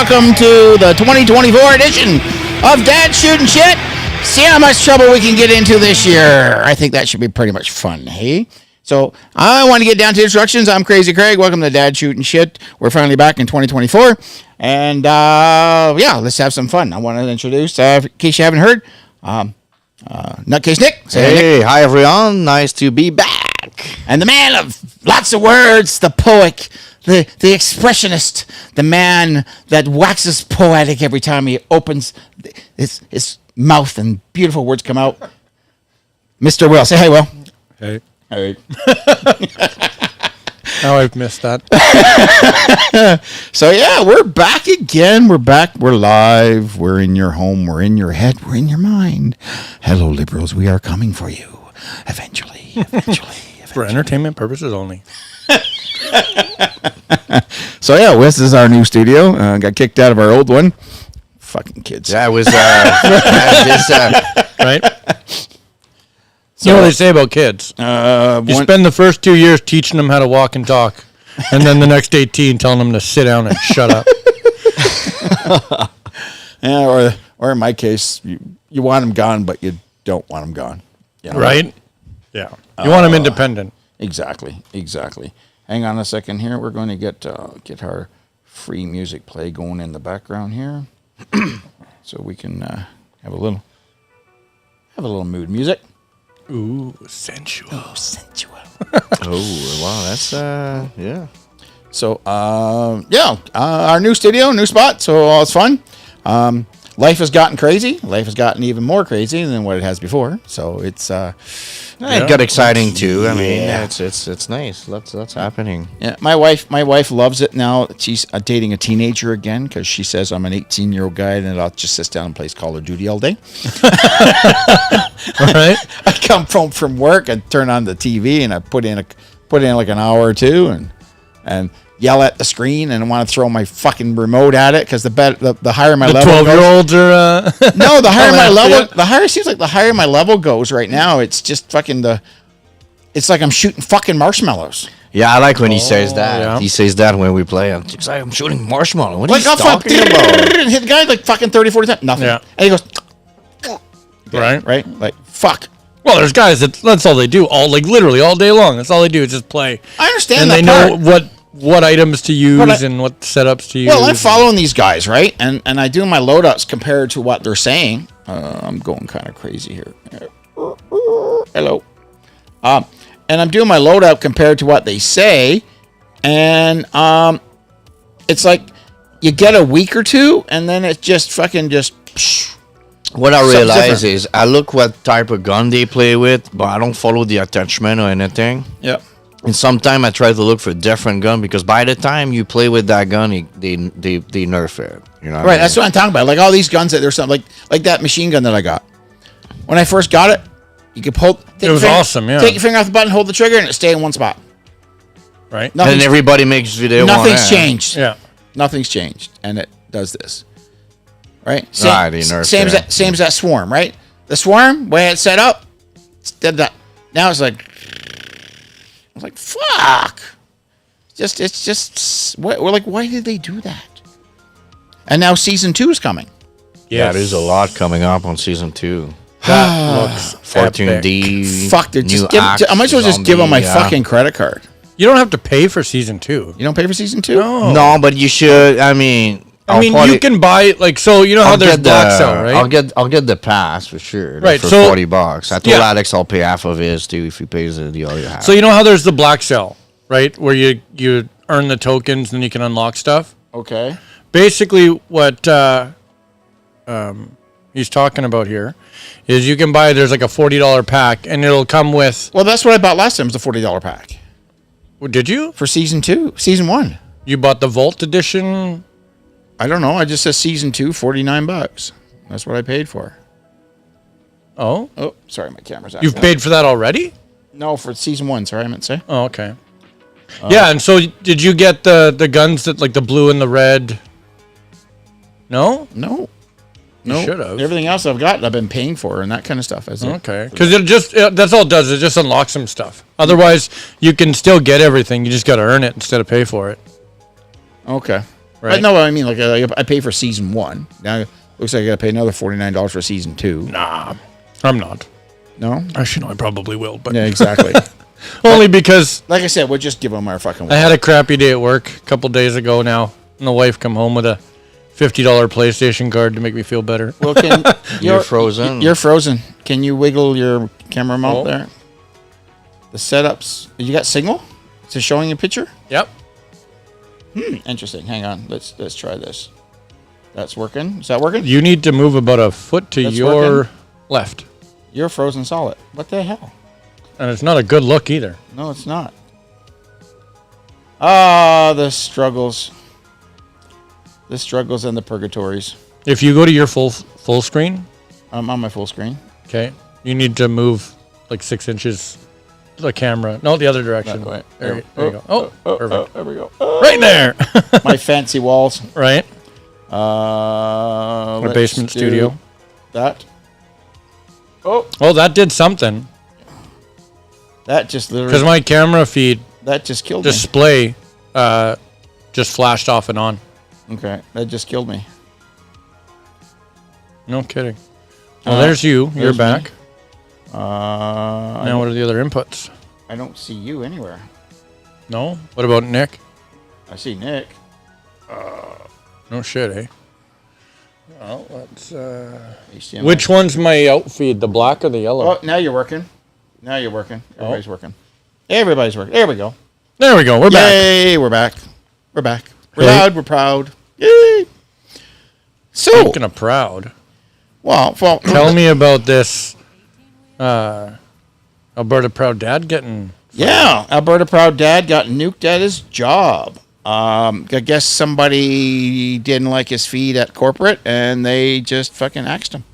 welcome to the 2024 edition of Dad Shootin' Shit. See how much trouble we can get into this year. I think that should be pretty much fun, hey? So I want to get down to instructions. I'm Crazy Craig. Welcome to Dad Shootin' Shit. We're finally back in 2024. And, let's have some fun. I want to introduce, in case you haven't heard, Nutcase Nick. Hey, hi everyone. Nice to be back. And the man of lots of words, the poet, the expressionist, the man that waxes poetic every time he opens his mouth and beautiful words come out. Mr. Will. Say hey, Will. Hey. Hey. Now I've missed that. So, yeah, we're back again. We're back. We're live. We're in your home. We're in your head. We're in your mind. Hello, liberals. We are coming for you. Eventually. For entertainment purposes only. So, yeah, this is our new studio. Got kicked out of our old one. Fucking kids. That was right? So, you know what they say about kids? You spend the first 2 years teaching them how to walk and talk, and then the next 18 telling them to sit down and shut up. Yeah, or in my case, you want them gone, but you don't want them gone. You know? Right? Yeah. You want them independent. Exactly. Hang on a second here. We're going to get our free music play going in the background here, so we can have a little mood music. Ooh, sensual. oh wow, that's yeah. So our new studio, new spot. So it's fun. Life has gotten crazy. Life has gotten even more crazy than what it has before. So it's it got exciting too. I mean, it's nice. That's happening. Yeah, my wife loves it now. She's dating a teenager again because she says I'm an 18-year-old guy and I'll just sit down and play Call of Duty all day. All right. I come home from work and turn on the TV and I put in like an hour or two and yell at the screen and I want to throw my fucking remote at it because the higher my level 12-year-olds are no, the higher my level the higher my level goes right now. It's just fucking it's like I'm shooting fucking marshmallows. Yeah, I like when he says that. Yeah. He says that when we play. I'm shooting marshmallow. What are Like you I'll talking about? hit the guy like fucking 30, 40 times. Nothing. Yeah. And he goes right. Like fuck. Well, there's guys that's all they do literally all day long. That's all they do is just play. I understand and that they part. know what items to use and what setups to use. Well, I'm following these guys, right? And I do my loadouts compared to what they're saying. I'm going kind of crazy here. Hello. And I'm doing my loadout compared to what they say. And it's like you get a week or two, and then it's just fucking just... What I realize is I look what type of gun they play with, but I don't follow the attachment or anything. Yeah. And sometimes I try to look for a different gun because by the time you play with that gun, they nerf it. You know what I mean? That's what I'm talking about. Like all these guns that there's something like that machine gun that I got. When I first got it, you could pull. It was awesome. Yeah. Take your finger off the button, hold the trigger, and it stay in one spot. Right. And everybody makes video. Nothing's changed. Yeah. Nothing's changed, and it does this. Right. Same as that swarm. Right. The swarm way it's set up. Did that. Now it's like. I was like, fuck. It's just. We're like, why did they do that? And now season 2 is coming. Yeah, there's a lot coming up on season 2. That looks 14D. Fuck, I might as well just give them my fucking credit card. You don't have to pay for season 2. You don't pay for season 2? No, but you should. I mean, you can buy so you know how there's Black Cell, right? I'll get the pass for sure. Right, for so $40. I told Alex I'll pay half of his too if he pays the other half. So you know how there's the Black Cell, right? Where you earn the tokens and you can unlock stuff. Okay. Basically, what he's talking about here is you can buy. There's like a $40 pack, and it'll come with. Well, that's what I bought last time. Was the $40 pack. Did you? For season 1. You bought the Vault edition. I don't know. I just said season 2, $49. That's what I paid for. Oh, sorry, my camera's out. You've paid for that already? No, for season 1. Sorry, I meant to say. Oh, okay. Yeah, and so did you get the guns that like the blue and the red? No. No, should have. Everything else I've got, I've been paying for and that kind of stuff. Okay, because that's all it does. It just unlocks some stuff. Otherwise, you can still get everything. You just got to earn it instead of pay for it. Okay. Right. But no, I mean, like I pay for season 1. Now it looks like I got to pay another $49 for season 2. Nah, I'm not. No? Actually, no, I probably will, but Yeah, exactly. only because Like I said, we'll just give them our fucking. I had a crappy day at work a couple days ago now, and the wife come home with a $50 PlayStation card to make me feel better. Well, You're frozen. You're frozen. Can you wiggle your camera mount there? The setups. You got signal? Is it showing a picture? Yep. Interesting. Hang on. Let's try this. That's working. Is that working? You need to move about a foot to That's your working. left. You're frozen solid. What the hell? And it's not a good look either. No, it's not. Ah, the struggles. The struggles and the purgatories. If you go to your full screen, I'm on my full screen. okay, you need to move like 6 inches the camera. No, the other direction. That way. There you go. Oh, perfect. There we go. Right there. My fancy walls. Right. My My basement studio. That. Oh, that did something. That just literally. Because my camera feed That just killed me. display just flashed off and on. Okay, that just killed me. No kidding. Well, there's you. You're there's me. back. I Now, what are the other inputs? don't see you anywhere. No? What about Nick? I see Nick. No shit, eh? Well, let's... HDMI. Which one's my outfeed, the black or the yellow? Oh, now you're working. Now you're working. Everybody's working. Everybody's working. There we go. There we go. We're back. Yay, we're back. We're back. We're Hey. loud. We're proud. Yay. So, Speaking of proud, well, tell me about this Alberta Proud Dad getting... yeah, Alberta Proud Dad got nuked at his job. I guess somebody didn't like his feed at corporate, and they just fucking axed him.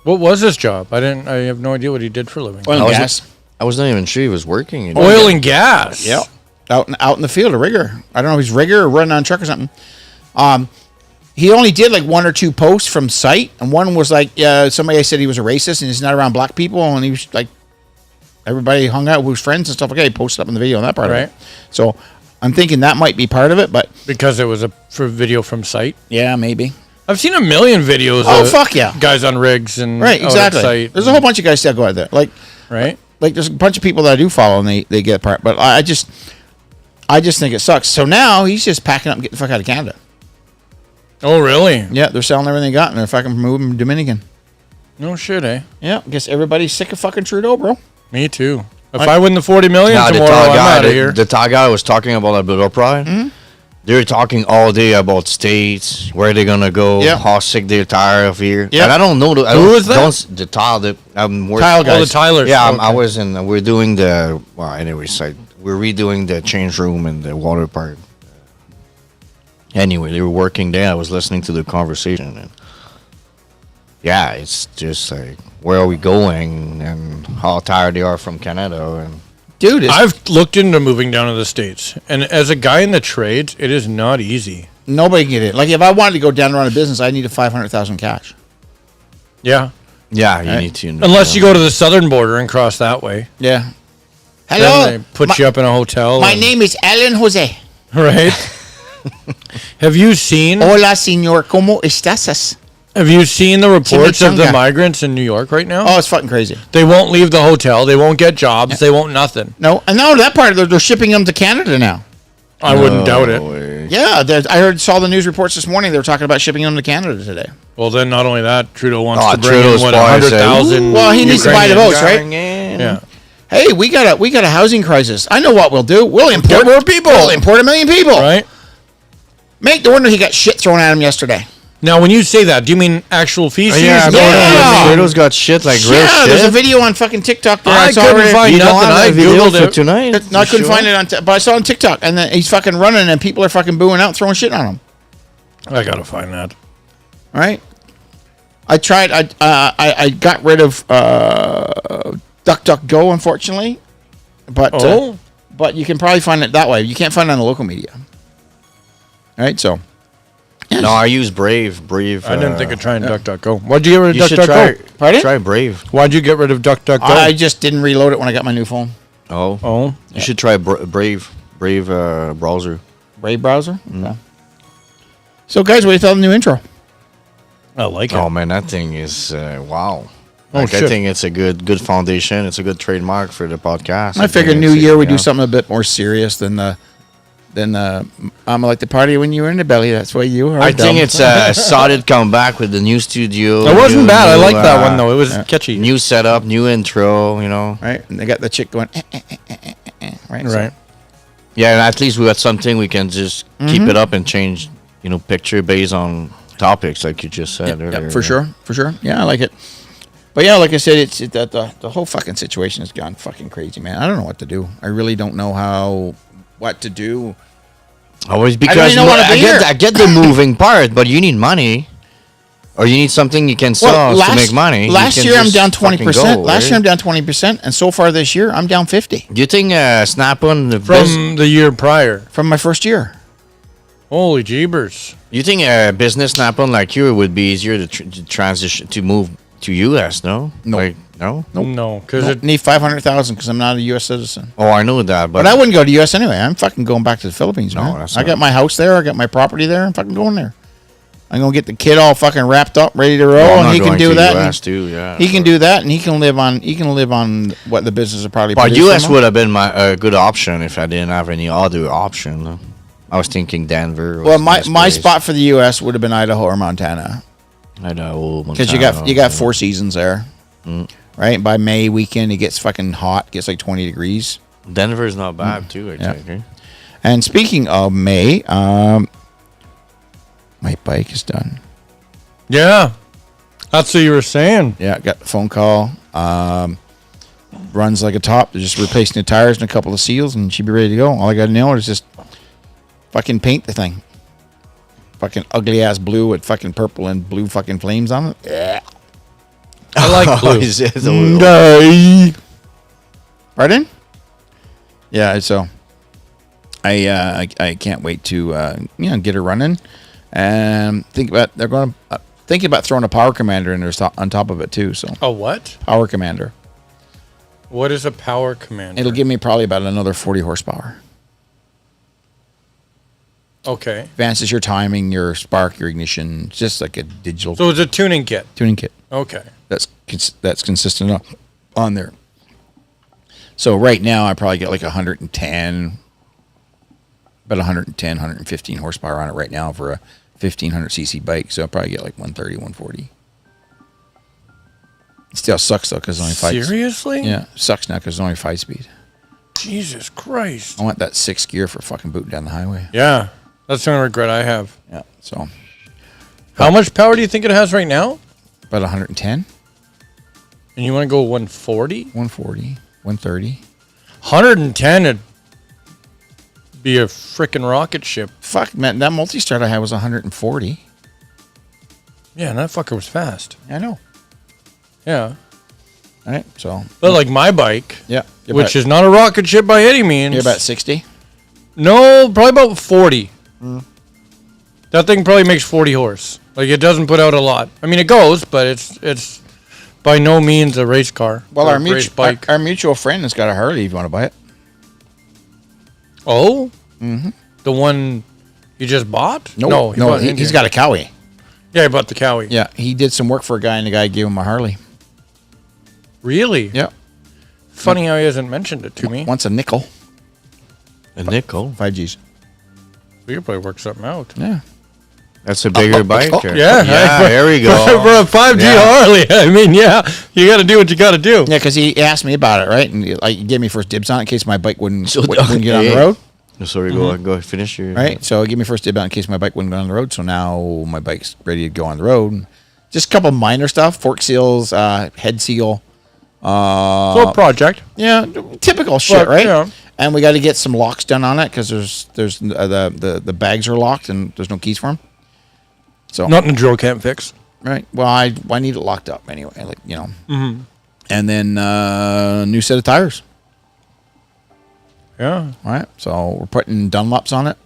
What was his job? I have no idea what he did for a living. Oil and gas. I was not even sure he was working. You know? Oil and gas. Yep. Out in the field, a rigger. I don't know if he's rigger or running on a truck or something. He only did like 1 or 2 posts from site, and one was like somebody said he was a racist and he's not around black people, and he was like everybody hung out with his friends and stuff like that. He posted up in the video on that part of it. So I'm thinking that might be part of it, but Because it was a video from site. yeah, maybe. I've seen a million videos Oh, of fuck yeah. guys on rigs and Right, out at exactly. site. There's a whole bunch of guys that go out there. Like there's a bunch of people that I do follow and they get part, but I just think it sucks. So now he's just packing up and getting the fuck out of Canada. Oh, really? Yeah, they're selling everything they got and they're fucking moving to Dominican. No shit, eh? Yeah, I guess everybody's sick of fucking Trudeau, bro. Me too. If I win the 40 million Nah, tomorrow, I'm out of here. The tall guy was talking about Alberta Pride. Mm-hmm. They were talking all day about states, where they're gonna go, Yeah. how sick they're tired of here. Yeah. And I don't know. Who was that? The tile that I'm working. Tile Oh, guys. the Tylers. Yeah, Okay. I was in. We're doing the. Well, anyways, we're redoing the change room and the water park. Anyway, they were working there. I was listening to the conversation, and yeah, it's just like, where are we going, and how tired they are from Canada, and Dude, I've looked into moving down to the States, and as a guy in the trades, it is not easy. nobody can get it. Like if I wanted to go down and run a business, I need a $500,000 cash. Yeah. yeah, you Right. need to. Unless you go to the southern border and cross that way. Yeah. Then Hello. they put you up in a hotel. My name is Alan Jose. Right? Have you seen Hola, señor. ¿Cómo estás? the reports of the Chimichanga. migrants in New York right now? Oh, it's fucking crazy. They won't leave the hotel. They won't get jobs. They won't nothing. No, and now that part, they're shipping them to Canada now. I wouldn't doubt it. Way. Yeah, saw the news reports this morning. They were talking about shipping them to Canada today. Well, then not only that, Trudeau wants Oh, to bring Trudeau's in, what, probably say, 100,000 Well, he needs to buy the Ukrainians. votes, right? Yeah. Hey, we got a housing crisis. I know what we'll do. We'll import more people. We'll import 1 million people. Right? Make the wonder he got shit thrown at him yesterday. Now, when you say that, do you mean actual feces? Yeah, Yeah. Trudeau's got shit like real Yeah, shit. there's a video on fucking TikTok there. I saw couldn't already. find You don't nothing. have I that video Googled for it. tonight. No, I couldn't find it but I saw it on TikTok, and then he's fucking running, and people are fucking booing out, throwing shit on him. I gotta find that. All right. I tried. I got rid of DuckDuckGo, unfortunately, but but you can probably find it that way. You can't find it on the local media. All right, so No, I use Brave. I didn't think of trying DuckDuckGo. Why'd you get rid of You should DuckDuckGo? Pardon? try Brave. Why'd you get rid of DuckDuckGo? I just didn't reload it when I got my new phone. Oh, you should try Brave browser. Brave browser. Okay. So, guys, what do you thought of the new intro? I like it. Oh man, that thing is wow. Oh, I shit. think it's a good foundation. It's a good trademark for the podcast. I figured think New it's Year we yeah. do something a bit more serious than I'm like the party when you were in the belly. That's why you are. I think dumb. it's a solid comeback with the new studio. It wasn't new- bad. I new, like that one though. It was yeah. catchy. New setup, new intro. You know. right. And they got the chick going. Right. So- Right. Yeah, and at least we got something we can just keep it up and change. Picture based on topics like you just said earlier. Yeah, for sure. Yeah, I like it. But yeah, like I said, the whole fucking situation has gone fucking crazy, man. I don't know what to do. I really don't know what to do. Always I because really don't wanna be here. I get the moving part, but you need money, or you need something you can sell to make money. Last You can year I'm just down fucking 20%. go, Last right? year I'm down 20%, and so far this year I'm down 50 Do you think Snap-on From the year prior. from my first year. Holy jeebers. you think a business Snap-on like you would be easier to transition to move to US? No, No. Like, no. No, because I need 500,000 because I'm not a U.S. citizen. Oh, I know that, But I wouldn't go to U.S. anyway. I'm fucking going back to the Philippines, No, man. that's I not- got my house there. I got my property there. I'm fucking going there. I'm gonna get the kid all fucking wrapped up, ready to roll, and he can do that. US too, yeah. He can do that, and he can live on what the business will probably. But produce US for him. would have been my good option if I didn't have any other option. I was thinking Denver. Well, was a my nice my place. spot for the U.S. would have been Idaho or Montana because you got 4 seasons there, right? By May weekend, it gets fucking hot. It gets like 20 degrees. Denver's not bad too. I Yeah. think. Eh? And speaking of May, my bike is done. yeah, that's what you were saying. Yeah, got the phone call. Runs like a top. They're just replacing the tires and a couple of seals, and she'd be ready to go. All I got to know is just fucking paint the thing. Fucking ugly ass blue with fucking purple and blue fucking flames on it. Yeah. I like blue. Is it Pardon? Yeah, so I can't wait to get her running, and thinking about throwing a power commander in there on top of it too. So A what? power commander. What is a power commander? It'll give me probably about another 40 horsepower. Okay. Advances your timing, your spark, your ignition. It's just like a digital So it's a tuning kit. tuning kit Okay. that's consistent on there. So right now I probably get like 110, about 110, 115 horsepower on it right now for a 1500cc bike. So I probably get like 130, 140. It still sucks though because it's only 5. Seriously? Yeah, sucks now because it's only 5-speed. Jesus Christ. I want that 6 gear for fucking booting down the highway. Yeah. That's the only regret I have. Yeah, so How much power do you think it has right now? about 110, And you want to go 140? 140, 130. 110 would be a freaking rocket ship. Fuck, man, that multi-start I had was 140. Yeah, and that fucker was fast. I know. Yeah. All right, so But like my bike, yeah, which is not a rocket ship by any means. you're about 60. No, probably about 40. That thing probably makes 40 horse. Like it doesn't put out a lot. I mean, it goes, but it's by no means a race car. Well, or our a race mutual our mutual friend has got a Harley. If you want to buy it, Oh, the one you just bought? no, bought an he's Indian. got a Cowie. Yeah, he bought the Cowie. Yeah, he did some work for a guy, and the guy gave him a Harley. Really? Yeah, Funny how he hasn't mentioned it to me. once a nickel, A nickel. 5Gs. We could probably work something out. Yeah, That's a bigger bike. oh, or- Yeah, Yeah. There we go. For a 5G Yeah. Harley, I mean, yeah, you got to do what you got to do. yeah, because he asked me about it, right, and he gave me first dibs on it in case my bike wouldn't So- wouldn't get on the okay. road, Sorry, go finish your right? So he gave me first dib on it in case my bike wouldn't go on the road. So now my bike's ready to go on the road. Just a couple minor stuff: fork seals, head seal. So a project. Yeah, typical shit, But, right? yeah. And we got to get some locks done on it because there's the bags are locked and there's no keys for them. So Nothing a drill can't fix. right, well I need it locked up anyway, like And then new set of tires. Yeah. All right, so we're putting Dunlops on it.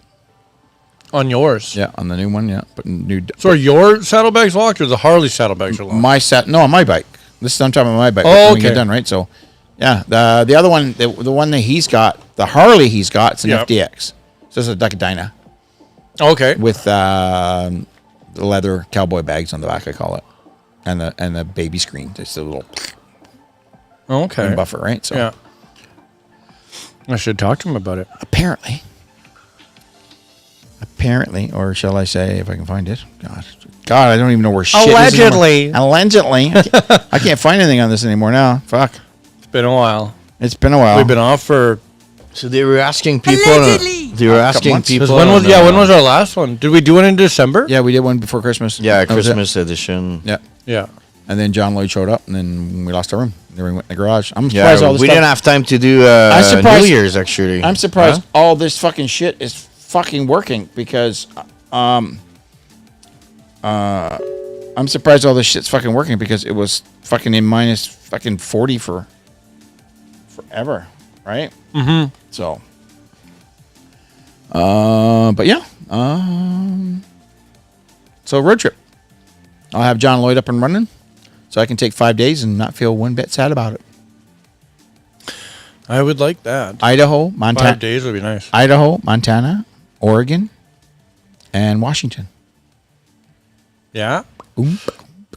On yours. Yeah, on the new one. Yeah, putting new. So are your saddlebags locked or the Harley saddlebags are locked? On my bike. This is I'm talking about my bike. Oh, when we okay. get done, right? So, yeah, the other one, the one that he's got, the Harley he's got, it's an Yep. FDX. So it's a Ducadina. Okay. with the leather cowboy bags on the back, I call it, and the baby screen, just a little Okay. buffer, right? So Yeah. I should talk to him about it. apparently, or shall I say, if I can find it, God, I don't even know where shit Allegedly. is anymore. Allegedly, I can't find anything on this anymore now. Fuck, It's been a while. it's been a while. We've been off for. So they were asking people. Allegedly. They were asking months. people. When was on, when was our last one? Did we do one in December? Yeah, we did one before Christmas. Yeah, That was it. Christmas edition. Yeah. Yeah. And then John Lloyd showed up, and then we lost our room. Then we went in the garage. I'm Yeah, surprised all this we stuff. didn't have time to do I'm surprised- New Year's actually. I'm surprised Huh? all this fucking shit is fucking working because I'm surprised all this shit's fucking working because it was fucking in minus fucking 40 for forever, right? Mm-hmm. So, but yeah, so road trip. I'll have John Lloyd up and running, so I can take 5 days and not feel one bit sad about it. I would like that. Idaho, Montana, 5 days would be nice. Idaho, Montana, Oregon, and Washington. Yeah. Boom,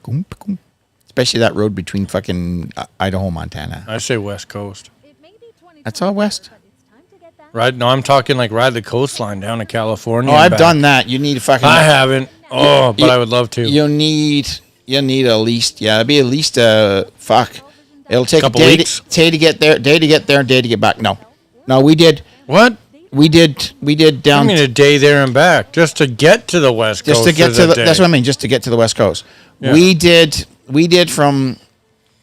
boom, boom. Especially that road between fucking Idaho, Montana. I say West Coast. That's all west. Right? No, I'm talking like ride the coastline down to California. Oh, and I've back. done that. You need a fucking. I haven't. Oh, but You- I would love to. You need at least. Yeah, it'd be at least fuck. It'll take Couple a day weeks? day to get there, day to get there, day to get back. No, we did What? I I mean mean a day there and back just to get to the West Coast. just to get is to a the. day. That's what I mean. Just to get to the West Coast. Yeah. We did from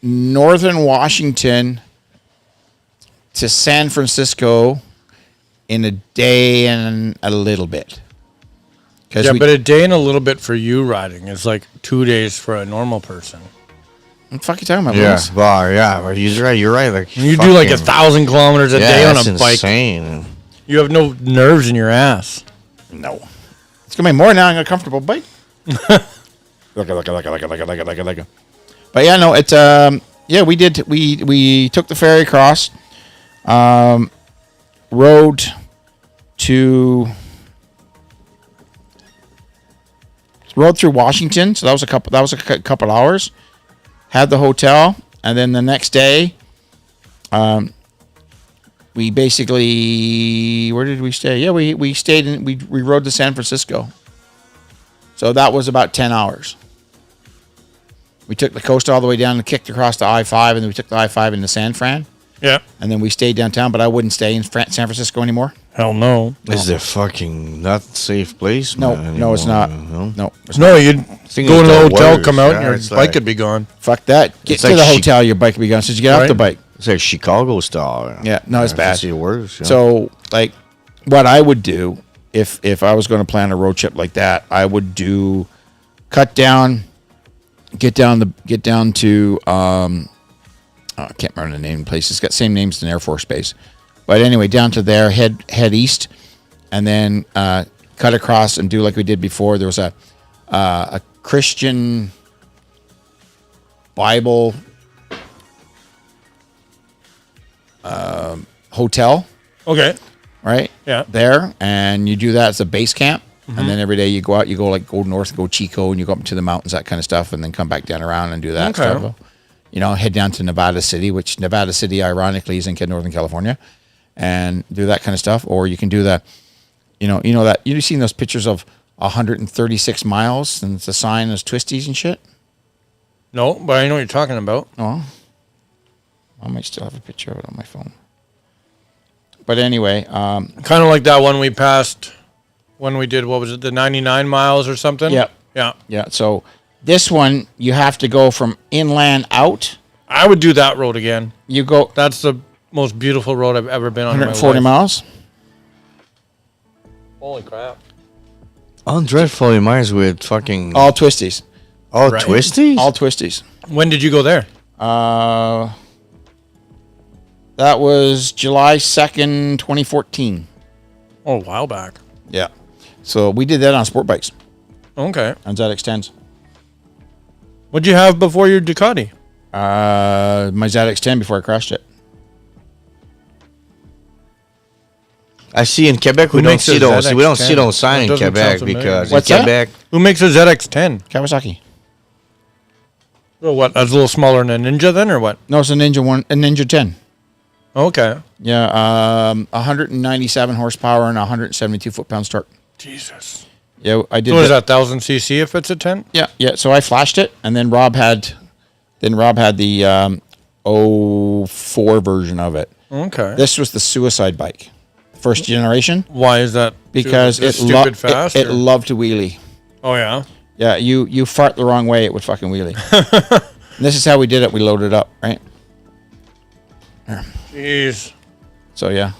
northern Washington to San Francisco in a day and a little bit. Yeah, but a day and a little bit for you riding is like 2 days for a normal person. What the fuck you talking about? Yeah, Lewis? well, yeah, but he's right. You're right. Like You do like fucking- 1,000 kilometers a yeah, day on that's a bike. insane. You have no nerves in your ass. No. It's gonna be more now on a comfortable bike. Like it. But yeah, no, it's yeah, we did we took the ferry across, rode through Washington, so that was a couple hours. Had the hotel, and then the next day, we basically, where did we stay? Yeah, we stayed in, we rode to San Francisco. So that was about 10 hours. We took the coast all the way down and kicked across the I-5, and then we took the I-5 into San Fran, Yeah. and then we stayed downtown, but I wouldn't stay in San Francisco anymore. Hell no. Is the fucking not safe place? No, man, no, it's not. anymore, No, it's No, you'd think go it's to the the hotel, worst, come out, yeah, and your it's bike like- could be gone. fuck that. Get It's to like the she- hotel, your bike will be gone. Since you get off Right. the bike. It's like Chicago style. Yeah, no, it's bad. It's the worst. Yeah. So, like, what I would do if I was going to plan a road trip like that, I would get down to I can't remember the name of the place. It's got same names as an Air Force base, but anyway, down to there, head east, and then cut across and do like we did before. There was a Christian Bible hotel, Okay. right? Yeah. There, and you do that as a base camp, and then every day you go out, you go north, go Chico, and you go up to the mountains, that kind of stuff, and then come back down around and do that Okay. stuff. You know, head down to Nevada City, which Nevada City, ironically, is in Northern California, and do that kind of stuff. Or you can do that, you've seen those pictures of 136 miles, and the sign is twisties and shit. No, but I know what you're talking about. Oh, I might still have a picture of it on my phone. But anyway, Kind of like that one we passed when we did, what was it, the 99 miles or something? Yep. Yeah. yeah. So this one, you have to go from inland out. I would do that road again. You go That's the most beautiful road I've ever been on. in my 140 life. miles. Holy crap. I'm dreadfully miles with fucking All twisties. Right. twisties. All twisties. When did you go there? That was July 2nd, 2014. Oh, a while back. Yeah. So we did that on sport bikes Okay. on ZX10s. What'd you have before your Ducati? My ZX10 before I crashed it. I see in Quebec we Who don't makes see a those. We don't see ZX10? those sign That in doesn't sound Quebec familiar. because What's in that? Quebec, Who makes a ZX10? Kawasaki. Oh, what? That's a little smaller than a Ninja then, or what? No, it's a Ninja 10. Okay. Yeah, 197 horsepower and 172 foot-pounds torque. Jesus. Yeah, I did. So what is that, 1000 cc if it's a 10? Yeah, yeah. So I flashed it, and then Rob had the 04 version of it. Okay. This was the suicide bike, first generation, Why is that? because Just it stupid fast. it or- loved to wheelie. oh yeah. Yeah, you fart the wrong way, it would fucking wheelie. And this is how we did it. We loaded it up, right? Jeez. So yeah,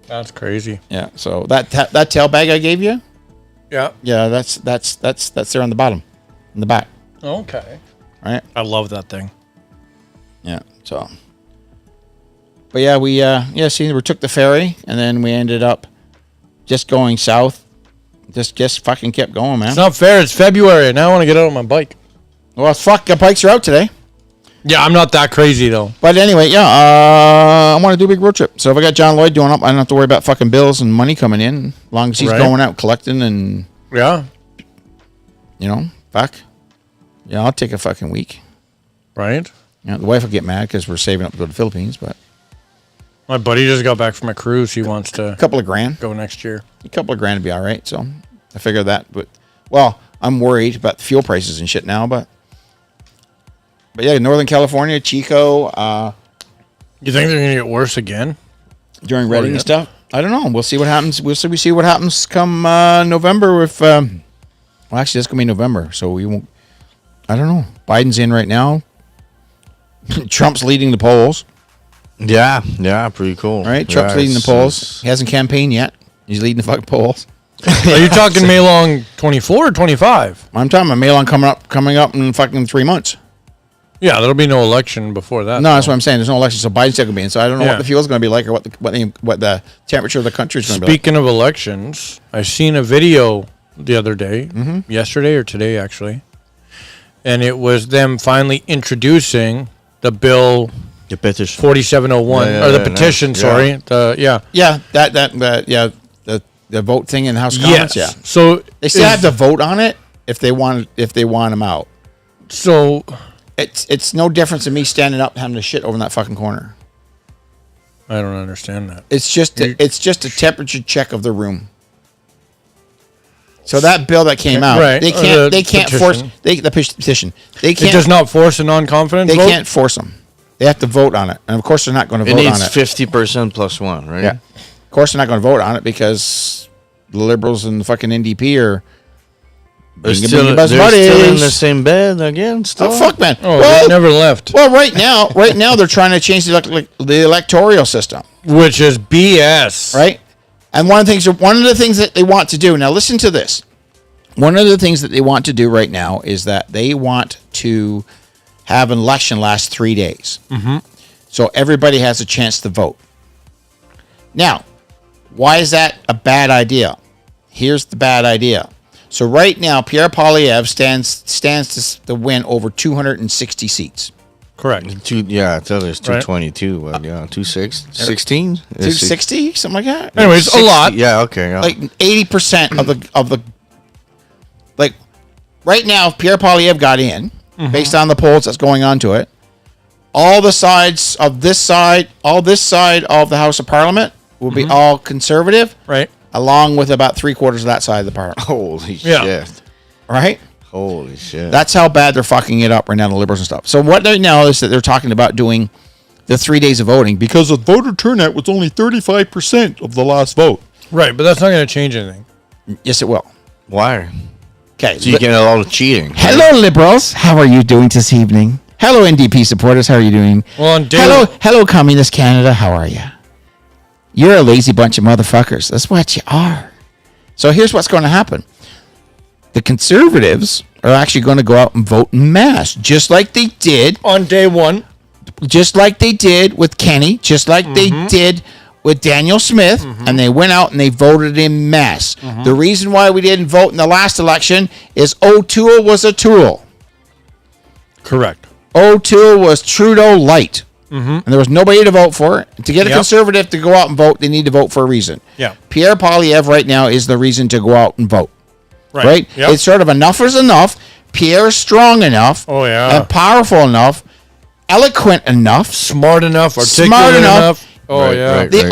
That's crazy. yeah. So that tail bag I gave you, Yeah. yeah, that's there on the bottom, in the back, Okay. right? I love that thing. Yeah. So, but yeah, we took the ferry, and then we ended up just going south. Just fucking kept going, man. It's not fair. It's February. Now I want to get out on my bike. Well, fuck, the bikes are out today. Yeah, I'm not that crazy though. But anyway, yeah, I want to do a big road trip. So if I got John Lloyd doing up, I don't have to worry about fucking bills and money coming in, as long as he's Right. going out collecting and, Yeah. fuck. Yeah, I'll take a fucking week. Right. The wife will get mad because we're saving up to go to the Philippines, but My buddy just got back from a cruise. He wants to a couple of grand. go next year. A couple of grand would be all right. So I figure that. But well, I'm worried about the fuel prices and shit now. But yeah, Northern California, Chico, You think they're gonna get worse again? during Reading yeah. and stuff. I don't know. We'll see what happens. We see what happens come November. If well, actually, that's gonna be November. So we won't. I don't know. Biden's in right now. Trump's leading the polls. yeah, pretty cool. Right? Trump's Yeah, leading the it's- polls. He hasn't campaigned yet. He's leading the fucking polls. Are you talking Maylong 24 or 25? I'm talking about Mail-on coming up in fucking 3 months. Yeah, there'll be no election before that. No, that's what I'm saying. There's no election, so Biden's still going to be in. So I don't know Yeah. what the fuel's going to be like or what the temperature of the country is going to be like. Speaking of elections, I seen a video the other day, yesterday or today actually, and it was them finally introducing the bill The petition. 4701 Yeah, or the yeah, petition. yeah. Sorry, Yeah, the vote thing in the House of Commons. yes. Yeah, So they still have to vote on it if they want them out. So It's no difference than me standing up having to shit over in that fucking corner. I don't understand that. It's just a temperature check of the room. So that bill that came out, Right, they can't force the petition. They It can't. does not force a non-confidence They vote. can't force them. They have to vote on it, and of course they're not going to It vote on needs it. 50% plus one, right? Yeah, of course they're not going to vote on it because the Liberals and the fucking NDP are. They're being still, best they're still in buddies. the same bed again. Still. Oh fuck, man! Oh, well, they never left. well, right now they're trying to change the electoral system, Which is BS. right? And one of the things that they want to do now. Listen to this. One of the things that they want to do right now is that they want to have an election last 3 days, so everybody has a chance to vote. Now, why is that a bad idea? Here's the bad idea. So right now, Pierre Poilievre stands to win over 260 seats. Correct. I thought it was 222, but yeah, 16? 260, something like that. Anyways, a lot. Yeah, okay. Yeah. Like 80% of the like right now, if Pierre Poilievre got in, based on the polls that's going on to it, all this side of the House of Parliament will be all conservative, Right. along with about 3/4 of that side of the parliament. Holy Yeah. shit. Right? Holy shit. That's how bad they're fucking it up right now, the Liberals and stuff. So what they know is that they're talking about doing the 3 days of voting because the voter turnout was only 35% of the last vote. Right, but that's not going to change anything. Yes, it will. Why? Okay. So you get a lot of cheating. Hello, Liberals. How are you doing this evening? Hello, NDP supporters. How are you doing? Well, on day Hello, Communist Canada. How are you? You're a lazy bunch of motherfuckers. That's what you are. So here's what's going to happen. The Conservatives are actually going to go out and vote en masse, just like they did on day one. just like they did with Kenny, just like they did with Daniel Smith, and they went out and they voted in mass. The reason why we didn't vote in the last election is O'Toole was a tool. Correct. O'Toole was Trudeau light. and there was nobody to vote for. To get a conservative to go out and vote, they need to vote for a reason. Yeah. Pierre Poilievre right now is the reason to go out and vote. Right? Yep. It's sort of enough is enough. Pierre's strong enough. Oh, yeah. And powerful enough. Eloquent enough. Smart enough. Articulate enough. Oh, Right, yeah. right. The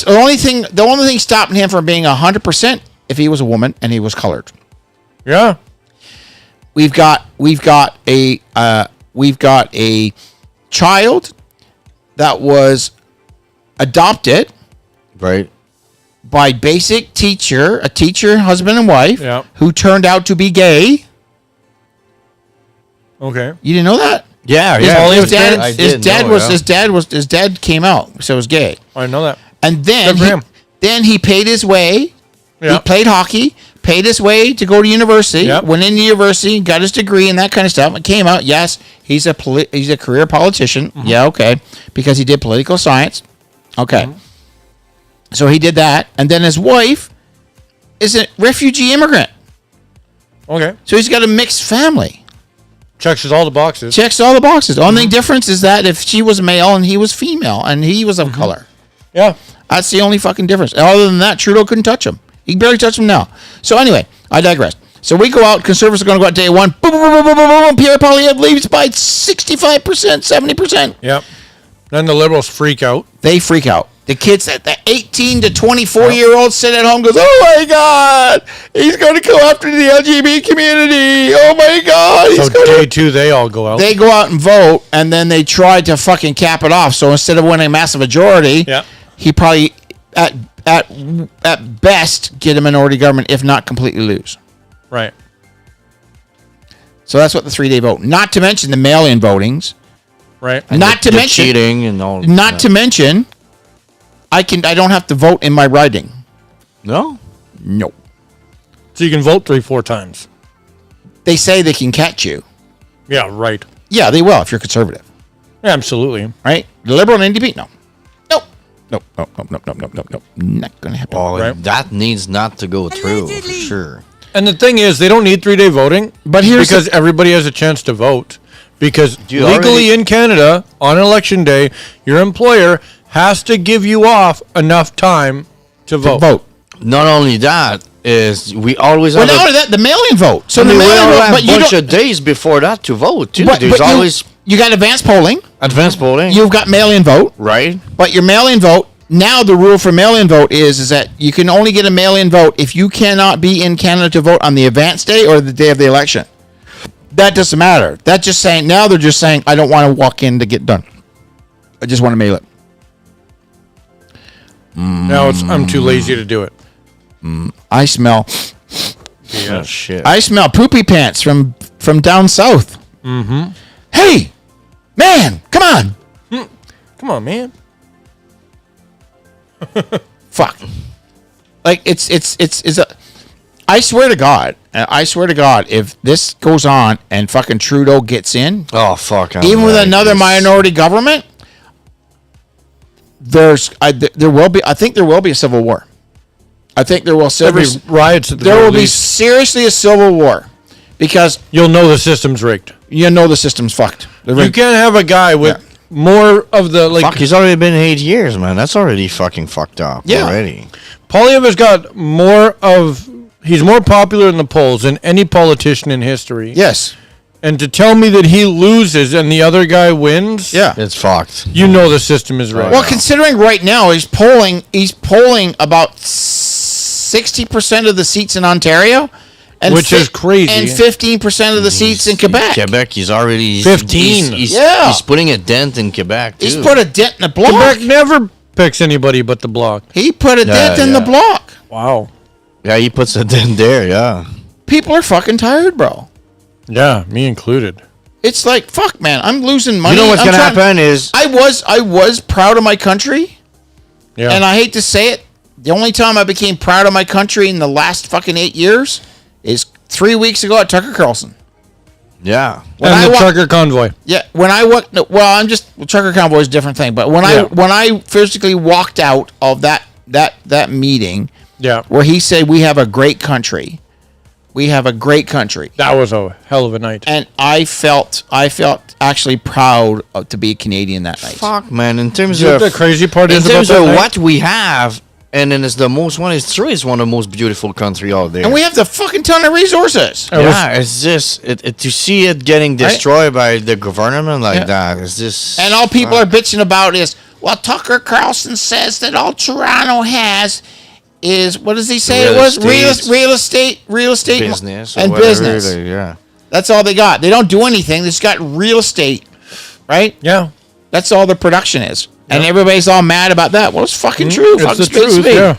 only thing stopping him from being 100% if he was a woman and he was colored. Yeah. We've got a child that was adopted Right. by a teacher, husband and wife, Yeah. who turned out to be gay. Okay. You didn't know that? Yeah, His, yeah. his dad, I his did dad know, was yeah. his dad came out, so it was gay. I know that. And then Good for him. he paid his way. Yeah. He played hockey, paid his way to go to university, Yep. went into university, got his degree and that kind of stuff, and came out. Yes, he's a career politician. Mm-hmm. Yeah, okay, because he did political science. Okay, Mm-hmm. so he did that, and then his wife is a refugee immigrant, Okay. so he's got a mixed family. Checks all the boxes. Checks all the boxes. Only Mm-hmm. difference is that if she was male and he was female and he was of Mm-hmm. color. Yeah. That's the only fucking difference. Other than that, Trudeau couldn't touch him. He can barely touch him now. So anyway, I digress. So we go out. Conservatives are going to go out day one. Boom, boom, boom, boom, boom, boom. Pierre Poilievre leaves by 65%, 70%. Yep. Then the liberals freak out. They freak out. The kids, the 18 to 24-year-olds sit at home, goes, oh my God, he's going to go after the LGBT community. Oh my God. So He's going day to. two, they all go out. They go out and vote, and then they try to fucking cap it off. So instead of winning a massive majority, Yeah. he probably, at best, get a minority government, if not completely lose. Right. So that's what the 3-day vote. Not to mention the mail-in votings. Right. Not to The mention cheating and all. Not to mention, I don't have to vote in my riding. No. No. So you can vote 3-4 times. They say they can catch you. Yeah, right. Yeah, they will if you're conservative, Yeah, absolutely. right? The liberal and NDP, no. Nope. Nope. Nope. Nope. Nope. Nope. Nope. Nope. Nope. Not gonna happen. Well, Right. that needs not to go through for sure. And the thing is, they don't need 3-day voting. But here's because everybody has a chance to vote. Because you legally already- in Canada, on election day, your employer has to give you off enough time to vote. vote. Not only that is we always Well, have not only that, the mail-in vote. So I mean, the we mail-in all vote, have but a you bunch don't. of days before that to vote too. But, There's but always you got advanced polling. advanced polling. You've got mail-in vote. right? But your mail-in vote, now the rule for mail-in vote is that you can only get a mail-in vote if you cannot be in Canada to vote on the advance day or the day of the election. That doesn't matter. That's just saying, now they're just saying, I don't want to walk in to get done. I just want to mail it. Now I'm too lazy to do it. I smell Oh shit. I smell poopy pants from down south. Mm-hmm. Hey, man, come on. Come on, man. Fuck. Like it's a. I swear to God, if this goes on and fucking Trudeau gets in, Oh fuck. I'm even with right. another It's- minority government, there will be. I think there will be a civil war. I think there will There'll be riots at the there very will be least. seriously a civil war because You'll know the system's rigged. you know the system's fucked. You can't have a guy with more of the like. Fuck, he's already been 8 years, man. That's already fucking fucked up. Yeah. Already. Poilievre's got more of. He's more popular in the polls than any politician in history. Yes. And to tell me that he loses and the other guy wins, Yeah. It's fucked. you know the system is rigged. Well, considering right now he's polling about 60% of the seats in Ontario, and Which is crazy. and 15% of the seats in Quebec. Quebec, he's already 15. Yeah. He's putting a dent in Quebec too. He's put a dent in the block. Quebec never picks anybody but the Bloc. He put a dent in the block. Wow. Yeah, he puts a dent there. Yeah. People are fucking tired, bro. Yeah, me included. It's like, fuck, man, I'm losing money. You know what's I'm gonna trying- happen is I was proud of my country, Yeah. and I hate to say it, the only time I became proud of my country in the last fucking 8 years is 3 weeks ago at Tucker Carlson. yeah. When and I the wa- trucker convoy. Yeah, when I walked, Trucker Convoy is a different thing, but when I physically walked out of that meeting Yeah. where he said we have a great country, We have a great country. That was a hell of a night. And I felt actually proud to be a Canadian that night. Fuck, man. In terms You know of what the crazy part in is about terms that of night? what we have, and then it's the most one. It's true. It's one of the most beautiful country out there. And we have the fucking ton of resources. Yeah, it's just to see it getting destroyed by the government like that. It's just And all people are bitching about is, well, Tucker Carlson says that all Toronto has is, what does he say it was? Real estate business and or whatever, business. yeah. That's all they got. They don't do anything. They just got real estate, right? Yeah. That's all the production is. And everybody's all mad about that. Well, it's fucking true. It's Fucking the space truth, speed. yeah.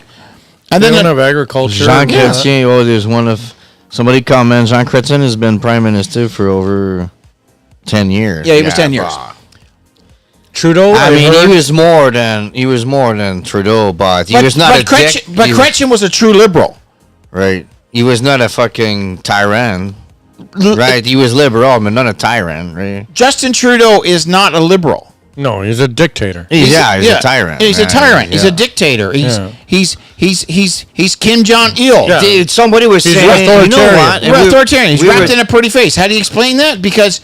And They then don't have agriculture. Jean Chrétien, oh, there's one of somebody comments. Jean Chrétien has been prime minister for over 10 years. Yeah, he was 10 years. Trudeau, I mean, heard- he was more than Trudeau, but he was not a dick. But He was- Chrétien was a true liberal. right. He was not a fucking tyrant. Right. He was liberal, but not a tyrant. Right. Justin Trudeau is not a liberal. No, he's a dictator. He's a tyrant. He's a right, tyrant. He's yeah. a dictator. Yeah. He's Kim Jong Il. Yeah. Dude, somebody was He's saying, you know authoritarian. what? And We're authoritarian. He's we wrapped were- in a pretty face. How do you explain that? Because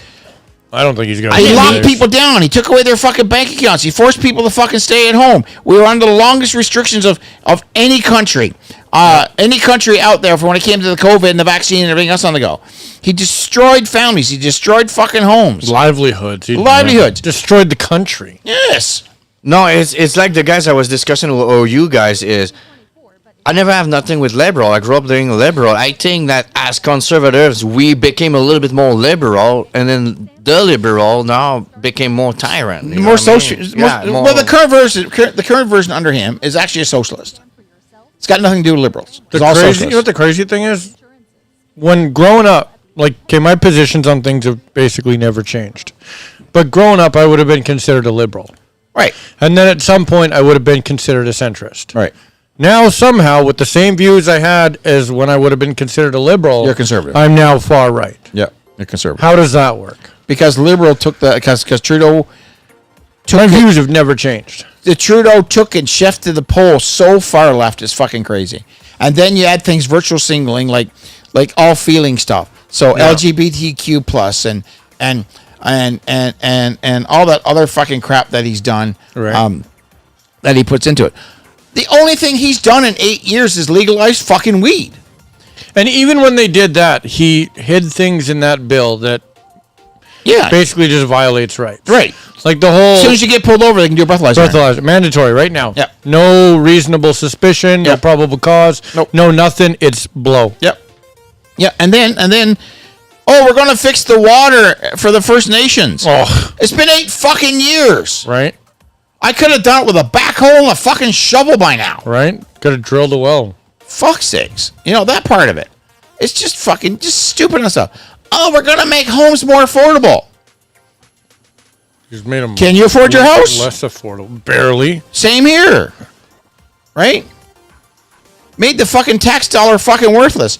I don't think he's going to he locked people down. He took away their fucking bank accounts. He forced people to fucking stay at home. We were under the longest restrictions of any country. Any country out there for when it came to the COVID and the vaccine and everything else on the go. He destroyed families. He destroyed fucking homes. livelihoods. He Livelihoods. destroyed the country. Yes. No, it's like the guys I was discussing with, or you guys, is I never have nothing with liberal. I grew up being liberal. I think that as conservatives, we became a little bit more liberal, and then the liberal now became more tyrant. You know More what I mean? social. Yeah, more- Well, the current version under him is actually a socialist. It's got nothing to do with liberals. The It's all crazy, socialist. you know what the crazy thing is? When growing up, like, okay, my positions on things have basically never changed. But growing up, I would have been considered a liberal. Right. And then at some point, I would have been considered a centrist. Right. Now, somehow, with the same views I had as when I would have been considered a liberal, You're conservative. I'm now far right. Yeah. You're conservative. How does that work? Because liberal took the because Trudeau My views have never changed. the Trudeau took and shifted the poll so far left is fucking crazy. And then you add things virtual singling like all feeling stuff. So LGBTQ plus and all that other fucking crap that he's done. Right. That he puts into it. The only thing he's done in 8 years is legalize fucking weed. And even when they did that, he hid things in that bill that Yeah. basically just violates rights. Right. Like the whole As soon as you get pulled over, they can do a breathalyzer. breathalyzer, mandatory right now. Yep. No reasonable suspicion, no Yep. probable cause, Nope. no nothing. It's blow. Yep. Yeah, and then, oh, we're gonna fix the water for the First Nations. Oh, It's been 8 fucking years. right, I could have done it with a backhoe and a fucking shovel by now. right. Could have drilled a well. Fuck's sakes. You know, that part of it. It's just fucking just stupid and stuff. Oh, we're gonna make homes more affordable. He's made them. Can you afford your house? Less affordable, barely. Same here. Right? Made the fucking tax dollar fucking worthless.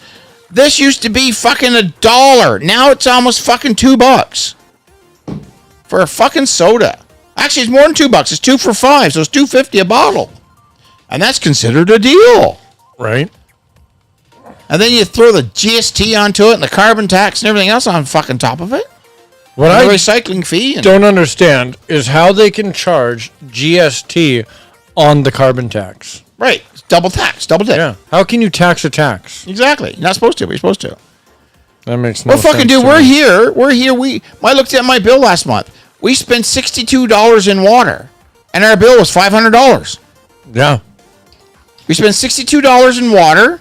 This used to be fucking $1. Now it's almost fucking $2 for a fucking soda. Actually, it's more than $2. It's 2 for $5, so it's $2.50 a bottle, and that's considered a deal. Right. And then you throw the GST onto it and the carbon tax and everything else on fucking top of it. What And the I recycling fee. And, don't understand is how they can charge GST on the carbon tax. right, it's double tax, double dip. Yeah. How can you tax a tax? Exactly. You're not supposed to. But you're supposed to. That makes no Well, sense. fucking dude, to we're me. here. We're here. I looked at my bill last month. We spent $62 in water, and our bill was $500. Yeah. We spent $62 in water,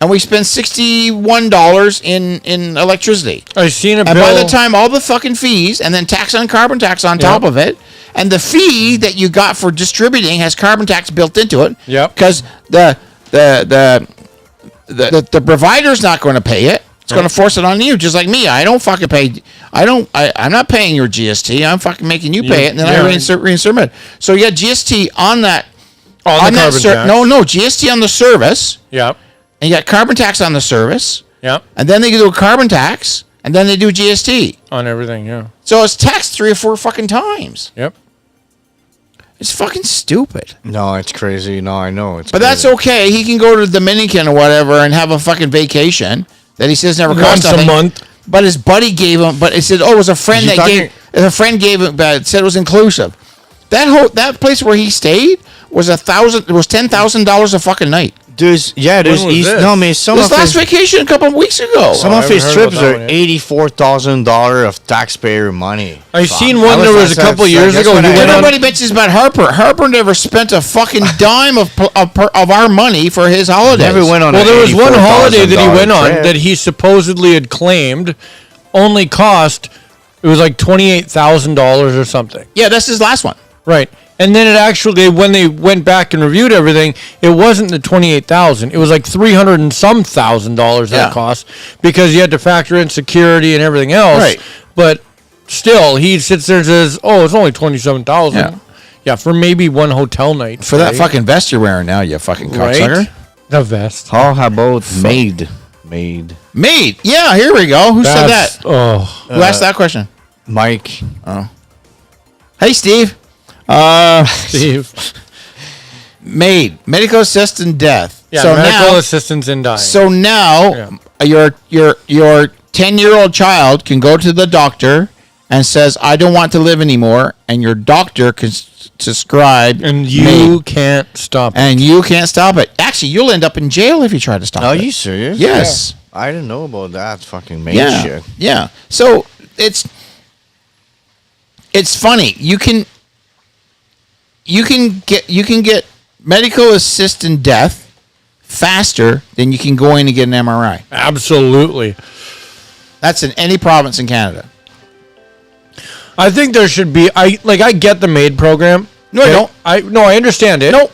and we spent $61 in electricity. I seen a And bill. by the time all the fucking fees, and then tax on carbon tax on top Yep. of it, and the fee that you got for distributing has carbon tax built into it. Yep. Because the provider's not going to pay it. It's going to force it on you, just like me. I don't fucking pay. I'm not paying your GST. I'm fucking making you pay it, and then I reinsert it. So you got GST on that. on the that carbon tax. No, GST on the service, Yep. and you got carbon tax on the service, Yep. and then they do a carbon tax, and then they do GST. On everything. Yeah. So it's taxed 3 or 4 fucking times. Yep. It's fucking stupid. No, it's crazy. No, I know. It's But that's crazy. okay. He can go to the Dominican or whatever and have a fucking vacation. that he says never cost Once nothing. a month. But his buddy gave him. But it said, "Oh, it was a friend that gave." A friend gave him, but it said it was inclusive. That place where he stayed was $10,000 a fucking night. There's was this? no, I mean some This of last his vacation a couple of weeks ago. some I of haven't his heard trips about that are one yet. $84,000 of taxpayer money. I Fuck. seen one. There was a couple years that's ago. when He I- went on. Everybody bitches about Harper. Harper never spent a fucking dime of our money for his holidays. Never went on. Well, an there was one holiday that he went on trip. that he supposedly had claimed only cost. It was like $28,000 or something. Yeah, that's his last one. Right. And then it actually, when they went back and reviewed everything, it wasn't the 28,000. It was like 300 and some $1,000 that Yeah. it cost because you had to factor in security and everything else. Right. But still, he sits there and says, "Oh, it's only 27,000." Yeah. Yeah, for maybe one hotel night. For that right? fucking vest you're wearing now, you fucking cocksucker. Right? The vest. How about Maid? Maid. Yeah, here we go. Who said That's- that? Oh. Who asked that question? Mike. Hey, Steve. Steve. Maid. Medical assistant death. Yeah, so medical now, assistance in dying. So now, your 10-year-old child can go to the doctor and says, "I don't want to live anymore," and your doctor can prescribe and you Maid. can't stop it. And you can't stop it. Actually, you'll end up in jail if you try to stop it. Are you serious? Yes. I didn't know about that fucking Maid Yeah. shit. Yeah. So it's funny. You can get medical assistant death faster than you can go in and get an MRI. Absolutely. That's in any province in Canada. I think there should be. I get the MAID program. No, I don't. I understand it. No.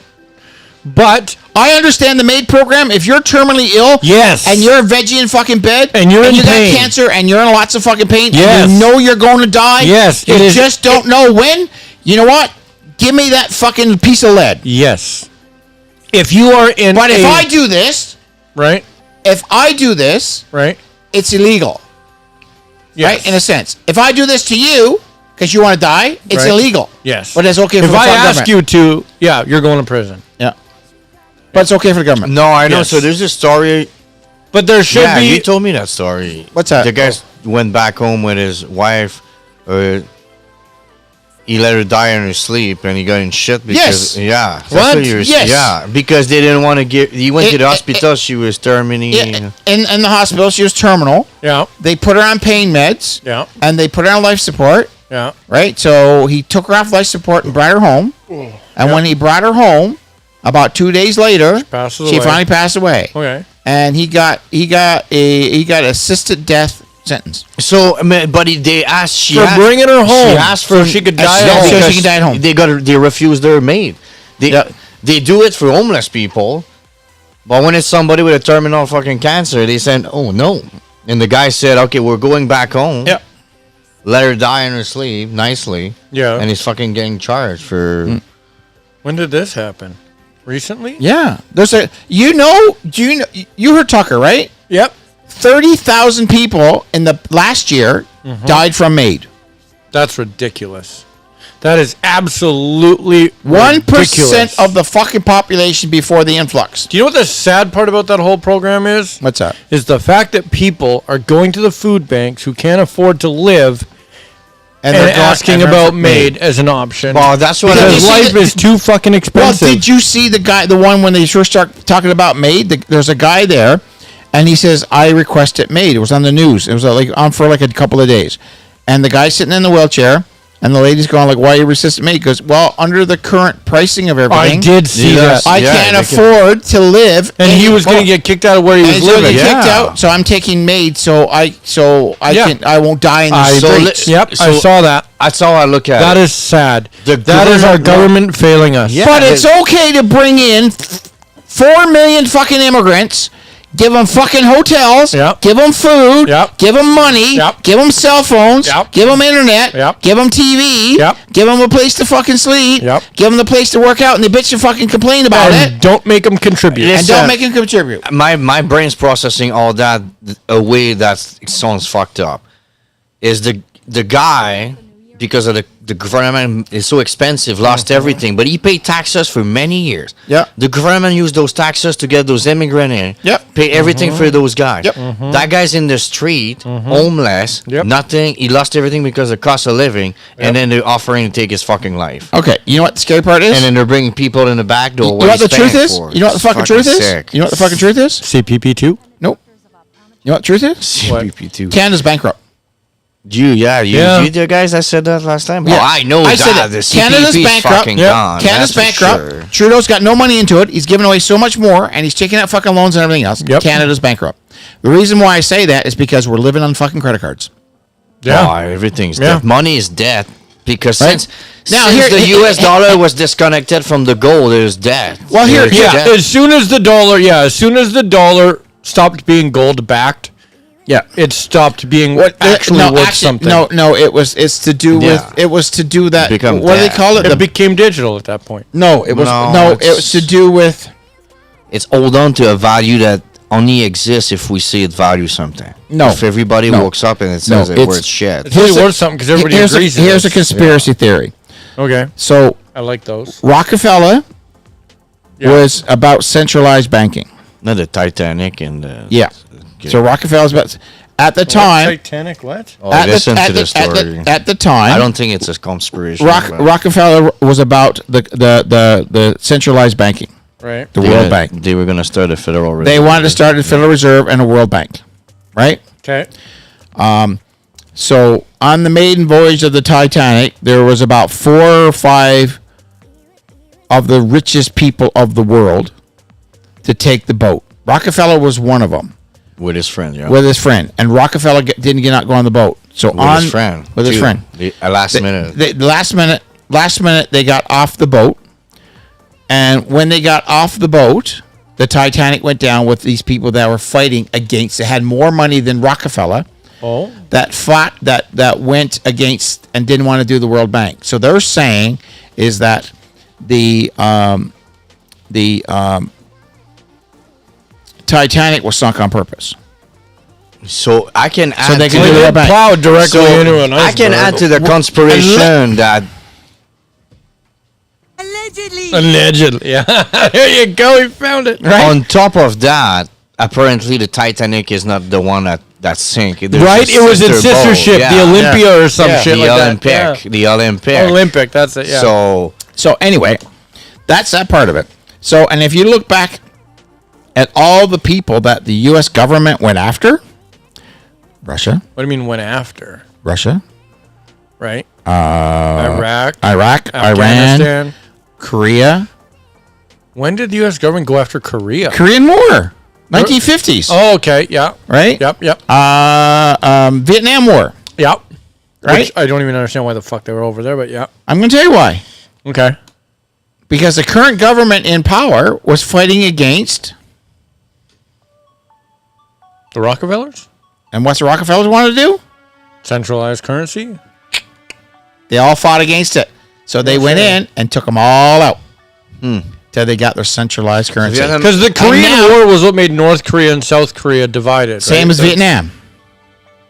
But I understand the MAID program. If you're terminally ill, Yes. and you're a veggie in fucking bed, And you're in you pain. got cancer, and you're in lots of fucking pain, Yes. and you know you're going to die, Yes, you it is- just don't know when. You know what? Give me that fucking piece of lead. yes, if you are in, But if I do this, right, if I do this, right, it's illegal, yes. right? In a sense, if I do this to you because you want to die, it's Right. illegal. Yes. But it's okay for if the I fucking ask government. you to, yeah, you're going to prison. Yeah. But it's okay for the government. No, I know. Yes. So there's a story. But there should Yeah, be. you told me that story. What's that? The guy went back home with his wife. He let her die in her sleep, and he got in shit because Yes. yeah. That's What? you were- Yes. Yeah, because they didn't want to give. He went to the It- hospital. She was terminating. Yeah, in the hospital, she was terminal. yeah, They put her on pain meds. yeah, And they put her on life support. yeah. Right? So he took her off life support and brought her home. And when he brought her home, about 2 days later, passes she away. finally passed away. Okay. And he got assisted death sentence. So, I mean, but they asked. She For asked, bringing her home She asked so for she could a- die no, at home. So because she can die at home. They refused their maid. They Yeah. they do it for homeless people, but when it's somebody with a terminal fucking cancer, they said, "Oh no." And the guy said, "Okay, we're going back home." Yeah. Let her die in her sleep nicely. Yeah. And he's fucking getting charged for. When did this happen? Recently? Yeah. Do you heard Tucker, right? Yep. 30,000 people in the last year died from MAID. That's ridiculous. That is absolutely 1% ridiculous. of the fucking population before the influx. Do you know what the sad part about that whole program is? What's that? Is the fact that people are going to the food banks who can't afford to live and they're going- asking and they're about for MAID as an option. Well, that's what because you see life the- is too fucking Well, expensive. did you see the one when they first start talking about MAID? There's a guy there, and he says, "I request it MAID." It was on the news. It was like on for like a couple of days, and the guy's sitting in the wheelchair, and the lady's going like, "Why are you resisting MAID?" He goes, "Well, under the current pricing of I everything, did see Yes. that. I Yeah, can't they can- afford to live." And he was going to anymore." get kicked out of where he And was he's gonna living. get kicked Yeah. out, so I'm taking MAID, so I Yeah. won't die in the I streets. Yep, I So- saw that. That's how I look at That it. is sad. The That is our government failing us. Yeah. But they- it's okay to bring in 4 million fucking immigrants, give them fucking hotels, Yep. give them food, Yep. give them money, Yep. give them cell phones, Yep. give them internet, Yep. give them TV, Yep. give them a place to fucking sleep, Yep. give them the place to work out, and they bitch and fucking complain about And it, don't make them contribute. Yes. and don't Listen, make them contribute. my brain's processing all that a way that sounds fucked up. Is the guy because of the government is so expensive, lost everything, but he paid taxes for many years. Yeah. The government used those taxes to get those immigrants in. Yep. Pay everything for those guys. Yep. That guy's in the street, homeless, Yep. nothing. He lost everything because of cost of living, and then they're offering to take his fucking life. Okay, you know what the scary part is? And then they're bringing people in the back door. You know what the truth is? For. You know what the fucking truth is? Sick. You know what the fucking truth is? CPP2. Nope. You know what the truth is? What? CPP2. Canada's bankrupt. You the guys that said that last time. Yeah. Oh, I know I that. said it. The Canada's CPP 's bankrupt. fucking Yep. gone. Canada's That's for bankrupt. sure. Trudeau's got no money into it. He's giving away so much more, and he's taking out fucking loans and everything else. Yep. Canada's bankrupt. The reason why I say that is because we're living on fucking credit cards. Yeah. Oh, everything's Yeah. dead. Money is dead because Right. since Now, since here- the U.S. dollar was disconnected from the gold, it was dead. Well, here- It was yeah, dead. As soon as the dollar stopped being gold backed, Yeah. it stopped being actually worth something. No, it's to do with Yeah. it was to do that. Become What do they dead. call it? It became digital at that point. No, it was No, it was to do with It's hold on to a value that only exists if we see it value something. No. If everybody No. wakes up and it No, says it it's- worth shit. It's really Here's a- worth something because everybody here's agrees. here's a it is. conspiracy theory. Okay, So I like those. Rockefeller Yeah. was about centralized banking. Not the Titanic and the Yeah. So Rockefeller's about at the time. Titanic. What? Oh, at listen the, to the story. at the time, I don't think it's a conspiracy. but Rockefeller was about the centralized banking, Right. the they World were- Bank. They were going to start a Federal Reserve. They wanted to start a Federal Reserve and a World Bank, right? Okay. So on the maiden voyage of the Titanic, there was about 4 or 5 of the richest people of the world to take the boat. Rockefeller was one of them with his friend, yeah. with his friend, and Rockefeller didn't get not go on the boat. So with on his friend. with his too. friend. Last minute. The last minute they got off the boat, and when they got off the boat, the Titanic went down with these people that were fighting against. They had more money than Rockefeller. Oh. That fought that went against and didn't want to do the World Bank. So they're saying is that the Titanic was sunk on purpose. So I can add So they to can do the- the World Bank. Plowed directly so into an I can iceberg. add to the conspiration that Allegedly. Yeah. There you go. We found it. Right? on top of that, apparently the Titanic is not the one that sank. There's Right. a It was in sister sister boat. ship, Yeah. the Olympia or some Yeah. shit The like Olympic. that. The Olympic. Yeah. Olympic. That's it. Yeah. So So anyway, that's that part of it. So, and if you look back at all the people that the U.S. government went after, Russia, What do you mean went after? Russia, Right. Iraq. Iraq, Iran, Afghanistan. Korea, When did the U.S. government go after Korea? Korean War, 1950s, Oh, okay. Yeah. right? Yep. Yep. Vietnam War, Yep. right? Which I don't even understand why the fuck they were over there, but yeah. I'm going to tell you why. Okay. Because the current government in power was fighting against, The Rockefellers? and what's the Rockefellers wanted to do? Centralized currency? They all fought against it. So they went in and took them all out. Till they got their centralized currency. Vietnam- Because the Korean now- War was what made North Korea and South Korea divided. Same right? as Vietnam.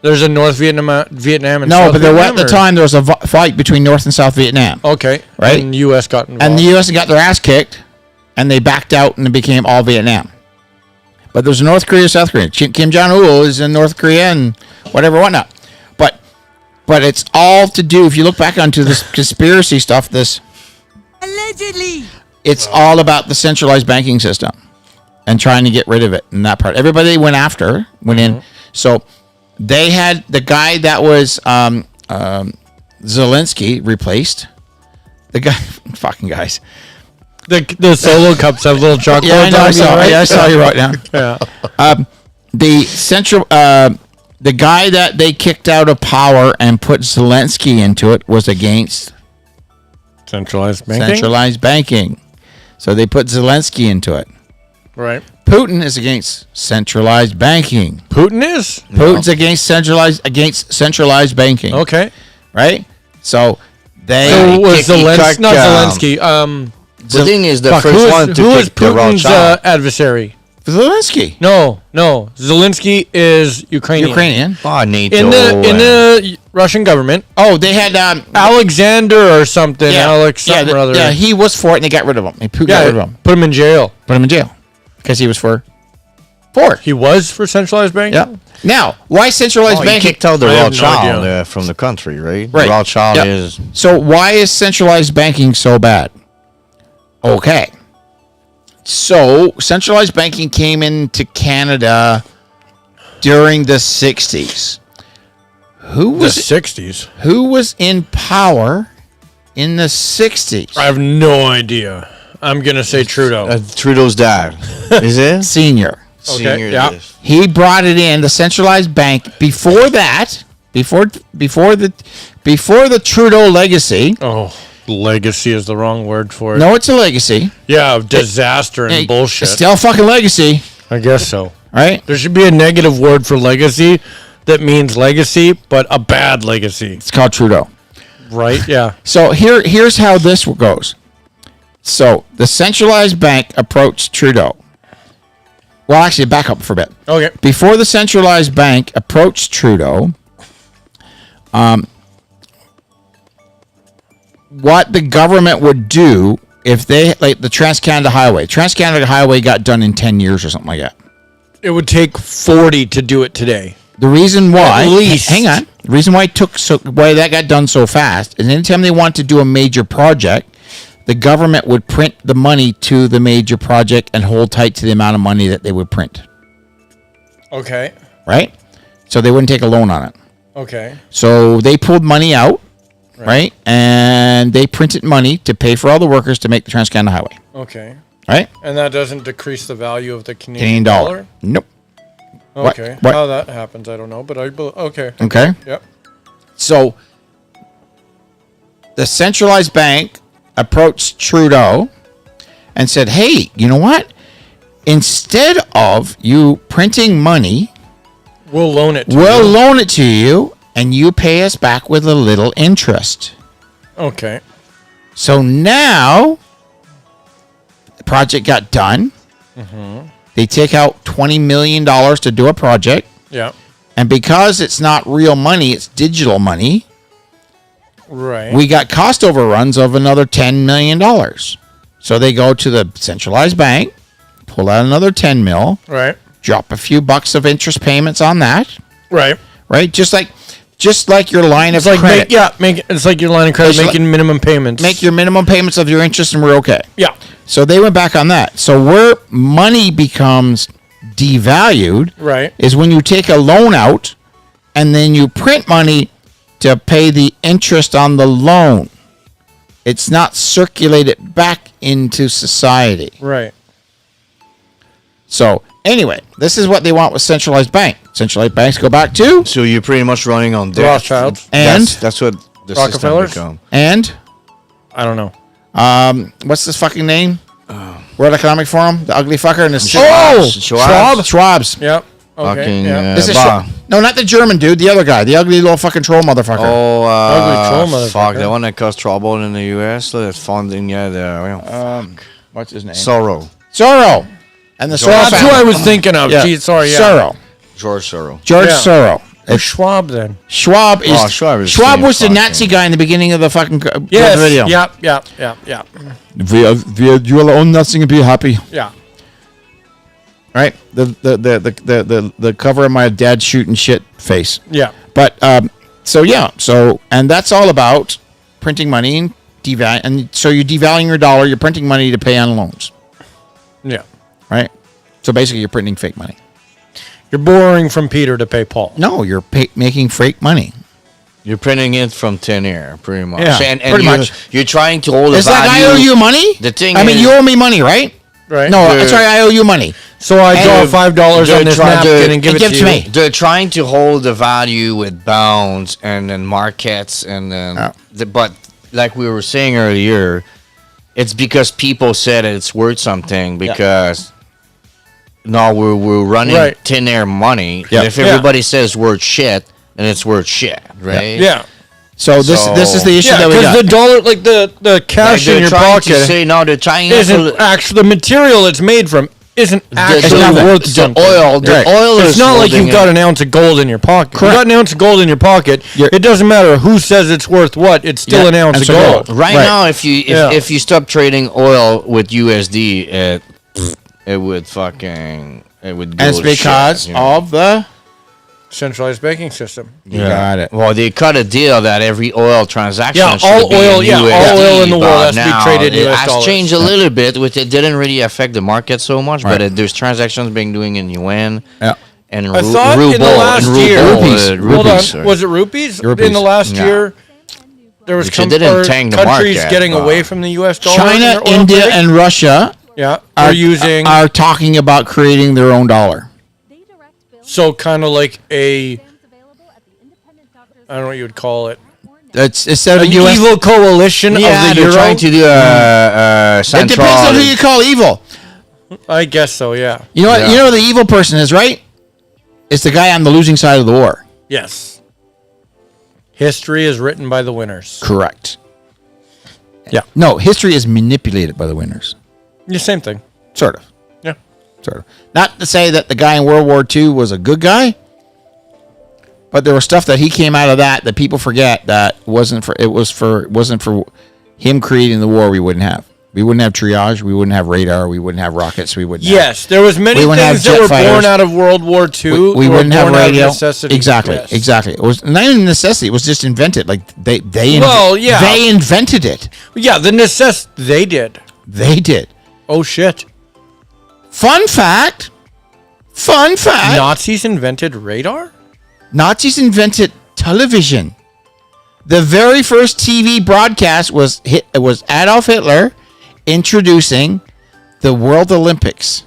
There's a North Vietnam and No, South but there Vietnam, at the or- time there was a fight between North and South Vietnam, Okay. Right? And the U.S. got involved. and the U.S. got their ass kicked, and they backed out, and it became all Vietnam. But there's North Korea, South Korea. Kim Jong Il is in North Korea and whatever, whatnot. But it's all to do. If you look back onto this conspiracy stuff, it's all about the centralized banking system and trying to get rid of it and that part. Everybody went in. So they had the guy that was Zelensky replaced. The guy, fucking guys. The solo cups have little chalkboards Yeah, I know. on them, right? I saw you right now. Yeah. The guy that they kicked out of power and put Zelensky into it was against Centralized banking? centralized banking. So they put Zelensky into it. Right. Putin is against centralized banking. Putin is? Putin's against centralized banking. Okay. Right? So they So was he Zelensky, cut, not Zelensky. the thing is the Fuck, first one to who is kick the Putin's Rothschild. adversary? Zelensky. No. Zelensky is Ukrainian. Oh, NATO. In the Russian government. Oh, they had Alexander or something. Alex something or other. Yeah, he was for it, and they got rid of him. Putin got rid of him. Put him in jail. Because he was for it. He was for centralized banking? Yeah. Now, why centralized He banking? kicked out the I have no Rothschild idea. from the country, right? Right. Rothschild Yep. is... So why is centralized banking so bad? Okay. So centralized banking came into Canada during the 60s. The 60s? Who was in power in the 60s? I have no idea. I'm going to say Trudeau. Trudeau's dad. Is it? Senior. Senior yeah. this. He brought it in, the centralized bank. Before that, before the Trudeau legacy. Oh, legacy is the wrong word for it. No, it's a legacy. Yeah, of disaster and bullshit. It's still a fucking legacy, I guess so. right? There should be a negative word for legacy that means legacy, but a bad legacy. It's called Trudeau. Right? Yeah. So here's how this goes. So the centralized bank approached Trudeau. Well, actually, back up for a bit. Okay. Before the centralized bank approached Trudeau, what the government would do if they, like the Trans-Canada Highway got done in 10 years or something like that. It would take 40 to do it today. The reason why, At least. hang on, the reason why why that got done so fast is anytime they want to do a major project, the government would print the money to the major project and hold tight to the amount of money that they would print. Okay. Right? So they wouldn't take a loan on it. Okay. So they pulled money out, right? And they printed money to pay for all the workers to make the Trans-Canada Highway. Okay. Right? And that doesn't decrease the value of the Canadian Canadian dollar. Nope. Okay. What? How that happens, I don't know, but okay. Okay. Yep. So the centralized bank approached Trudeau and said, hey, you know what? Instead of you printing money, We'll loan it to we'll you. loan it to you and you pay us back with a little interest. Okay. So now the project got done. They take out $20 million to do a project. Yeah. And because it's not real money, it's digital money, Right. we got cost overruns of another $10 million. So they go to the centralized bank, pull out another 10 mil, Right. drop a few bucks of interest payments on that, Right. right? Just like your line of It's like credit. it's like your line of credit It's like- making minimum payments. Make your minimum payments of your interest and we're okay. Yeah. So they went back on that. So where money becomes devalued Right. is when you take a loan out and then you print money to pay the interest on the loan. It's not circulated back into society. Right. So anyway, this is what they want with centralized bank. Centralized banks go back to So you're pretty much running on debt. Rothschilds. And- that's what the Rockefellers? system become. and I don't know. what's this fucking name? World Economic Forum, the ugly fucker and the Schwab's. Yep. Okay. Fucking, yeah. This is Bah. no, not the German dude, the other guy, the ugly little fucking troll motherfucker. Oh, Ugly troll fuck, motherfucker. the one that caused trouble in the U.S. That's funding, What's his name? Soros. Soros. And the Soros That's who I family. was thinking of. Yeah. Gee, sorry. Yeah. Soros. George Soros. George Yeah. Soros. Or Schwab then. Schwab is Oh, Schwab is Schwab same was the fucking- Nazi guy in the beginning of the fucking Yes. video. Yep. You will own nothing and be happy. Yeah. Right? The cover of my dad shooting shit face. Yeah. But and that's all about printing money and and so you're devaluing your dollar, you're printing money to pay on loans, Yeah. right? So basically you're printing fake money. You're borrowing from Peter to pay Paul. No, you're making fake money. You're printing it from thin air, pretty much. Yeah, and pretty much. You're trying to hold It's the like value. I owe you money. The thing I mean, is- you owe me money, right? Right. No, They're- sorry, I owe you money. So I draw And $5 they're on this trying to- napkin and give and it give to it you. to me. They're trying to hold the value with bonds and then markets and then, but like we were saying earlier, it's because people said it's worth something because no, we're running Right. tin air money. Yeah. And if everybody says worth shit, then it's worth shit, right? Yeah. So this is the issue Yeah, that we because got. the dollar, like the Like cash in they're your trying pocket, to say no, they're trying isn't to. actually the material it's made from isn't actually nothing. worth The something. oil, Right. is It's not like holding you've got it. an ounce of gold in your pocket. Correct. You got an ounce of gold in your pocket. It doesn't matter who says it's worth what. It's still Yeah, an ounce of ounce of gold. gold. Right, Right. now, if you stop trading oil with USD, it would go And it's to because shit, you know? of the. Centralized banking system. You got it. Well, they cut a deal that every oil transaction Yeah, should all be oil- in yeah, all USD, oil in the world but has to be now traded in it US has dollars. changed a little bit, which it didn't really affect the market so much. Right. But there's transactions being doing in yuan Yeah. and I thought ruble, in the last and year, Rupees. hold on, sorry. was it rupees? Rupees. In the last Yeah. year, there was Which it didn't tank the countries market, getting but- away from the U.S. dollar. in China, their oil India, trading. and Russia yeah, are are using are talking about creating their own dollar. so kind of like a, I don't know what you would call it, It's instead of an U.S. evil coalition Yeah, of the they're euro. trying to do a It central. depends on who you call evil. I guess so. Yeah. You know what? Yeah. You know who the evil person is, right? It's the guy on the losing side of the war. Yes. History is written by the winners. Correct. Yeah. No, history is manipulated by the winners. The same thing. Sort of. Yeah. Sort of. Not to say that the guy in World War II was a good guy, but there was stuff that he came out of that people forget that wasn't for him creating the war. We wouldn't have triage. We wouldn't have radar. We wouldn't have rockets. We wouldn't. Yes, there was many We wouldn't things have that jet were fighters. born out of World War II. We were wouldn't have born out of radio. necessity. Exactly. Yes. Exactly. It was not even necessity. It was just invented. Like they Well, yeah. they invented it. Yeah, the they did. They did. Oh shit! Fun fact. Fun fact. Nazis invented radar. Nazis invented television. The very first TV broadcast was Adolf Hitler introducing the World Olympics.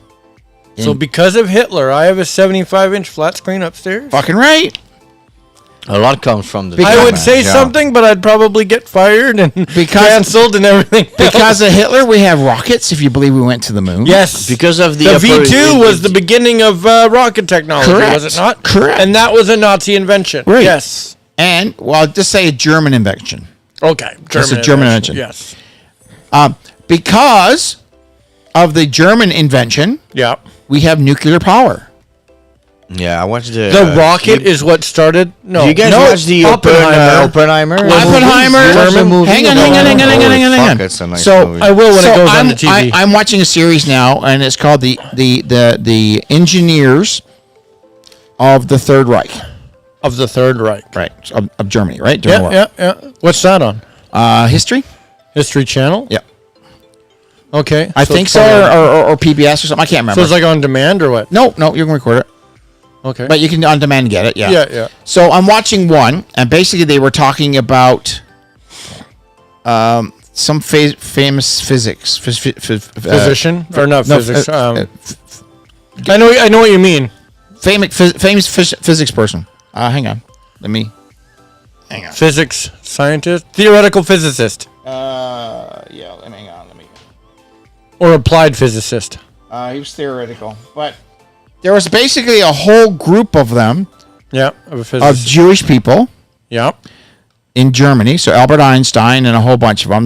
So because of Hitler, I have a 75-inch flat screen upstairs. Fucking right. A lot comes from the. I would German, say yeah. something, but I'd probably get fired and canceled and everything. Because of Hitler, we have rockets. If you believe we went to the moon. yes, Because of the V2 was the beginning of rocket technology, Correct. was it not? Correct. And that was a Nazi invention. Right. Yes. And well, just say a German invention. Okay. That's a German invention. Yes. Because of the German invention, Yeah. we have nuclear power. Yeah, I watched the. The rocket is what started. No. Do you guys no, watch the Oppenheimer? Oppenheimer. German movie. Hang on. Holy fuck, it's a nice movie. I will when it goes on the TV. I'm watching a series now, and it's called the Engineers of the Third Reich. Of the Third Reich. Right. Of Germany, right? During the war. Yeah. What's that on? History? History Channel? Yeah. Okay. I think it's so, probably- or PBS or something. I can't remember. So it's like on demand or what? no, you can record it, Okay. but you can on demand get it. Yeah. Yeah. So I'm watching one, and basically they were talking about some famous Physician? Or not no, physics. I know what you mean. famous physics person. Hang on, hang on. Physics scientist? Theoretical physicist. Yeah, hang on, Or applied physicist. he was theoretical, but there was basically a whole group of them Yeah. Of a of physicist. Jewish people Yeah. in Germany. So Albert Einstein and a whole bunch of them.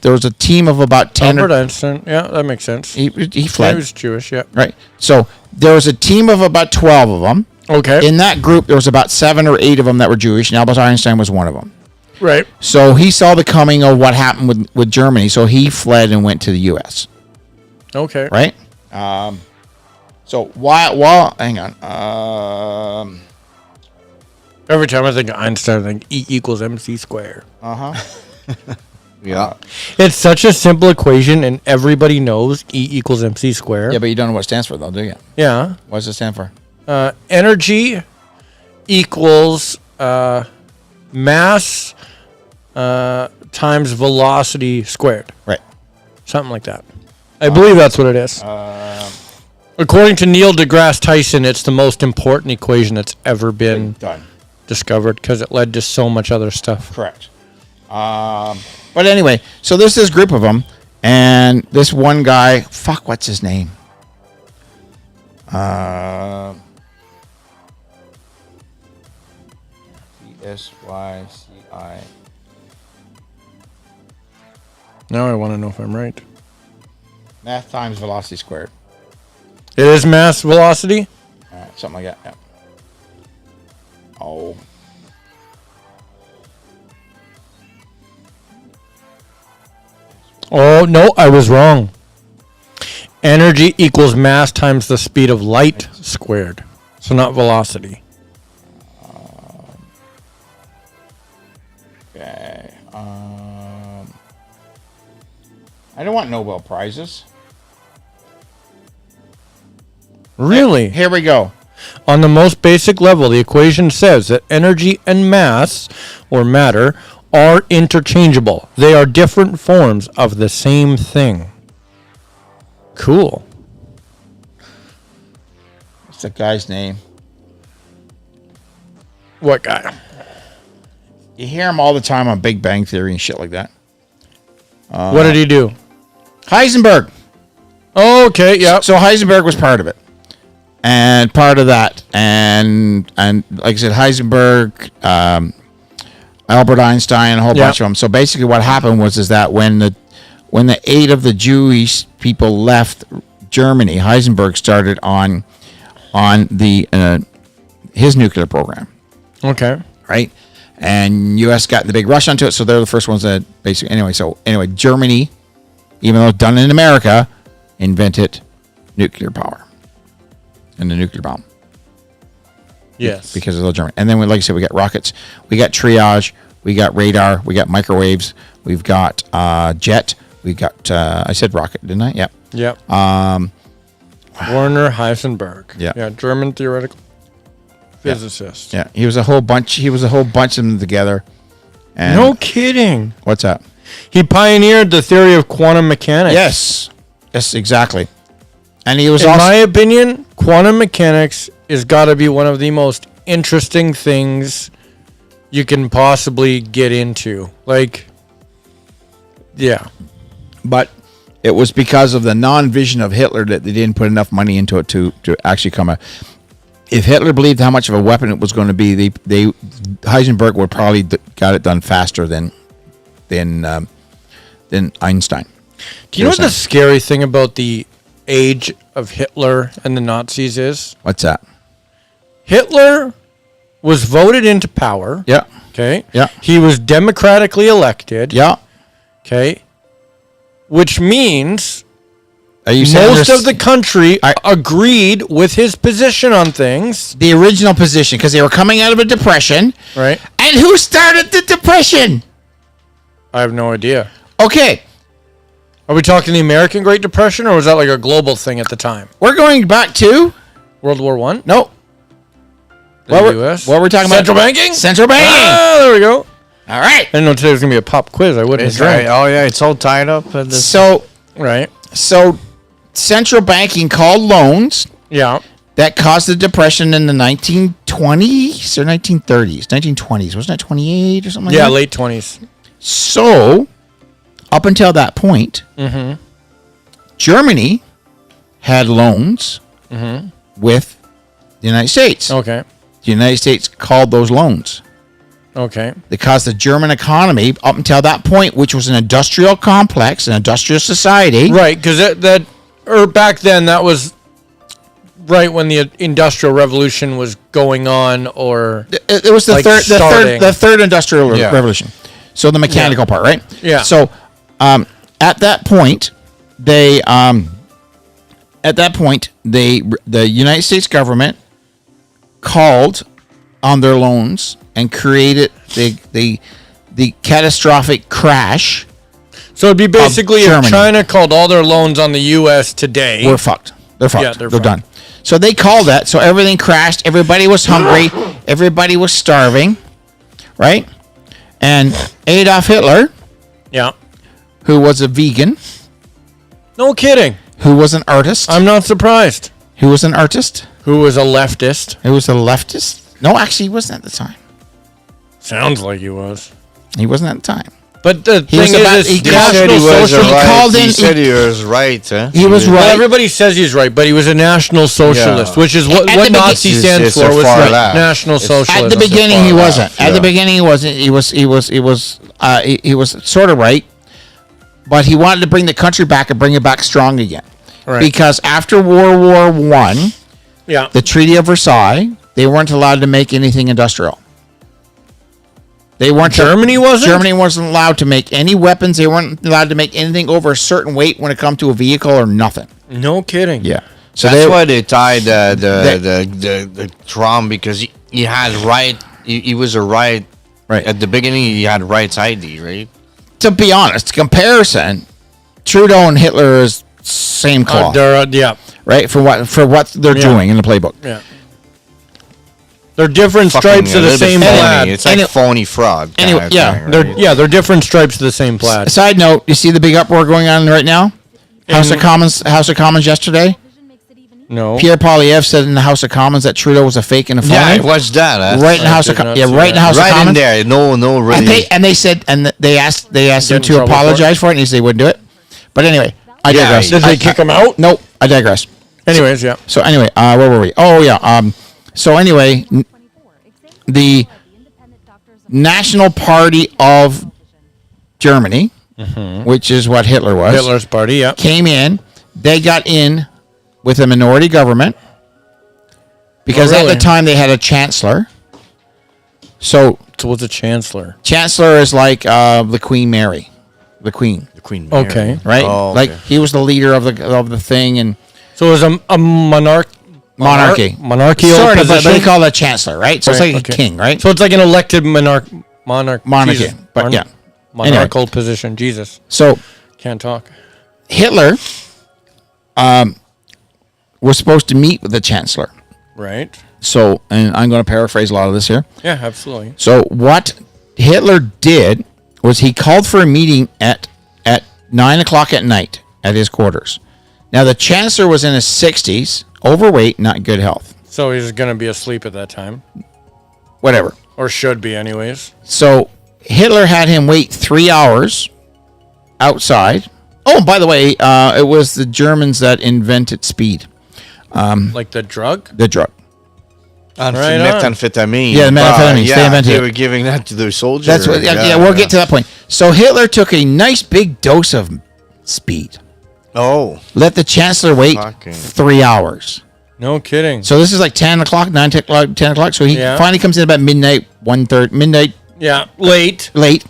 There was a team of about 10 Albert Einstein. Yeah, that makes sense. he He fled. was Jewish, yeah. Right. So there was a team of about 12 of them. Okay. In that group, there was about 7 or 8 of them that were Jewish, and Albert Einstein was one of them. right. So he saw the coming of what happened with Germany, so he fled and went to the U.S. Okay. Right. So while hang on. Every time I think of Einstein, I think E equals MC squared. Yeah. It's such a simple equation, and everybody knows E equals MC squared. Yeah, but you don't know what it stands for, though, do you? Yeah. What does it stand for? Energy equals mass times velocity squared. Right. Something like that. I believe that's what it is. According to Neil deGrasse Tyson, it's the most important equation that's ever been Done. discovered because it led to so much other stuff. Correct. But anyway, so there's this group of them, and this one guy, what's his name? ESYCI. Now I want to know if I'm right. Math times velocity squared. It is mass velocity? Something like that. Yeah. Oh. Oh, no, I was wrong. Energy equals mass times the speed of light squared. So not velocity. Okay. I don't want Nobel Prizes. Really? Here we go. On the most basic level, the equation says that energy and mass, or matter, are interchangeable. They are different forms of the same thing. Cool. What's the guy's name? What guy? You hear him all the time on Big Bang Theory and shit like that. What did he do? Heisenberg. Oh, okay, yeah. So Heisenberg was part of it. And part of that. And like I said, Heisenberg, Albert Einstein, a whole bunch of them. So basically what happened was that when the 8 of the Jewish people left Germany, Heisenberg started on the his nuclear program. Okay. Right? And U.S. got the big rush onto it, so they're the first ones that basically... Anyway, Germany, even though it's done in America, invented nuclear power and the nuclear bomb. Yes. Because of the German. And then, like I said, we got rockets, we got triage, we got radar, we got microwaves, we've got jet, we got... I said rocket, didn't I? Yep. Yep. Werner Heisenberg. Yeah. Yeah, German theoretical physicist. Yeah, he was a whole bunch of them together. And No kidding. what's up? He pioneered the theory of quantum mechanics. Yes, exactly. And he was In also... my opinion, quantum mechanics has got to be one of the most interesting things you can possibly get into. Like, yeah. But it was because of the non-vision of Hitler that they didn't put enough money into it to actually come out. If Hitler believed how much of a weapon it was going to be, Heisenberg would probably got it done faster than Einstein. Do you know what the scary thing about the age of Hitler and the Nazis is? What's that? Hitler was voted into power. Yeah. Okay. Yeah. He was democratically elected. Yeah. Okay. Which means Are you saying most of the country agreed with his position on things. the original position because they were coming out of a depression, Right. and who started the depression? I have no idea. Okay, Are we talking the American Great Depression, or was that like a global thing at the time? we're going back to World War One? no. The What U.S.? we're talking Central about? banking? Central banking. Ah, there we go. All right. I didn't know today was going to be a pop quiz. I wouldn't It's have right. drank. Oh yeah, it's all tied up. And So Right. central banking called loans Yeah. that caused the depression in the 1920s or 1930s, 1920s. Wasn't that 28 or something like Yeah, that? late 20s. So, up until that point, Germany had loans with the United States. Okay. The United States called those loans. Okay. They caused the German economy, up until that point, which was an industrial complex, an industrial society. Right, because back then, that was right when the Industrial Revolution was going on, or... It was the Like third starting. industrial Yeah. revolution. So the mechanical part, right? Yeah. So at that point, the United States government called on their loans and created the catastrophic crash. So it'd be basically if Germany. China called all their loans on the U.S. today. We're fucked. They're fucked. Yeah, they're they're fucked. done. So they called that. So everything crashed. Everybody was hungry. Everybody was starving, right? And Adolf Hitler, Yeah. who was a vegan, No kidding. who was an artist, I'm not surprised. who was an artist, Who was a leftist? who was a leftist. No, actually, he wasn't at the time. Sounds like he was. He wasn't at the time. But the He was thing about- is, he it's called- National he was Socialist. right. called in- He said he was right. Huh? He was Well, right. everybody says he's right, but he was a National Socialist, Yeah. which is what At the Nazi begin- stands It's for. a Was far right. left. National It's- Socialist. At the beginning, he far wasn't. left, At the yeah. beginning, he wasn't. He was sort of right, but he wanted to bring the country back and bring it back strong again. Right. Because after World War One, Yeah. the Treaty of Versailles, they weren't allowed to make anything industrial. They weren't. Germany wasn't? Germany wasn't allowed to make any weapons. They weren't allowed to make anything over a certain weight when it come to a vehicle or nothing. No kidding. Yeah. So That's why they tied the drum, because he had right. He was a right. Right. At the beginning, he had rights ID, right? To be honest, comparison, Trudeau and Hitler is same cloth, Yeah. right? For what they're doing in the playbook. Yeah. They're different Fucking stripes a of the little bit same phony. plaid. It's like phony fraud. Anyway, Kind of yeah, thing, right? They're different stripes of the same plaid. Side note: you see the big uproar going on right now? House of Commons yesterday. No. Pierre Poilievre said in the House of Commons that Trudeau was a fake and a phony. Yeah, what's that? Right in the House of did not yeah, see right in the House of Right in Commons. there. No, really. And they said they asked him Get in to trouble apologize for it, and he said he wouldn't do it. But anyway, I Yeah, digress. Did they kick him out? Nope, I digress. Anyways, yeah. So anyway, where were we? Oh yeah. So anyway, the National Party of Germany, which is what Hitler was, Hitler's party, yeah. came in. They got in with a minority government because at really? the time they had a chancellor. So So what's a chancellor? chancellor is like the Queen Mary, the Queen, The Queen Mary. Okay. right? Oh, Like okay. he was the leader of the thing and So it was a monarchy. monarchical Sort of, but position? they call that chancellor, right? So it's Right, like okay. a king, right? So it's like an elected monarchy. Monarchy, but yeah. Monarchical position. Jesus. So Can't talk. Hitler was supposed to meet with the chancellor. Right. So, and I'm going to paraphrase a lot of this here. Yeah, absolutely. So what Hitler did was he called for a meeting at 9 o'clock at night at his quarters. Now the chancellor was in his 60s, overweight, not in good health. So he's going to be asleep at that time. Whatever. Or should be, anyways. So Hitler had him wait 3 hours outside. Oh, and by the way, it was the Germans that invented speed, Like the drug? the drug. Right on. Methamphetamine. Yeah, the methamphetamines. They Yeah, invented they it. were giving that to their soldiers. That's what. Yeah, we'll get to that point. So Hitler took a nice big dose of speed. Oh, Let the chancellor wait Fucking- 3 hours. No kidding. So this is like 10 o'clock, 9 o'clock, 10 o'clock. So he Yeah. finally comes in about midnight, 1:30, midnight Yeah, late. late.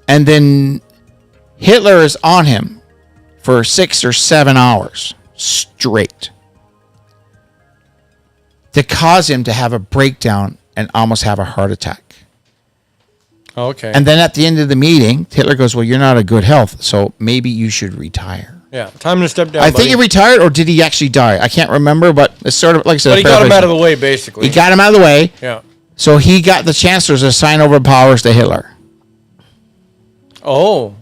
And then Hitler is on him for 6 or 7 hours straight to cause him to have a breakdown and almost have a heart attack. Okay. And then at the end of the meeting, Hitler goes, well, you're not a good health, so maybe you should retire. yeah, time to step down. I think he retired, or did he actually die? I can't remember, but it's sort of like I said. But he got him out of the way, basically. He got him out of the way, Yeah. so he got the chancellors to sign over powers to Hitler. Oh.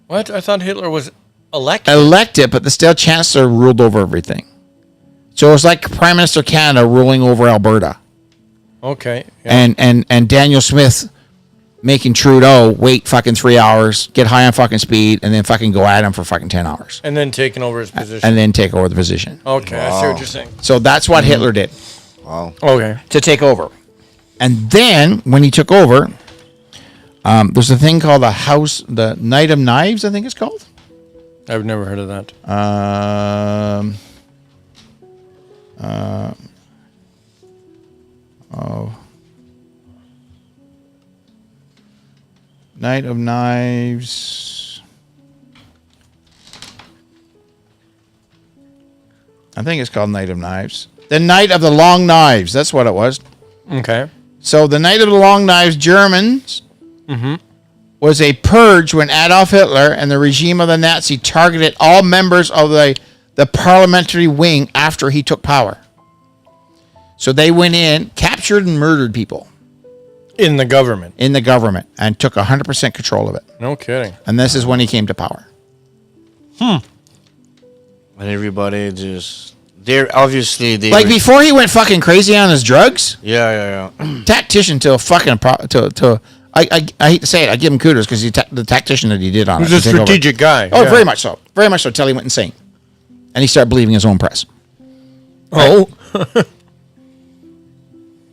What? I thought Hitler was elected. Elected, but the still chancellor ruled over everything. So it was like Prime Minister Canada ruling over Alberta, Okay. Yeah. and Daniel Smith making Trudeau wait fucking 3 hours, get high on fucking speed, and then fucking go at him for fucking 10 hours, And then taking over his position. and then take over the position. Okay, I see what you're saying. So that's what Hitler did wow. Okay. to take over. And then when he took over, there's a thing called the Night of Knives, I think it's called. I've never heard of that. Night of Knives. I think it's called Night of Knives. The Night of the Long Knives. That's what it was. Okay. So the Night of the Long Knives, Germans, was a purge when Adolf Hitler and the regime of the Nazi targeted all members of the parliamentary wing after he took power. So they went in, captured and murdered people In the government. in the government and took 100% control of it. No kidding. And this is when he came to power. And everybody just, they're obviously, they Like were- before he went fucking crazy on his drugs, yeah. tactician to a fucking I hate to say it, I give him kudos because the tactician that he did on He it. was a to take over. strategic guy. Oh, yeah. very much so. Very much so. Till he went insane, and he started believing his own press. Oh.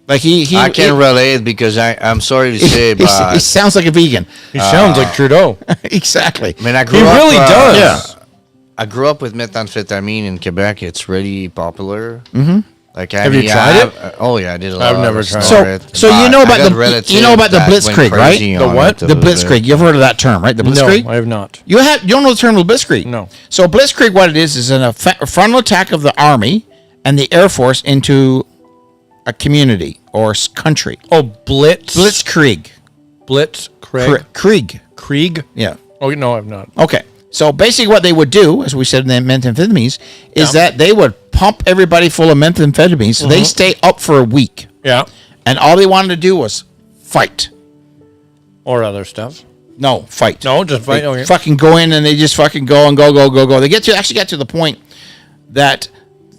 Like he I can relate because I'm sorry to say, he but sounds like a vegan. He sounds like Trudeau. Exactly. I mean, I grew He up. really does. Yeah. I grew up with methamphetamine in Quebec. It's really popular. Mm-hmm. Like, Have you tried it? Oh yeah, I did a lot. I've never tried it. So you know about the blitzkrieg, right? The what? The blitzkrieg. You've heard of that term, right? The blitzkrieg. No, I have not. You don't know the term blitzkrieg? No. So blitzkrieg, what it is a frontal attack of the army and the air force into a community or country. Oh, blitzkrieg. Krieg. Krieg? Yeah. Oh, no, I've not. Okay. So basically what they would do, as we said in the methamphetamines, is that they would pump everybody full of methamphetamines so they stay up for a week. Yeah. And all they wanted to do was fight. Or other stuff. No, fight. No, just fight. They fucking go in and they just fucking go and go. They actually got to the point that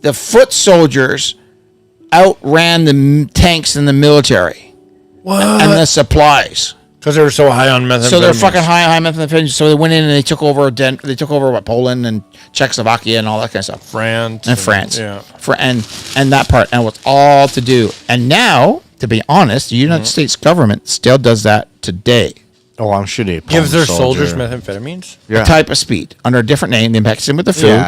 the foot soldiers outran the tanks in the military. What? And the supplies. Because they were so high on methamphetamine. So they're fucking high methamphetamine. So they went in and they took over Poland and Czechoslovakia and all that kind of stuff. France. Yeah. And that part. And it was all to do. And now, to be honest, the United States government still does that today. Oh, I'm sure they gives their soldiers methamphetamines? Yeah. A type of speed under a different name. They mix it with the food.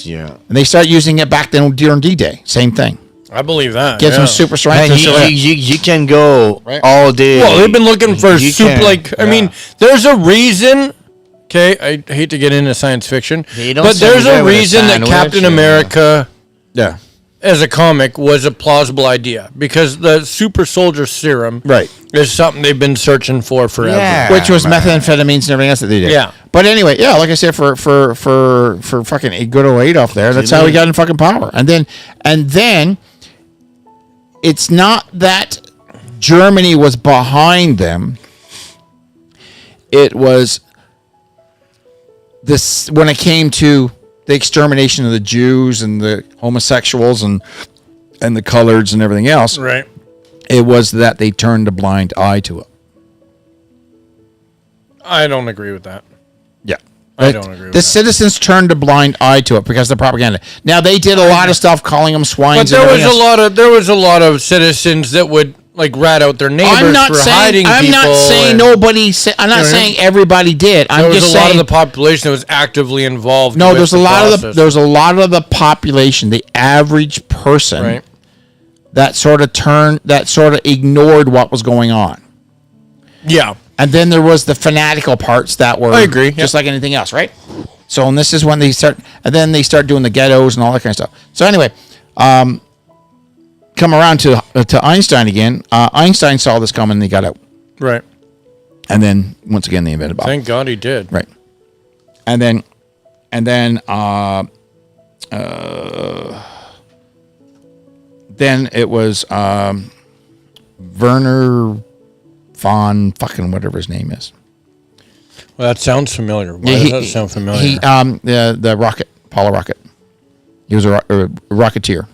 Yeah, And they start using it back then during D-Day. Same thing. I believe that. Gives them super strength. You can go all day. Well, they've been looking for I mean, there's a reason. Okay, I hate to get into science fiction, but there's a reason that Captain America, as a comic, was a plausible idea because the super soldier serum, is something they've been searching for forever, which was methamphetamines and everything else that they did. Yeah, but anyway, like I said, for fucking a good old Adolf there, that's how he got in fucking power, and then. It's not that Germany was behind them. It was this when it came to the extermination of the Jews and the homosexuals and the coloreds and everything else. Right. It was that they turned a blind eye to it. I don't agree with that. Yeah. I don't agree with the citizens turned a blind eye to it because of the propaganda. Now they did a lot of stuff calling them swines. But there was a lot of citizens that would like rat out their neighbors hiding people. I'm not saying nobody. I'm not saying everybody did. I'm just saying there was a lot of the population that was actively involved. No, there's a lot of the population, the average person, that sort of ignored what was going on. Yeah. And then there was the fanatical parts that were, I agree, just like anything else, right? So, and this is when they start doing the ghettos and all that kind of stuff. So anyway, come around to Einstein again. Einstein saw this coming and he got out. Right. And then once again they invented bomb. Thank God he did. Right. And then it was Werner von fucking whatever his name is. Well, that sounds familiar. Why does that sound familiar? The rocket, Apollo rocket. He was a rocketeer.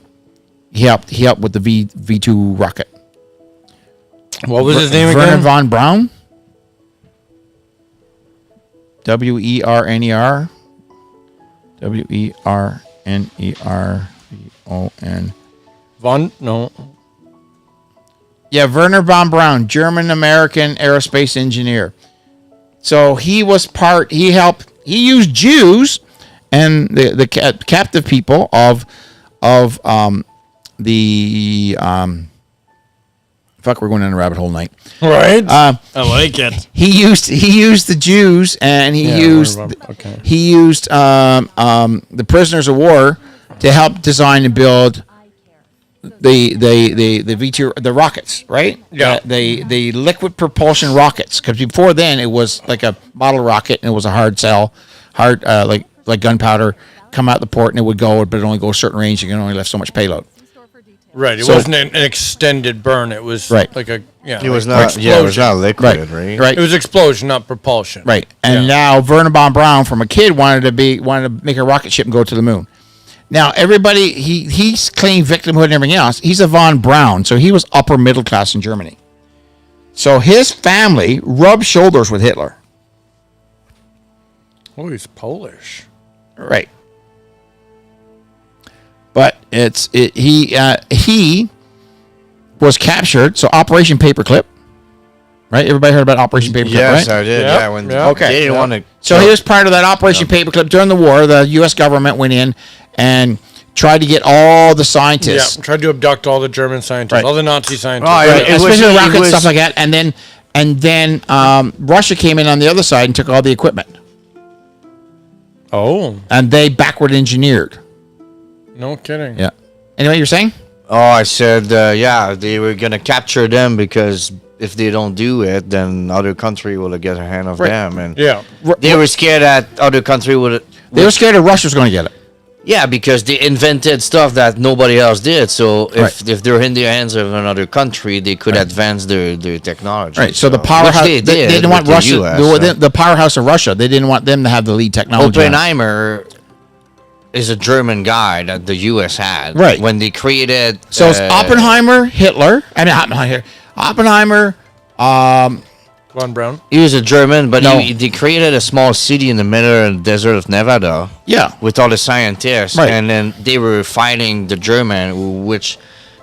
He helped with the V2 rocket. What was his name Werner again? von Braun. Werner. Wernervon. No. Yeah, Werner von Braun, German-American aerospace engineer. So he was he used Jews and the captive people of we're going down a rabbit hole night. Right. I like it. He used the Jews and he used the prisoners of war to help design and build the V2 the rockets, right? Yeah. The liquid propulsion rockets, because before then it was like a model rocket and it was a hard like gunpowder come out the port and it would go, but it only go a certain range. You can only lift so much payload. Right. It wasn't an extended burn. It was like a It was not. Yeah, it was not liquid, right? Right. It was explosion, not propulsion. Right. And now Werner von Braun, from a kid, wanted to make a rocket ship and go to the moon. Now everybody he's claimed victimhood and everything else. He's a von Braun, so he was upper middle class in Germany. So his family rubbed shoulders with Hitler. Oh, he's Polish. Right. But he was captured. So Operation Paperclip, right? Everybody heard about Operation Paperclip, yes, right? I did. Yep. Yeah. When Okay. they didn't want to So he was part of that Operation Paperclip during the war. The U.S. government went in and tried to get all the scientists. Yeah, tried to abduct all the German scientists, Right. all the Nazi scientists. Right. Right, especially the rockets, was- stuff like that. And then Russia came in on the other side and took all the equipment. Oh, And they backward engineered. no kidding. Yeah. Anyway, you're saying? Oh, I said, yeah, they were gonna capture them because if they don't do it, then other country will get a hand of Right. them, and Yeah. they were scared that other country would. They were scared that Russia was going to get it. Yeah, because they invented stuff that nobody else did. So if they're in the hands of another country, they could advance their technology. Right. So the which powerhouse, they did didn't want with the Russia, US, the powerhouse of Russia, they didn't want them to have the lead technology. on it. Oppenheimer is a German guy that the U.S. had. Right. When they created. So it's Oppenheimer, Hitler, Oppenheimer, Von Braun. He was a German, but No. they created a small city in the middle of the desert of Nevada. yeah. With all the scientists, Right. and then they were fighting the German,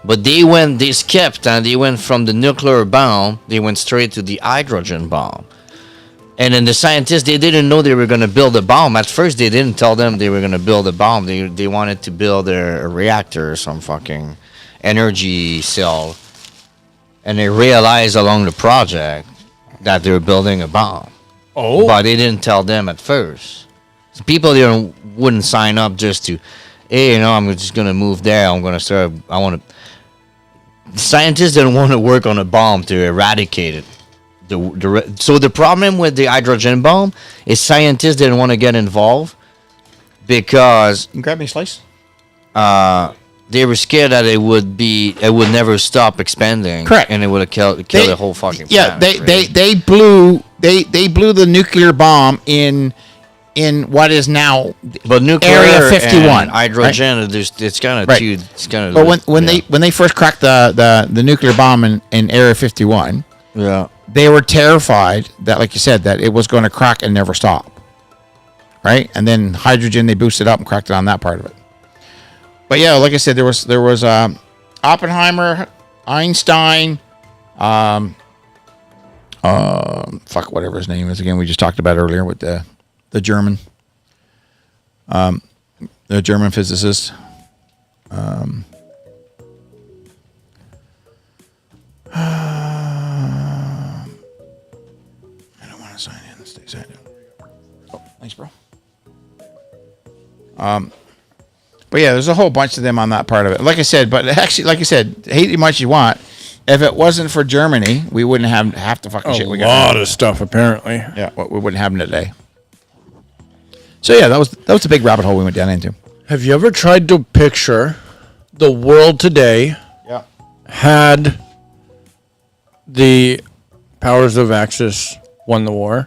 but they skipped, and they went from the nuclear bomb, they went straight to the hydrogen bomb. And then the scientists, they didn't know they were going to build a bomb. At first, they didn't tell them they were going to build a bomb. They wanted to build a reactor, some fucking energy cell. And they realized along the project that they were building a bomb. Oh. But they didn't tell them at first. So people wouldn't sign up just to, hey, I'm just going to move there. I'm going to start, scientists didn't want to work on a bomb to eradicate it. So the problem with the hydrogen bomb is scientists didn't want to get involved because You can grab me a slice. they were scared that it would never stop expanding. Correct. And it would have killed the whole fucking Yeah, planet. they blew the nuclear bomb in what is now But nuclear Area 51, and hydrogen, it's kind of Right. two. It's kind of. But when they first cracked the nuclear bomb in Area 51, yeah. they were terrified that, like you said, that it was going to crack and never stop. Right? And then hydrogen, they boosted up and cracked it on that part of it. But yeah, like I said, there was Oppenheimer, Einstein, whatever his name is again. We just talked about earlier with the German, physicist. I don't want to sign in. Stay signed in. Oh, thanks, bro. But yeah, there's a whole bunch of them on that part of it. Like I said, hate as much as you want. If it wasn't for Germany, we wouldn't have half the fucking shit we got. A lot of stuff, apparently. Yeah, we wouldn't have them today. So yeah, that was the big rabbit hole we went down into. Have you ever tried to picture the world today Yeah. had the powers of Axis won the war?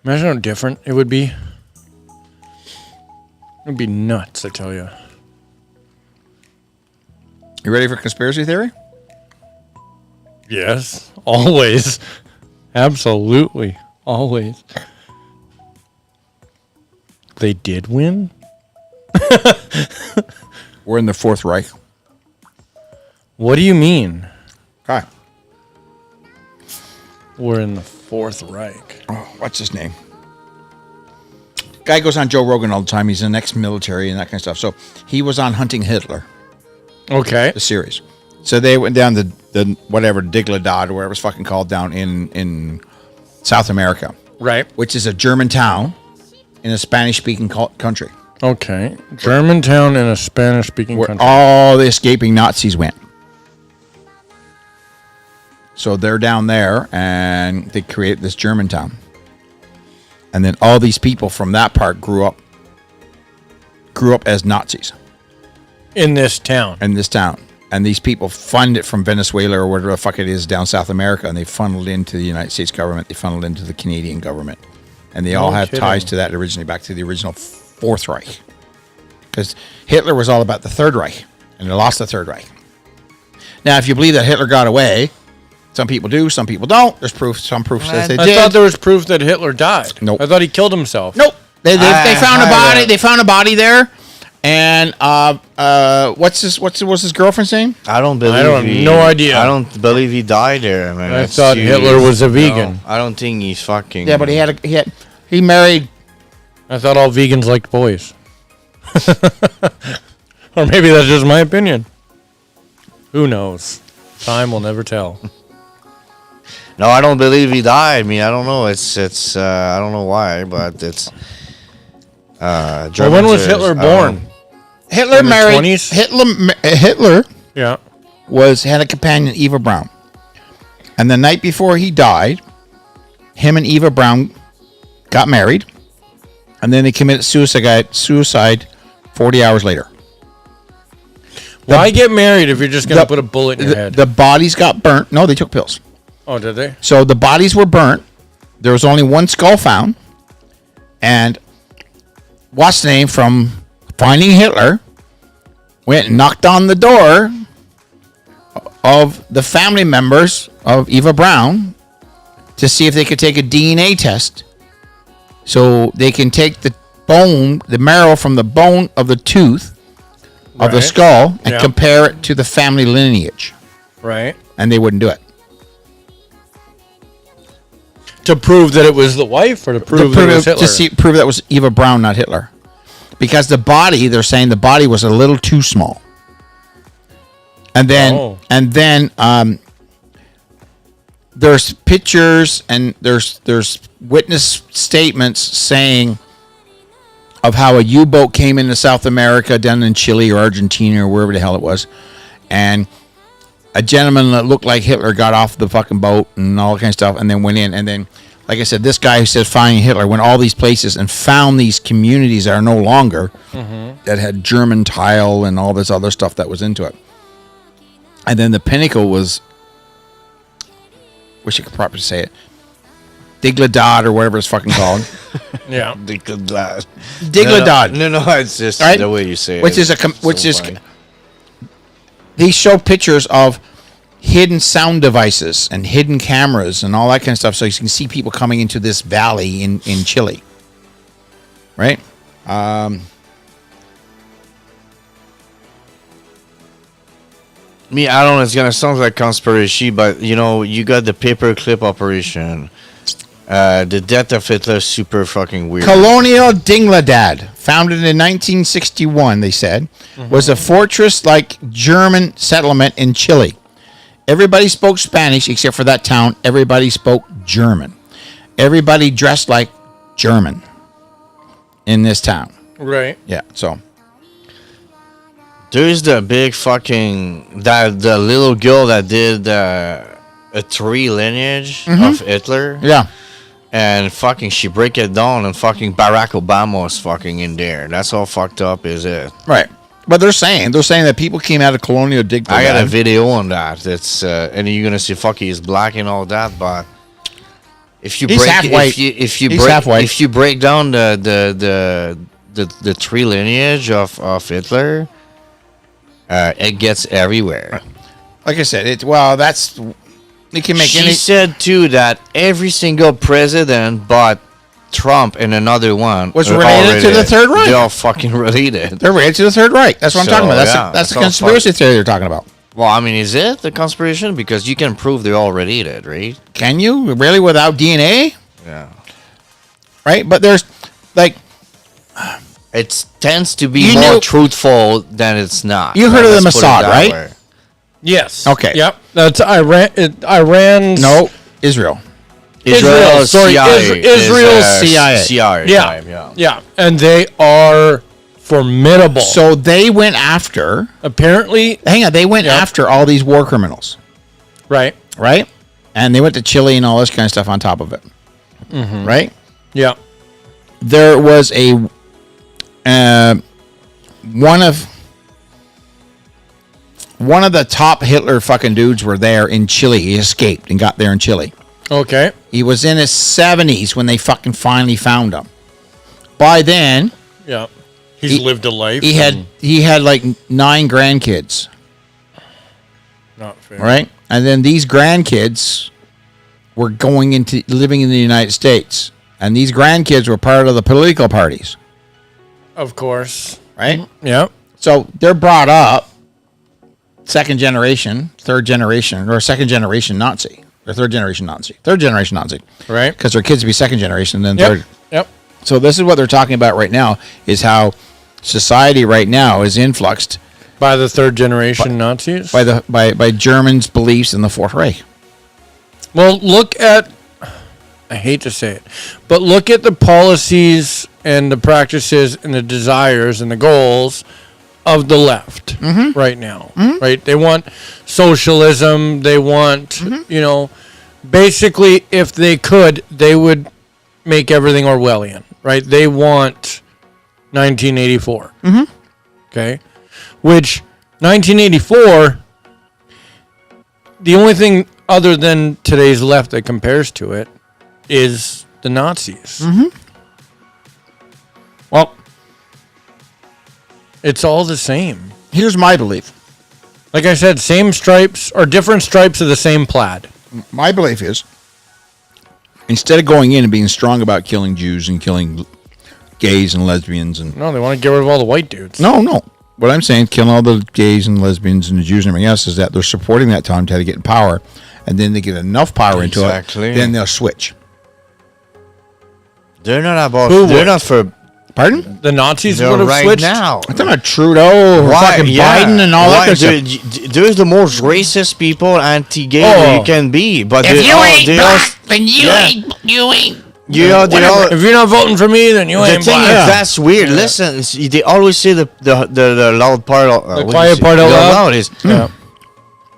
Imagine how different it would be. It would be nuts, I tell you. You ready for conspiracy theory? Yes, always. Absolutely, always. They did win? We're in the Fourth Reich. What do you mean? Okay. We're in the Fourth Reich. Oh, what's his name? Guy goes on Joe Rogan all the time. He's an ex-military and that kind of stuff. So he was on Hunting Hitler, Okay. the series. So they went down the whatever Diglidad or whatever it's fucking called down in South America, Right. which is a German town in a Spanish-speaking country Okay. Germantown in a Spanish-speaking where country. all the escaping Nazis went. So they're down there and they create this Germantown. And then all these people from that part grew up as Nazis In this town. in this town. And these people fund it from Venezuela or whatever the fuck it is down South America, and they funneled into the United States government. They funneled into the Canadian government. And they all No have kidding. ties to that originally, back to the original Fourth Reich. Because Hitler was all about the Third Reich, and they lost the Third Reich. Now, if you believe that Hitler got away, some people do, some people don't. There's proof, some proof says they I did. thought there was proof that Hitler died. Nope. I thought he killed himself. Nope. They found a body. I- They found a body there. And what's his girlfriend's name? I don't believe. I don't have no idea. I don't believe he died there, man. I That's thought too- Hitler was a vegan. No, I don't think he's fucking. Yeah, but he had He married. I thought all vegans liked boys. Or maybe that's just my opinion. Who knows? Time will never tell. No, I don't believe he died. I mean, I don't know. It's I don't know why, but it's. Well, when was Hitler born? Hitler In the married. 20s? Hitler Yeah. had a companion, Eva Braun, and the night before he died, him and Eva Braun got married, and then they committed suicide 40 hours later. Why get married if you're just going to put a bullet in your head? The bodies got burnt. No, they took pills. Oh, did they? So the bodies were burnt. There was only one skull found. And what's the name from finding Hitler went and knocked on the door of the family members of Eva Braun to see if they could take a DNA test so they can take the bone, the marrow from the bone of the tooth of the Right. skull and Yeah. compare it to the family lineage. Right. And they wouldn't do it. To prove that it was the wife or to prove that it was Hitler? Prove that was Eva Braun, not Hitler. Because the body, they're saying the body was a little too small. And then, there's pictures and there's witness statements saying of how a U-boat came into South America, down in Chile or Argentina or wherever the hell it was, and a gentleman that looked like Hitler got off the fucking boat and all that kind of stuff, and then went in. And then, like I said, this guy who said finding Hitler went all these places and found these communities that are no longer, that had German tile and all this other stuff that was into it. And then the pinnacle was, wish I could properly say it, Digladad or whatever it's fucking called. Yeah. Digladad. Digladad. No, it's just Right? the way you say it. Which is funny. They show pictures of hidden sound devices and hidden cameras and all that kind of stuff, so you can see people coming into this valley in Chile. Right? Me, I don't know. It's gonna sound like conspiracy, but you know, you got the paperclip operation. The death of Hitler is super fucking weird. Colonial Dingladad, founded in 1961, they said, was a fortress-like German settlement in Chile. Everybody spoke Spanish except for that town. Everybody spoke German. Everybody dressed like German in this town. Right. Yeah, so There's the big fucking the little girl that did a tree lineage of Hitler. yeah. And fucking she break it down and fucking Barack Obama was fucking in there. That's how fucked up is it. Right. But they're saying that people came out of Colonial Dingladad. I got a video on that. It's and you're gonna see fuck he's black and all that, but if you He's break half white. if you He's break half white. if you break down the tree lineage of Hitler, it gets everywhere. Like I said, they can make She any. said too that every single president but Trump and another one Was are related to the Third Reich. They're all fucking related. They're related to the Third Reich. That's what I'm So, talking about. That's yeah, that's the that's all conspiracy theory they're talking about. Well, I mean, is it the conspiration? Because you can prove they're all related, right? Can you really without DNA? Yeah. Right? But there's like It tends to be You more knew- truthful than it's not. You heard of the Let's put it Mossad, that right? way. Yes. Okay. Yep. That's Iran. Iran's. no Israel. Israel, sorry, CIA. Israel's CIA. CIA Yeah. time, yeah. Yeah. And they are formidable. So they went after. apparently, Hang on, they went after all these war criminals, right. right? And they went to Chile and all this kind of stuff on top of it, right? Yeah. There was a one of the top Hitler fucking dudes were there in Chile. He escaped and got there in Chile. Okay. He was in his 70s when they fucking finally found him. By then, Yeah. He's lived a life. he had like 9 grandkids, Not fair. right? And then these grandkids were going into living in the United States, and these grandkids were part of the political parties, Of course. right? Yeah. So they're brought up second generation, third generation, or second generation Nazi, or third generation Nazi, Right. because their kids would be second generation, and then Yep. third. Yep. So this is what they're talking about right now, is how society right now is influxed By the third generation Nazis. by Germans' beliefs in the Fourth Reich. Well, look at, I hate to say it, but look at the policies and the practices and the desires and the goals of the left right now, right? They want socialism. They want, basically, if they could, they would make everything Orwellian, right? They want 1984. Okay? Which, 1984, the only thing other than today's left that compares to it is the Nazis. Well, It's all the same. here's my belief. Like I said, same stripes or different stripes of the same plaid. My belief is, instead of going in and being strong about killing Jews and killing gays and lesbians and No, they want to get rid of all the white dudes. no, what I'm saying, killing all the gays and lesbians and the Jews and everything else, is that they're supporting that time to get in power, and then they get enough power into it, then they'll switch. They're not about. Who They're would? not for. Pardon? The Nazis They're would have right switched. now. I'm talking about Trudeau, fucking Biden, and all that kind of stuff. There's the most racist people, anti-gay Oh. you can be, but If they you all, ain't they black, then yeah. you ain't. You know, they all, If you're not voting for me, then you the ain't thing black. is, that's weird. Listen, they always say the loud part. The quiet part out loud. is Yeah.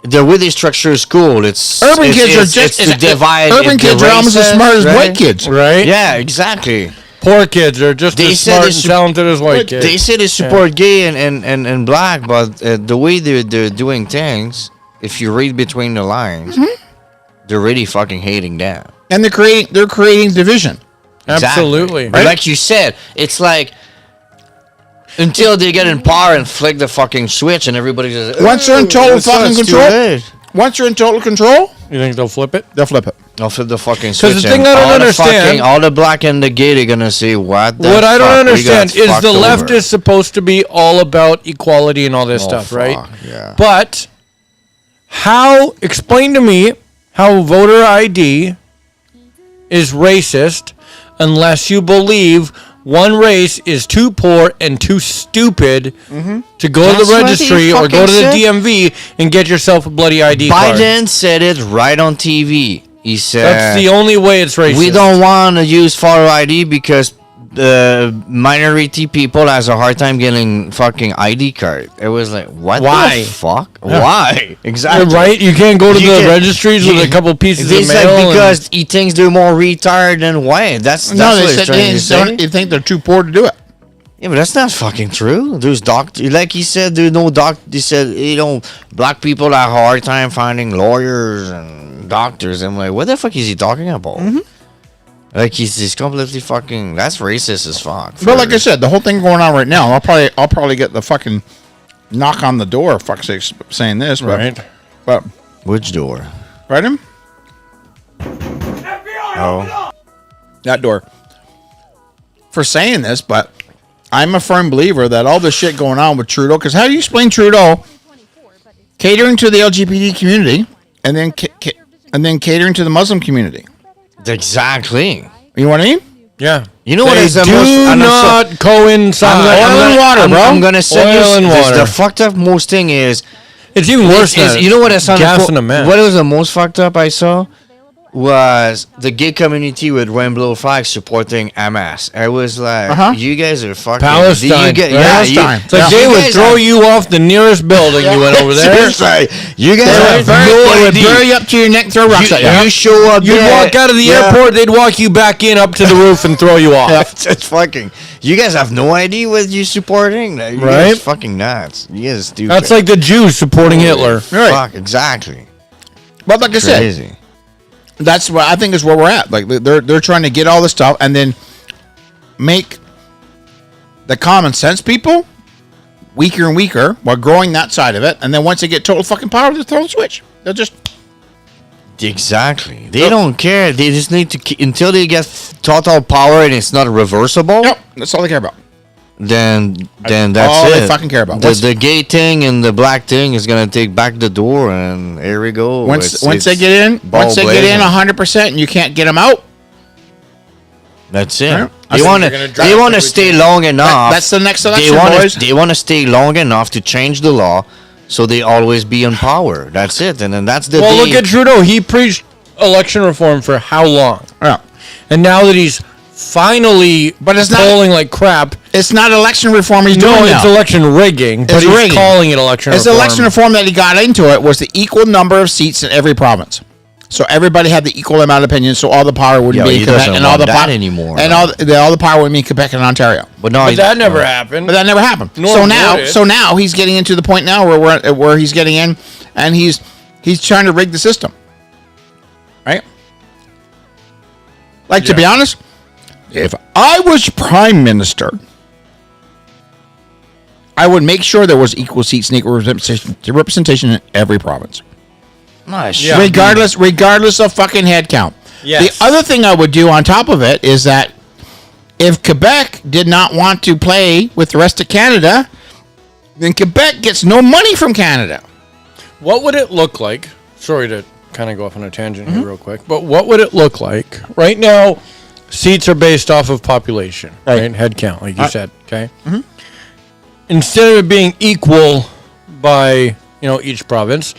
the way they structure school. It's Urban kids are it's to divide. Urban the kids are almost as races, smart as right? white kids. Right? Yeah, exactly. Poor kids are just They as said smart they and should- talented as white kids. They say they support gay and black, but the way they're doing things, if you read between the lines, they're really fucking hating them. And they're creating division. Absolutely. But like you said, it's like until they get in power and flick the fucking switch, and everybody just Once they're in total fucking it's too control, late. once you're in total control, You think they'll flip it? they'll flip it. I'll flip the fucking switch. the thing and I don't all the understand- fucking- all the black and the gay, they're gonna say, "What?" The What I don't fuck? We understand got is fucked the left over." is supposed to be all about equality and all this Oh, stuff, right? fuck, yeah. But explain to me how voter ID is racist unless you believe one race is too poor and too stupid to go to That's the what he registry or go fucking to the said. DMV and get yourself a bloody ID card. Biden said it right on TV. He said, That's the only way it's racist. "We don't want to use photo ID because the minority people has a hard time getting fucking ID card." It was like, what Why? the fuck? Why? Exactly. Right? You can't go to You the can- registries with you- a couple pieces of It's mail. like and- because he thinks they're more retarded than white. That's No, what they he's said trying to say. they think they're too poor to do it. Yeah, but that's not fucking true. There's like he said, there's no He said, black people have a hard time finding lawyers and doctors. I'm like, what the fuck is he talking about? Like he's completely fucking. That's racist as fuck. But like I said, the whole thing going on right now, I'll probably get the fucking knock on the door. Fuck's sake, saying this, but Right. but Which door? right him Oh, that door for saying this, but I'm a firm believer that all this shit going on with Trudeau, because how do you explain Trudeau catering to the LGBT community and then catering to the Muslim community? exactly. You know what I mean? Yeah. You know what They is the do most? and I'm so- not coincide. Oil and water, bro. I'm gonna send Oil you and this, water. the fucked up most thing is. It's even worse than You know what I saw? gas in a mess. What was the most fucked up I saw was the gay community with rainbow flags supporting Hamas. I was like, you guys are fucking Palestine, You get, right? yeah, Palestine. It's like you they would guys throw have- you off the nearest building you went over there. Seriously, you guys They have no would idea. bury you up to your neck and throw rocks at you. You show up You'd there, walk out of the yeah. airport, they'd walk you back in up to the roof and throw you off. It's fucking. You guys have no idea what you're supporting. You Right? guys fucking nuts. You guys are stupid. That's like the Jews supporting Hitler. Right. Fuck, exactly. But like I said, Crazy. that's what I think is where we're at. Like they're trying to get all this stuff and then make the common sense people weaker and weaker while growing that side of it. And then once they get total fucking power, they'll throw the switch. They'll just Exactly. They don't care. They just need to until they get total power and it's not reversible. nope. That's all they care about. Then that's all it. they fucking care about. The gay thing and the black thing is gonna take back the door, and here we go. Once they get in, ball blazing. 100%, and you can't get them out. That's it. Right. They That's- want they're gonna to. drive They want to every stay team. long enough. That's the next They election, want boys. to. They want to stay long enough to change the law, so they always be in power. That's it. And then that's the. Well, day. look at Trudeau. He preached election reform for how long? Yeah. And now that he's finally But it's not- polling like crap. It's not election reform he's doing No, now. it's election rigging, but It's he's rigging. calling it election It's reform. election reform that he got into it was the equal number of seats in every province. So everybody had the equal amount of opinions, so all the power wouldn't Yeah, be he in Quebec, doesn't and all want the that power anymore, and no. all the power would be in Quebec and Ontario. But no, But that never happened. But that never happened. Nor So would now, it. so now he's getting into the point now where he's getting in, and he's trying to rig the system, right? Like to be honest, if I was prime minister, I would make sure there was equal seats and equal representation in every province, Nice. Yeah. regardless of fucking head count. Yes. The other thing I would do on top of it is that if Quebec did not want to play with the rest of Canada, then Quebec gets no money from Canada. What would it look like? Sorry to kind of go off on a tangent here real quick, but what would it look like? Right now, seats are based off of population, right? Head count, like you said, okay? Instead of it being equal by, each province,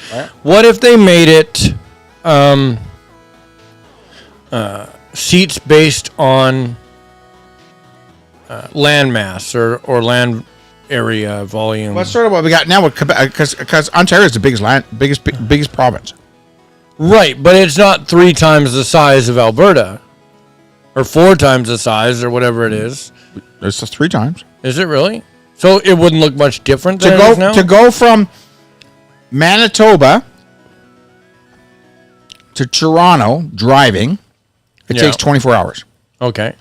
what if they made it seats based on land mass or land area volume? Well, that's sort of what we got now with Quebec, because Ontario is the biggest province. Right, but it's not 3 times the size of Alberta, or 4 times the size, or whatever it is. It's just 3 times. Is it really? So it wouldn't look much different To than it is now? go from Manitoba to Toronto driving, it Yeah. takes 24 hours. Okay.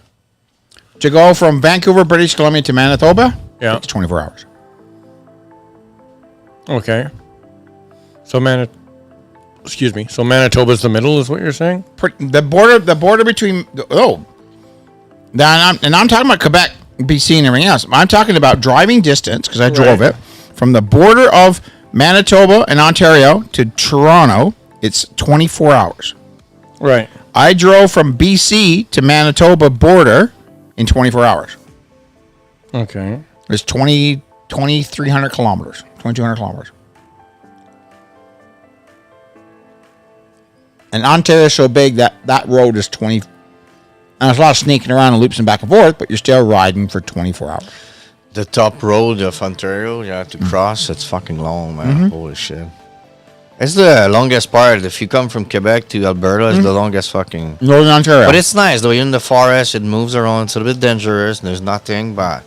To go from Vancouver, British Columbia to Manitoba, Yeah. takes 24 hours. Okay. So So Manitoba's the middle, is what you're saying? The border between I'm talking about Quebec, BC, and everything else. I'm talking about driving distance because I drove Right. it from the border of Manitoba and Ontario to Toronto. It's 24 hours. Right. I drove from BC to Manitoba border in 24 hours. Okay. It's 2,300 kilometers, 2,200 kilometers. And Ontario is so big that road is 20. And there's a lot of sneaking around and loops and back and forth, but you're still riding for 24 hours. The top road of Ontario you have to cross. It's fucking long, man. Holy shit. It's the longest part. If you come from Quebec to Alberta, it's the longest fucking. Northern Ontario. But it's nice though. You're in the forest. It moves around. It's a little bit dangerous. There's nothing, but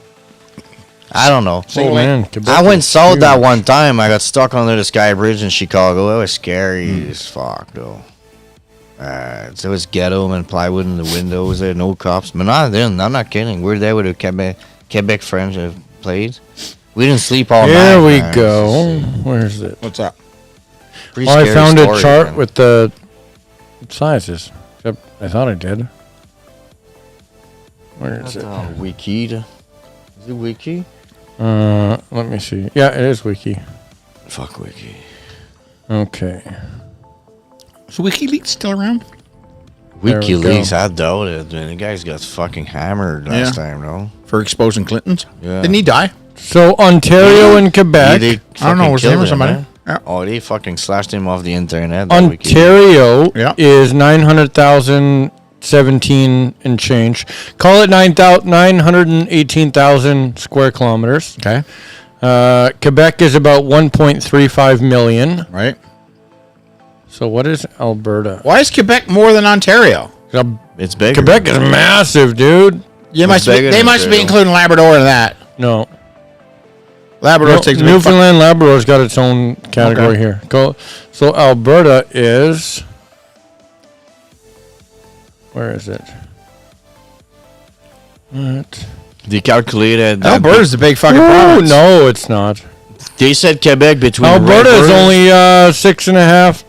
I don't know. Oh, man. Quebec I went is south that huge. one time. I got stuck under the Sky Bridge in Chicago. It was scary as fuck, though. There was ghetto and plywood in the windows. There, no cops. But I'm not kidding. We're there with the Quebec friends that played. We didn't sleep all night. Here we man. go. Where's it? What's that? Pretty I scary found a story, chart man. with the sizes. Except I thought I did. Where is it? Wiki. Is it Wiki? Let me see. Yeah, it is Wiki. Fuck Wiki. Okay. Is WikiLeaks still around? There we WikiLeaks, go. I doubt it. Man, the guys got fucking hammered last time, no? For exposing Clintons? Yeah. Didn't he die? So Ontario and Quebec. They I don't know. fucking Was his name or killed him, somebody? man. Yeah. Oh, they fucking slashed him off the internet. that WikiLeaks. Ontario Yeah. is 900,017 and change. Call it 918,000 square kilometers. Okay. Quebec is about 1.35 million. Right. So what is Alberta? Why is Quebec more than Ontario? It's bigger. Quebec is massive, dude. They must bigger than be Ontario. including Labrador in that. No. Labrador takes a big Newfoundland, Labrador's got its own category Okay. here. Go. So Alberta is. Where is it? What? They calculated that. Alberta's a big fucking Ooh, province. no, it's not. They said Quebec between. Alberta is rivers. only 6.5,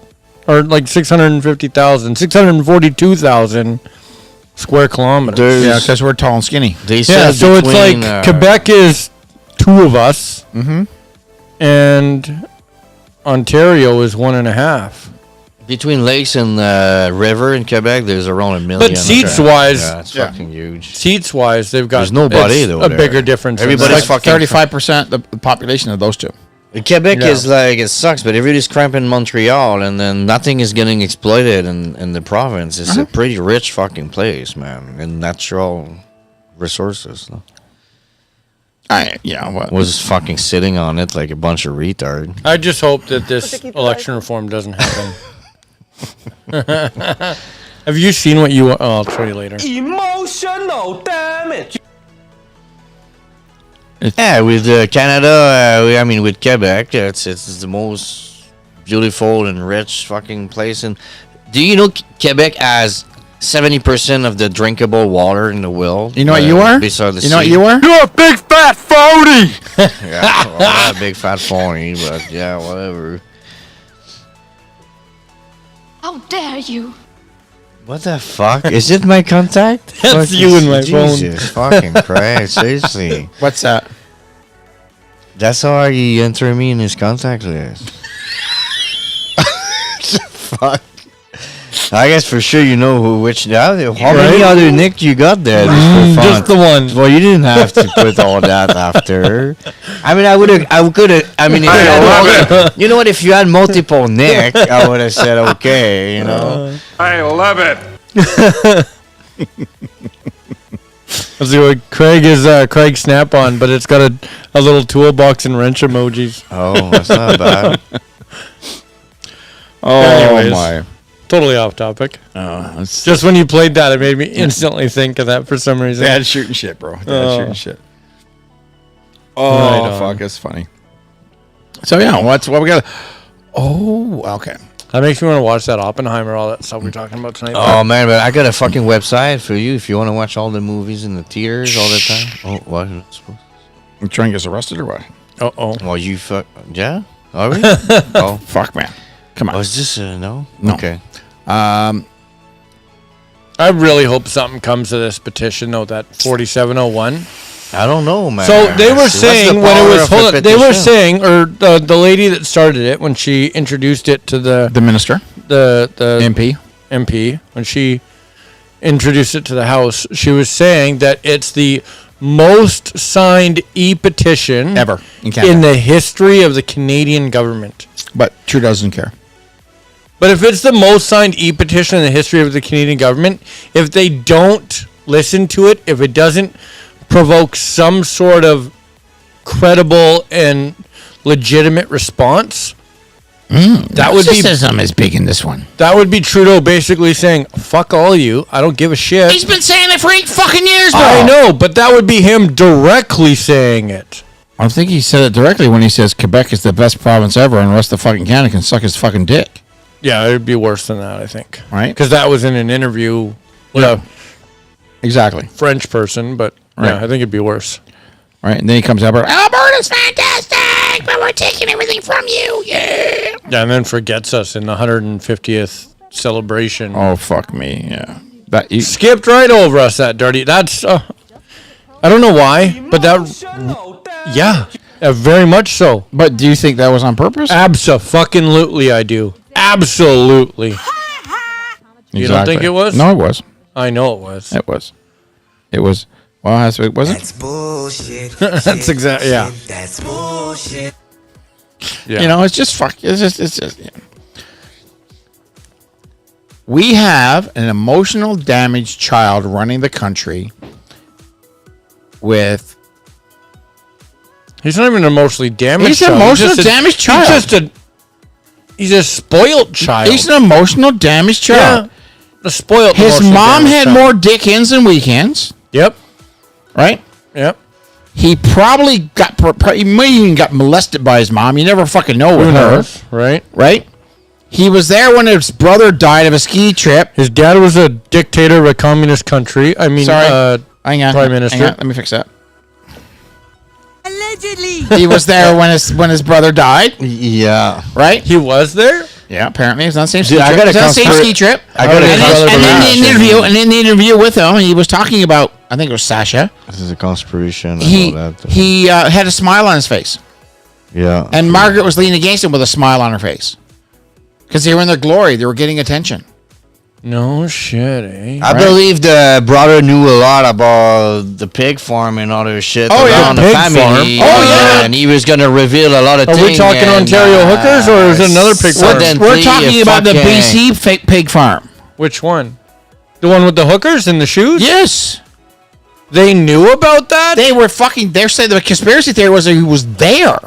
or like 650,000, 642,000 square kilometers. There's- Yeah, because we're tall and skinny. They Yeah, said so it's between, like Quebec is 2 of us, and Ontario is 1.5. Between lakes and river in Quebec, there's around 1 million. But seats-wise- yeah, it's fucking huge. Seats-wise, they've got There's nobody, it's though, a there. bigger difference. Everybody's It's like fucking 35% the population of those two. Quebec Yeah. is like, it sucks, but everybody's cramping Montreal, and then nothing is getting exploited in the province. It's a pretty rich fucking place, man, in natural resources. What? Was fucking sitting on it like a bunch of retard. I just hope that this election reform doesn't happen. Have you seen what you? Oh, I'll show you later. Emotional damage. Yeah, with Canada, I mean with Quebec, it's the most beautiful and rich fucking place. And do you know Quebec has 70% of the drinkable water in the world? You know what you are? Beside the You know what sea. you are? You're a big fat phony. Yeah, well, not a big fat phony, but yeah, whatever. How dare you? What the fuck? Is it my contact? That's Fuck, you in my phone. Jesus fucking Christ, seriously. What's that? That's how he entered me in his contact list. Fuck. I guess for sure you know which. How many other Nick you got there? Just the one. Well, you didn't have to put all that after. I mean, I could have. I mean, if you, had you know what? If you had multiple Nick, I would have said okay. You know. I love it. Let's see what Craig is. Craig Snap-on, but it's got a little toolbox and wrench emojis. Oh, that's not bad. Oh Anyways. my! Totally off topic. It's Just when you played that, it made me instantly think of that for some reason. Dad shooting shit, bro. Dad Oh. shooting shit. Oh Right on. fuck! It's funny. So yeah, what we got? Oh, okay. That makes me want to watch that Oppenheimer, all that stuff we're talking about tonight. Oh man, but I got a fucking website for you if you want to watch all the movies in the theaters all the time. Oh, what? I'm trying to get us arrested or what? oh. Well, you fuck. Yeah. Are we? Oh. Fuck, man. Come on. Was this no? No. Okay. I really hope something comes to this petition, though, that 4701. I don't know, man. So they were What's the saying when it power was of a hold on, they were petition? saying, or the lady that started it when she introduced it to the minister, MP. MP when she introduced it to the House, she was saying that it's the most signed e-petition Ever in Canada. in the history of the Canadian government. But Trudeau doesn't care. But if it's the most signed e-petition in the history of the Canadian government, if they don't listen to it, if it doesn't provoke some sort of credible and legitimate response, that would be Narcissism is big in this one. that would be Trudeau basically saying, "Fuck all you, I don't give a shit." He's been saying it for 8 fucking years, bro. I know, but that would be him directly saying it. I think he said it directly when he says Quebec is the best province ever and the rest of fucking Canada can suck his fucking dick. Yeah, it would be worse than that, I think. Right? Because that was in an interview with Yeah. a Exactly. French person, but Right. yeah, I think it'd be worse. Right? And then he comes out, Alberta's fantastic, but we're taking everything from you. Yeah. Yeah, and then forgets us in the 150th celebration. Oh, fuck me. Yeah. That you, Skipped right over us, that dirty. That's, I don't know why, but that, Emotional damage. yeah, very much so. but do you think that was on purpose? Abso-fucking-lutely, I do. Absolutely. You don't think it was? No, it was. I know it was. It was. It was. Well, it wasn't. That's bullshit. That's exactly, yeah. That's bullshit. Yeah. You know, it's just fuck. It's just. Yeah. We have an emotional damaged child running the country with. He's not even emotionally damaged. He's an child. emotional damaged child. He's a spoiled child. He's an emotional damaged child. Yeah. A spoiled. His emotionally mom damaged had child. more dick-ins than weekends, Yep. right? Yep. He probably he may even got molested by his mom. You never fucking know with Who her, knows, right? right? He was there when his brother died of a ski trip. His dad was a dictator of a communist country. I mean, Sorry. Hang on. Prime Minister. Hang on, let me fix that. Allegedly. He was there when his brother died, Yeah. right? he was there. Yeah, apparently it was on the same ski Dude, I trip. gotta It was on the same conspira- ski trip. I gotta and conspira- in the interview with him, he was talking about, I think it was Sasha. This is a conspiration. He and all that. had a smile on his face, Yeah. and Margaret was leaning against him with a smile on her face. Because they were in their glory. They were getting attention. No shit, eh? I believe the brother knew a lot about the pig farm and other shit around the Pig family. farm? Oh, yeah. And he was gonna reveal a lot of Are things. we talking and, Ontario hookers, or is it another pig farm? We're talking about the fucking- BC fake pig farm. Which one? The one with the hookers and the shoes? Yes. They knew about that? They were fucking... They're saying the conspiracy theory was that he was there.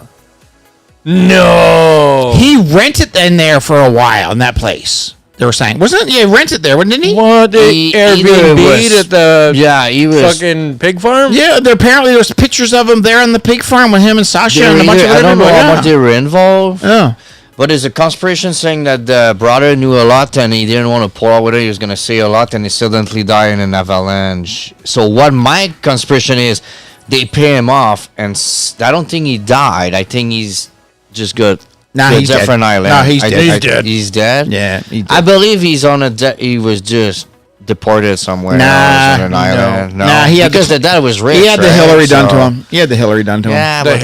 No. He rented in there for a while in that place. They were saying. Wasn't it? Yeah, rented there, didn't he? What? They Either Airbnb'd was- at the Yeah, he was. fucking pig farm? Yeah, apparently there was pictures of him there on the pig farm with him and Sasha and a bunch of I other don't know people. how much they were involved. Yeah. But there's a conspiration saying that the brother knew a lot and he didn't want to pour out with it. He was going to say a lot and he suddenly died in an avalanche. So what my conspiration is, they pay him off and I don't think he died. I think he's just got Nah, to a he's dead. different island. Nah, he's dead. He's dead. He's dead? Yeah. He did. I believe he's on a he was just deported somewhere Nah, else on an island. no. Nah, he had because the- the dad was rich. He had the right? Hillary done So- to him. He had the Hillary done to him. Yeah, The but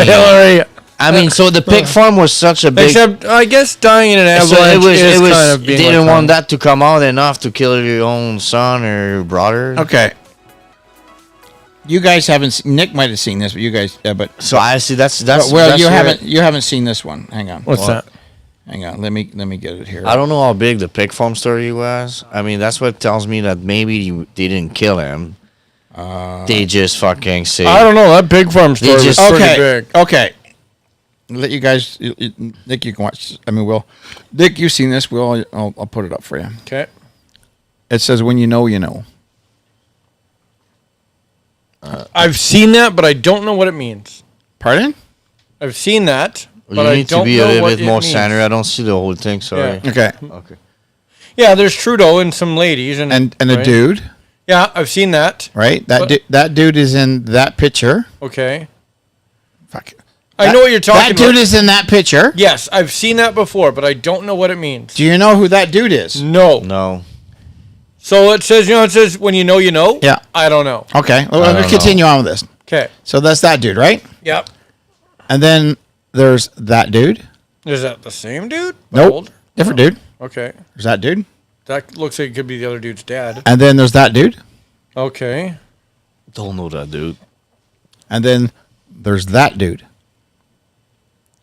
Hillary. I mean, so the pig farm was such a big. Except, I guess dying in an So avalanche it was. kind of They being didn't like want that to come out enough to kill your own son or brother. Okay. You guys haven't. Nick might have seen this, but you guys. But So I see that's well, that's you where- haven't. You haven't seen this one. Hang on. What's that? Hang on. Let me get it here. I don't know how big the pig farm story was. I mean, that's what tells me that maybe they didn't kill him. They just fucking say. I don't know. That pig farm story was just- pretty Okay. big. Okay. Let you guys. Nick, you can watch. I mean, Will. Nick, you've seen this. Will, I'll put it up for you. Okay. It says, "When you know, you know." I've seen that, but I don't know what it means. Pardon? I've seen that, You but I need don't to be know a little what bit it more means. centered. I don't see the whole thing. Sorry. Yeah. Okay. Okay. Yeah, there's Trudeau and some ladies and And a right? dude, Yeah, I've seen that. right? That But- that dude is in that picture. Okay. Fuck. I know what you're talking That dude about. is in that picture. Yes, I've seen that before, but I don't know what it means. Do you know who that dude is? No. No. So it says, it says when you know, you know. Yeah. I don't know. Okay. Well, I let's don't continue on with this. Okay. So that's that dude, right? Yep. And then there's that dude. Is that the same dude? Nope. Old? Different dude. Okay. There's that dude. That looks like it could be the other dude's dad. And then there's that dude. Okay. Don't know that dude. And then there's that dude.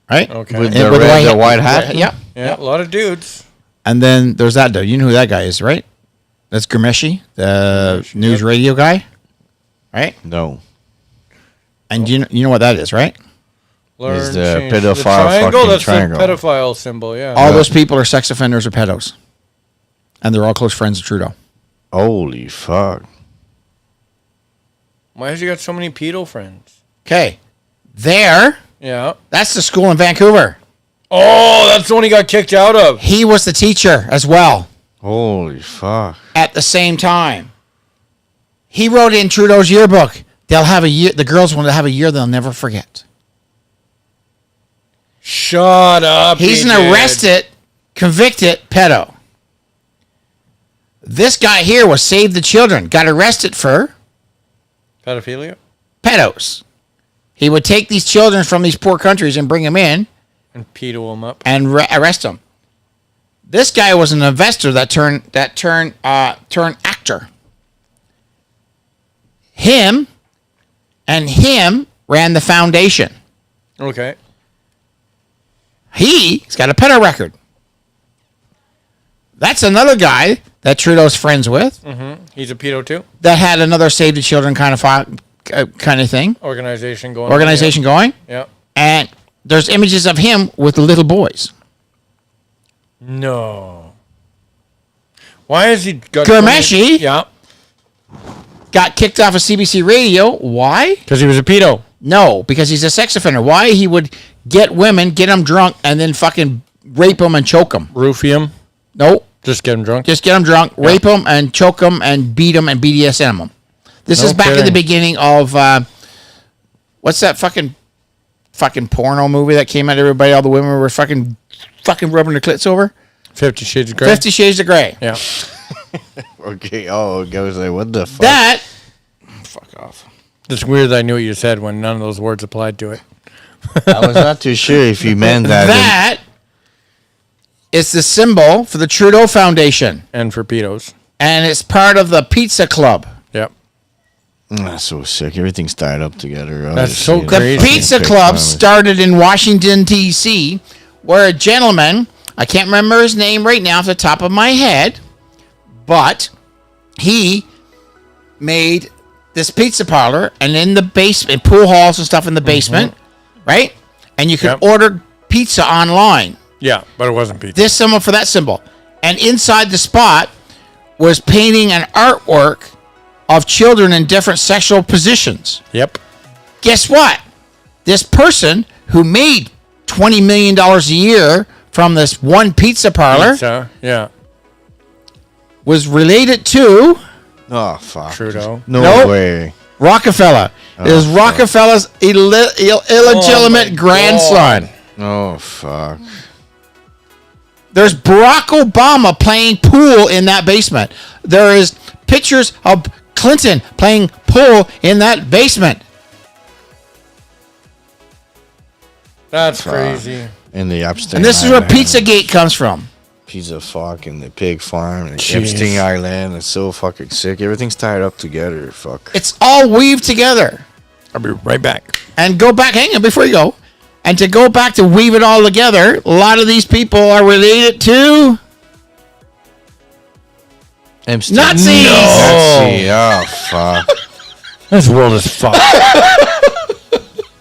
Right? Okay. With And the with red, the white hat. Yeah. yeah, a lot of dudes. And then there's that dude. You know who that guy is, right? That's Gurmeshi, the news radio guy. Right? No. And you know what that is, right? Learn, Is the change pedophile triangle? fucking That's triangle. the pedophile symbol, yeah. All those people are sex offenders or pedos. And they're all close friends of Trudeau. Holy fuck. Why has he got so many pedo friends? Okay. There, Yeah. that's the school in Vancouver. Oh, that's the one he got kicked out of. He was the teacher as well Holy fuck. at the same time. He wrote in Trudeau's yearbook, they'll have a year, the girls want to have a year they'll never forget. Shut up. He's he an did. arrested, convicted pedo. This guy here was Save the Children, got arrested for Pedophilia? pedos. He would take these children from these poor countries and bring them in And pedo him up. and arrest them. This guy was an investor that turned actor. Him ran the foundation. Okay. He's got a pedo record. That's another guy that Trudeau's friends with He's a pedo too? that had another Save the Children kind of thing, Organization going organization going. Yeah. And there's images of him with the little boys. No. Why has he got... Gurmeshi? Yeah. Got kicked off of CBC Radio. Why? Because he was a pedo. No, because he's a sex offender. Why? He would get women, get them drunk, and then fucking rape them and choke them. Roofie him. Nope. Just get him drunk. Just get them drunk, rape them, and choke them, and beat them, and BDSM them. This No is back in the kidding. beginning of, what's that fucking porno movie that came out? Everybody, all the women were fucking rubbing their clits over? 50 Shades of Grey. 50 Shades of Grey. Yeah. Okay. Oh, it goes like, what the fuck? That, fuck off. It's weird that I knew what you said when none of those words applied to it. I was not too sure if you meant that. That It's the symbol for the Trudeau Foundation, And for pedos. and it's part of the Pizza Club. Yep. That's so sick. Everything's tied up together. That's so The crazy. Pizza Club started in Washington, D.C., where a gentleman, I can't remember his name right now off the top of my head, but he made this pizza parlor, and in the basement, pool halls and stuff in the basement, right? And you could order pizza online. Yeah, but it wasn't pizza. This symbol for that symbol. And inside the spot was painting an artwork of children in different sexual positions. Yep. Guess what? This person who made $20 million a year from this one pizza parlor Pizza. Yeah. was related to Oh, fuck. Trudeau. No Nope. way. Rockefeller. It is Rockefeller's illegitimate grandson. Oh, fuck. There's Barack Obama playing pool in that basement. There is pictures of Clinton playing pool in that basement. That's crazy. In the Epstein And this is where Island. Pizzagate comes from. Pizza fuck and the pig farm and Jeez. Epstein Island. It's so fucking sick. Everything's tied up together. Fuck. It's all weaved together. I'll be right back. And go back, hang on before you go. And to go back to weave it all together, a lot of these people are related to Epstein. Nazis. Nazi. Oh, fuck. This world is fucked.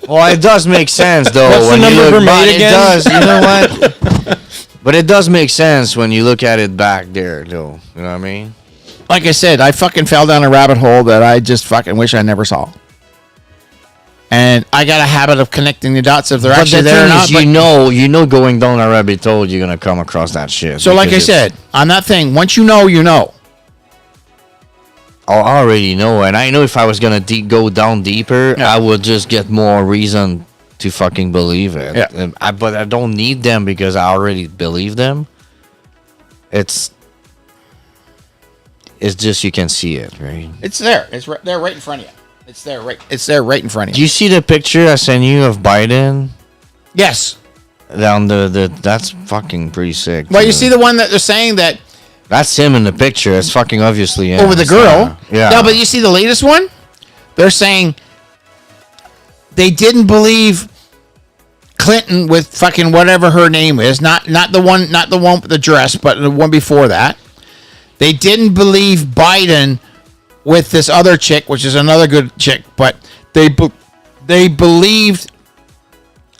Well, it does make sense, though. What's the when number you for look back, May it again? does. You know what? But it does make sense when you look at it back there, though. You know what I mean? Like I said, I fucking fell down a rabbit hole that I just fucking wish I never saw. And I got a habit of connecting the dots if they're actually there or not. you know, going down a rabbit hole, you're gonna come across that shit. So, like I because it's- said, on that thing, once you know, you know. I already know, and I know if I was gonna go down deeper, Yeah. I would just get more reason to fucking believe it. Yeah. And but I don't need them because I already believe them. It's just you can see it, right? It's there. It's right there, right in front of you. It's there, right. It's there, right in front of Do you. you see the picture I sent you of Biden Yes. down the? That's fucking pretty sick. Well, you too. see the one that they're saying that That's him in the picture. It's fucking obviously him. over the girl. Yeah. No, but you see the latest one? They're saying they didn't believe Clinton with fucking whatever her name is. Not the one with the dress, but the one before that. They didn't believe Biden with this other chick, which is another good chick, but they believed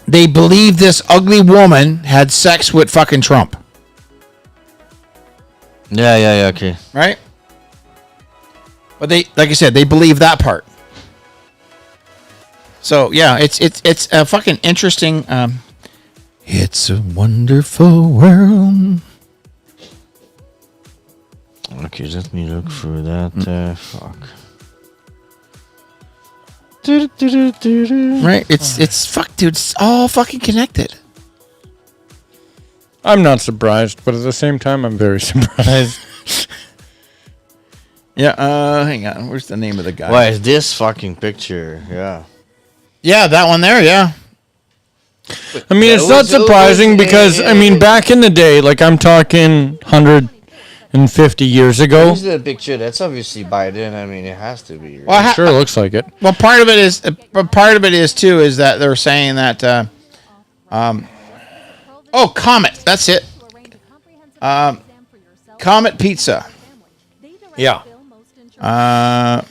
this ugly woman had sex with fucking Trump. Yeah, okay. Right? But they, like I said, they believe that part. So yeah, it's a fucking interesting. It's a wonderful world. Okay, let me look for that. Fuck. Right? It's fuck, dude. It's all fucking connected. I'm not surprised, but at the same time, I'm very surprised. Yeah. Hang on. Where's the name of the guy? Why is this fucking picture? Yeah. Yeah, that one there. Yeah. I mean, it's not surprising because, I mean, back in the day, like I'm talking 150 years ago. Here's the picture. That's obviously Biden. I mean, it has to be. Right? Well, Sure looks like it. Well, part of it is too is that they're saying that Comet, that's it. Comet Pizza. Yeah. Uh,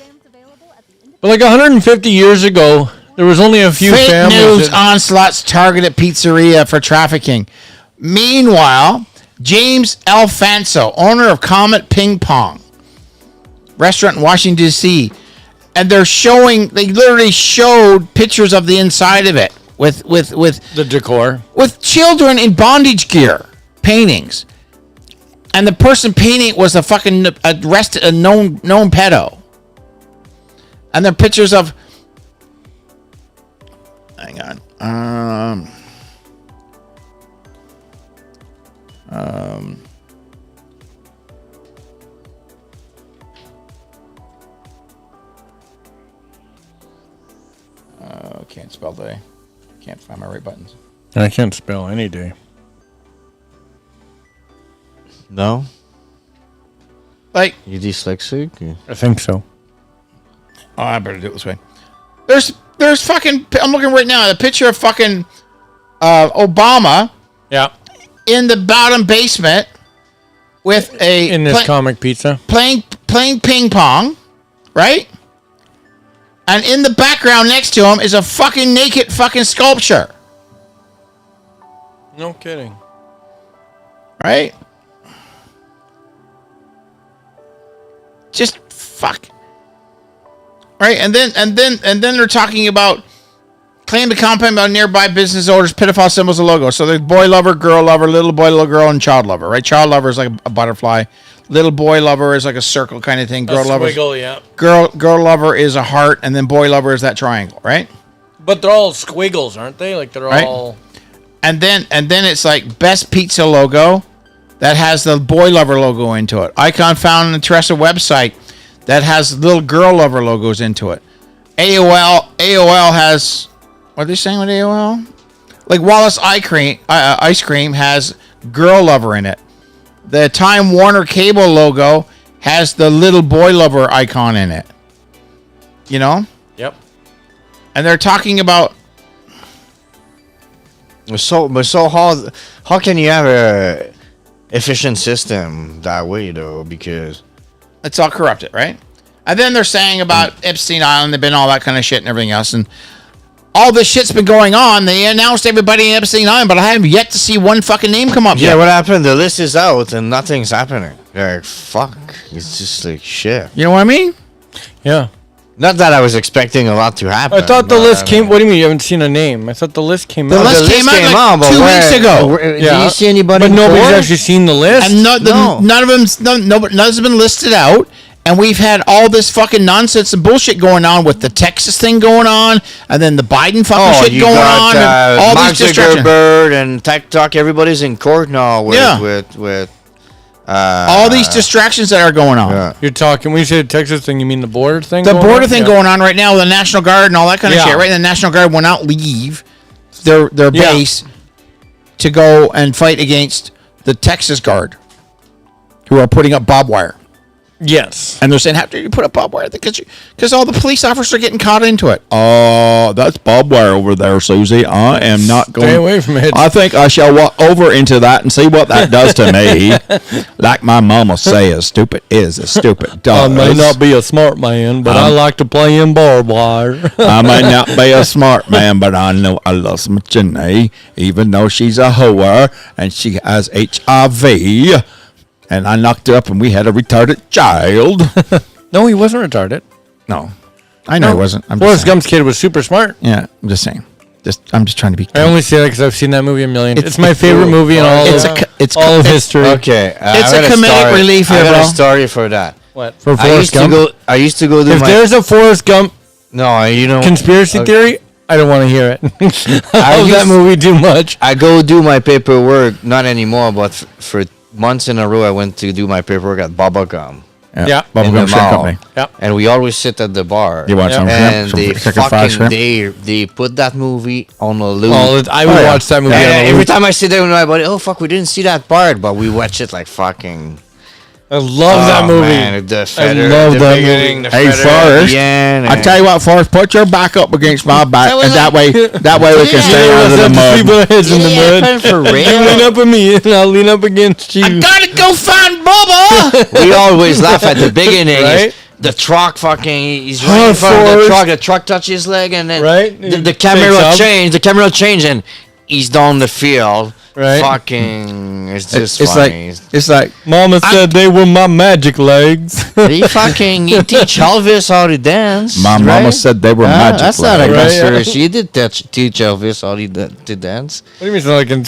But like 150 years ago, there was only a few Fake families. news that- onslaughts targeted pizzeria for trafficking. Meanwhile, James Alfonso, owner of Comet Ping Pong restaurant in Washington, D.C., and they literally showed pictures of the inside of it with the decor. with children in bondage gear, paintings. And the person painting was a fucking arrested, a known pedo. And they're pictures of. Hang on. Can't spell today. Can't find my right buttons. I can't spell any day. No? Like, You dyslexic? I think so. oh, I better do it this way. There's fucking. I'm looking right now at a picture of fucking Obama Yeah. in the bottom basement with a In this comic pizza. playing ping pong, right? And in the background next to him is a fucking naked fucking sculpture, No kidding. right? Just fuck. Right, and then they're talking about claim to complain about nearby business owners, pedophile symbols and logos. So there's boy lover, girl lover, little boy, little girl, and child lover. Right, child lover is like a butterfly. Little boy lover is like a circle kind of thing. Girl lover, yeah. girl lover is a heart, and then boy lover is that triangle. Right. But they're all squiggles, aren't they? Like they're Right. all. And then it's like best pizza logo that has the boy lover logo into it. Icon found on the Teresa website that has little girl lover logos into it. AOL has, what are they saying with AOL? Like Wallace ice cream has girl lover in it. The Time Warner Cable logo has the little boy lover icon in it. You know? Yep. And they're talking about So how can you have a efficient system that way though? Because it's all corrupted, right? And then they're saying about Epstein Island, they've been all that kind of shit and everything else. And all this shit's been going on. They announced everybody in Epstein Island, but I have yet to see one fucking name come up yeah, yet. what happened? The list is out and nothing's happening. Like fuck, it's just like shit. You know what I mean? Yeah. Not that I was expecting a lot to happen. I thought the but, list I came. mean- What do you mean you haven't seen a name? I thought the list came The out. list came out like 2 weeks ago. Do you see anybody? But nobody's before? actually seen the list. And No. none of them's none's been listed out. And we've had all this fucking nonsense and bullshit going on with the Texas thing going on, and then the Biden fucking shit you going got, on, and all Mark these distractions. Zuckerberg and TikTok. Everybody's in court now with Yeah. with All these distractions that are going on. Yeah. You're talking. When you say the Texas thing, you mean the border thing? The going border on? thing Yeah. going on right now with the National Guard and all that kind of Yeah. shit, right? And the National Guard will not leave their Yeah. base to go and fight against the Texas Guard, who are putting up barbed wire. Yes. And they're saying, how do you put up barbed wire? Because all the police officers are getting caught into it. Oh, that's barbed wire over there, Susie. I am not going. Stay away from it. I think I shall walk over into that and see what that does to me. Like my mama says, stupid is as stupid does. I may not be a smart man, but I like to play in barbed wire. I may not be a smart man, but I know I love my Jenny, even though she's a whore and she has HIV. And I knocked her up and we had a retarded child. No, he wasn't retarded. No. I know he wasn't. I'm just Forrest saying. Gump's kid was super smart. Yeah, I'm just saying. I'm just trying to be. I only say that because I've seen that movie a million. It's- It's my favorite movie in all. It's of, a all of it's- history. Okay, It's I a got comedic story. relief here, I got bro. a story for that. What for I Forrest used to Gump? go. I used to go do If my. there's a Forrest Gump No, you know. conspiracy okay. theory, I don't want to hear it. I love that used- movie too much. I go do my paperwork, not anymore, but for months in a row, I went to do my paperwork at Bubblegum. Yeah. in the Bubblegum Shrimp mall. Company. Yeah. And we always sit at the bar. You watch some and shrimp? they Some chicken fried fucking shrimp? they put that movie on a loop. I would yeah. watch that movie. And on a every loop. time I sit there with my buddy, oh fuck, we didn't see that part, but we watch it like fucking. I love that movie. Man, the feather, love the that beginning, the Hey, feather at Forrest, the end, I and- tell you what, Forrest, put your back up against my back, was and that way we can Yeah. stay out of the Sleep mud. our heads in the Yeah, mud. for real. You lean up at me, and I'll lean up against you. I gotta go find Bubba. we always laugh at the beginning. Right? The truck fucking, he's right in front of the Forrest. truck. The truck touches his leg, and then Right? the Takes camera up. changed. The camera changed, and he's down the field. Right. Fucking, it's just It's funny. it's like Mama said they were my magic legs. He teach Elvis how to dance. my mama right? said they were magic. That's not a legs. Right, yeah. conspiracy. He did teach Elvis how to dance. What do you mean it's not like you know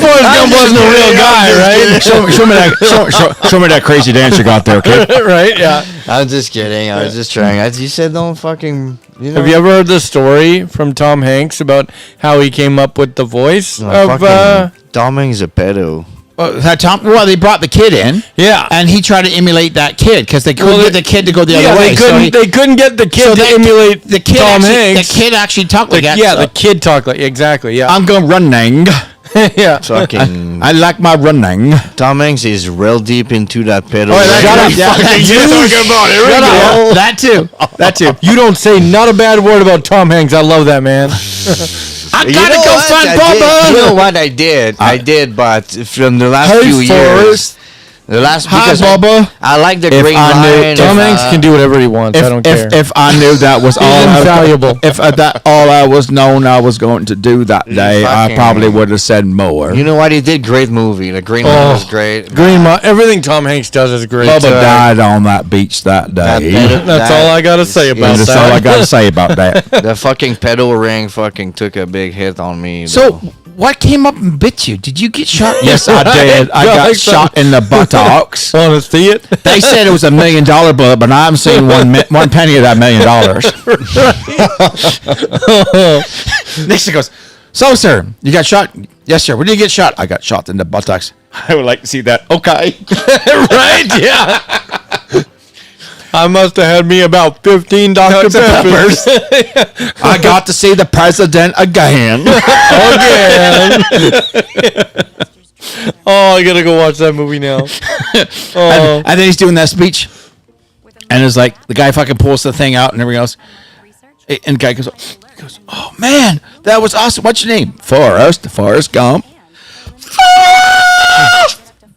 Forrest Gump wasn't a real guy, right? Show me that crazy dance you got there, okay? Right? Yeah. I'm just kidding. I was just trying. You said don't fucking. You know. Have you ever heard the story from Tom Hanks about how he came up with the voice of? Tom Hanks is a pedo. Well, they brought the kid in, Yeah. and he tried to emulate that kid because they couldn't Well, get the kid to go the Yeah, other way. they couldn't get the kid to emulate the kid. Tom actually, Hanks. The kid actually talked like that. Yeah, the kid talked like exactly. Yeah. I'm going running. Yeah. Fucking I like my running. Tom Hanks is real deep into that pedal. Oh, ring. shut up. Yeah, that too. That too. You don't say not a bad word about Tom Hanks. I love that man. I You gotta know go what? find I Bubba. did- You know what I did? I did, but from the last few years, the last Hi, because Bubba. I like the If green I knew- line. Tom if, Hanks can do whatever he wants. I don't care. If I knew that was all invaluable. if that all I was known I was going to do that day, I fucking- probably would have said more. You know what? He did great movie. The green line was great. Green Mile, everything Tom Hanks does is great. Bubba died on that beach that day. That's all I gotta say about That's that. all I got to say about that. The fucking pedal ring fucking took a big hit on me. So, though. what came up and bit you? Did you get shot? Yes, I did. I Yeah, got like so. shot in the buttocks. Want to see it? They said it was $1 million bullet, but I haven't seen one penny of that $1 million. Nixon goes, so, sir, you got shot? Yes, sir. Where did you get shot? I got shot in the buttocks. I would like to see that. Okay. Right? Yeah. I must have had me about 15 Dr. Peppers. I got to see the president again. Again. Oh, I gotta go watch that movie now. Oh. And then he's doing that speech. And it's like, the guy fucking pulls the thing out and everything else. And the guy goes, oh, man, that was awesome. What's your name? Forrest Gump.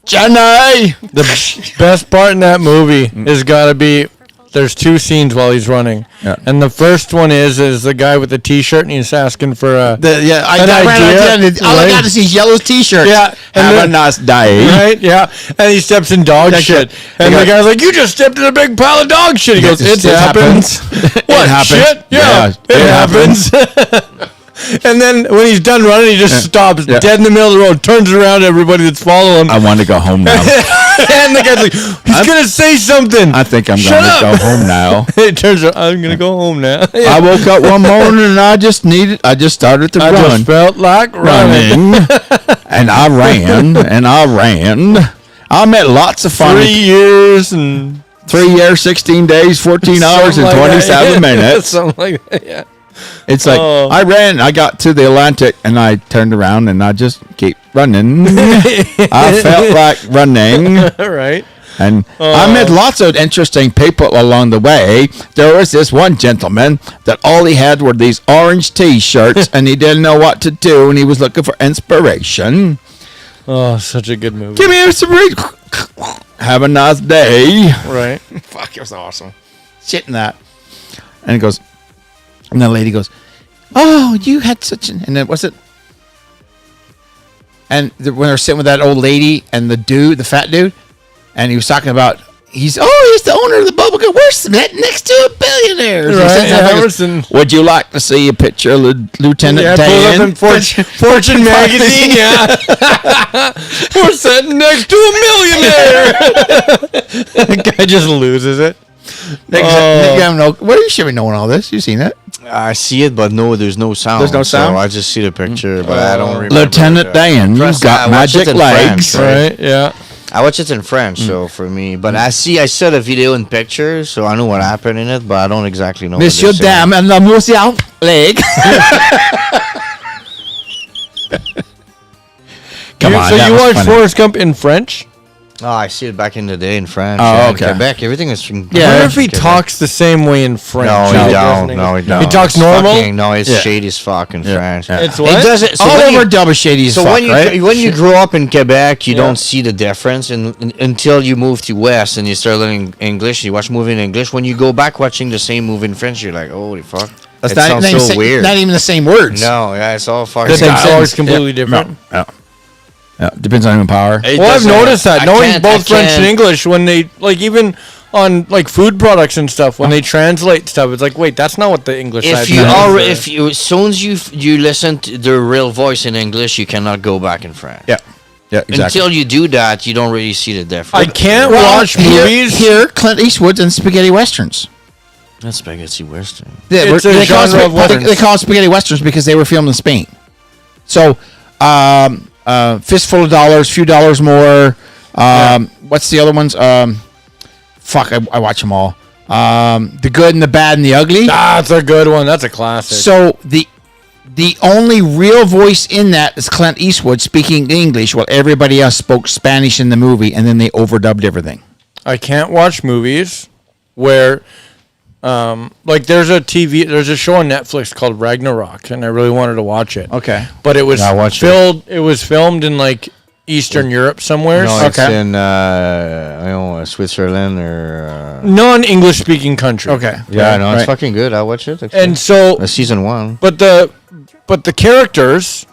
Jenny. The best part in that movie has got to be there's two scenes while he's running, and the first one is the guy with the T-shirt and he's asking for a I an got idea, all I right? got to see is yellow T-shirts. Yeah, and Have a then- nice day. right, yeah, and he steps in dog shit, and the guy's like, "You just stepped in a big pile of dog shit." He goes, "It happens." What happens. shit? Yeah, it happens. And then when he's done running, he just stops dead in the middle of the road, turns around to everybody that's following him, I want to go home now. and the guy's like, "He's gonna say something." I think I'm Shut going to up. go home now. He turns around, I'm gonna go home now. I woke up one morning and I just started to I run. just felt like running. And I ran. I met lots of fun. 3 years and 3 years, 16 days, 14 hours, and something like 27 that. minutes. Something like that, yeah. It's like, I ran, I got to the Atlantic, and I turned around, and I just keep running. I felt like running. All right. And I met lots of interesting people along the way. There was this one gentleman that all he had were these orange T-shirts, and he didn't know what to do, and he was looking for inspiration. Oh, such a good movie. Give me inspiration. Have a nice day. Right. Fuck, it was awesome. Shit in that. And he goes, and the lady goes, oh, you had such an, and then what's it? And when they're sitting with that old lady and the dude, the fat dude, and he was talking about, he's the owner of the bubble gum. We're sitting next to a billionaire. So he Right, says that, Emerson. would you like to see a picture of Lieutenant Yeah, pull it Dan? up in Fortune magazine. Yeah. We're sitting next to a millionaire. The guy just loses it. What are you should be knowing all this? You seen it? I see it, but no, there's no sound. There's no sound? So I just see the picture, but I don't remember. Lieutenant Dan, Trust you've me, I got watched magic it in legs. French, Right. Yeah. I watch it in French, so for me, but I saw the video and pictures, so I know what happened in it, but I don't exactly know. Monsieur what they're saying. Dame and la Monsieur leg. Come on, So that you was watched funny. Forrest Gump in French? Oh, I see it back in the day in France. Oh, yeah, in okay. Quebec, everything is. I wonder if he talks the same way in French. No, he doesn't don't. No, he don't. He talks It's normal? fucking- no, it's Yeah. shady as fuck in French. Yeah. It's It what? does it. So All when over you, double shady as so fuck, when you right? when you grow up in Quebec, you Yeah. don't see the difference, until you move to West and you start learning English. You watch movie in English. When you go back watching the same movie in French, you're like, holy fuck, That's it not, sounds not even so weird. Not even the same words. No, yeah, it's all fucking. The Same dialogue is sentence. completely Yeah. different. No. Yeah, depends on who in power. It Well, I've doesn't- noticed that I knowing can't- both I French and can't- English, when they like even on like food products and stuff, when they translate stuff, it's like, wait, that's not what the English. If side you says. are, if you, as soon as you listen to the real voice in English, you cannot go back in French. Yeah. Yeah, exactly. Until you do that, you don't really see the I difference. can't watch movies. Here, Clint Eastwood's and spaghetti westerns. That's spaghetti western. It's a genre of westerns. They call it spaghetti westerns because they were filmed in Spain. So, Fistful of Dollars, Few Dollars More. What's the other ones? Fuck, I watch them all. The Good and the Bad and the Ugly. That's a good one. That's a classic. So the only real voice in that is Clint Eastwood speaking English while everybody else spoke Spanish in the movie, and then they overdubbed everything. I can't watch movies where, like, there's a show on Netflix called Ragnarok, and I really wanted to watch it. Okay. But it was Yeah, I watched it was filmed in like Eastern Europe somewhere. No, it's Okay. in Switzerland or. Non-English speaking country. Okay. Yeah, I know it's Right. fucking good. I watch it. Actually. And so, Season 1. but the characters,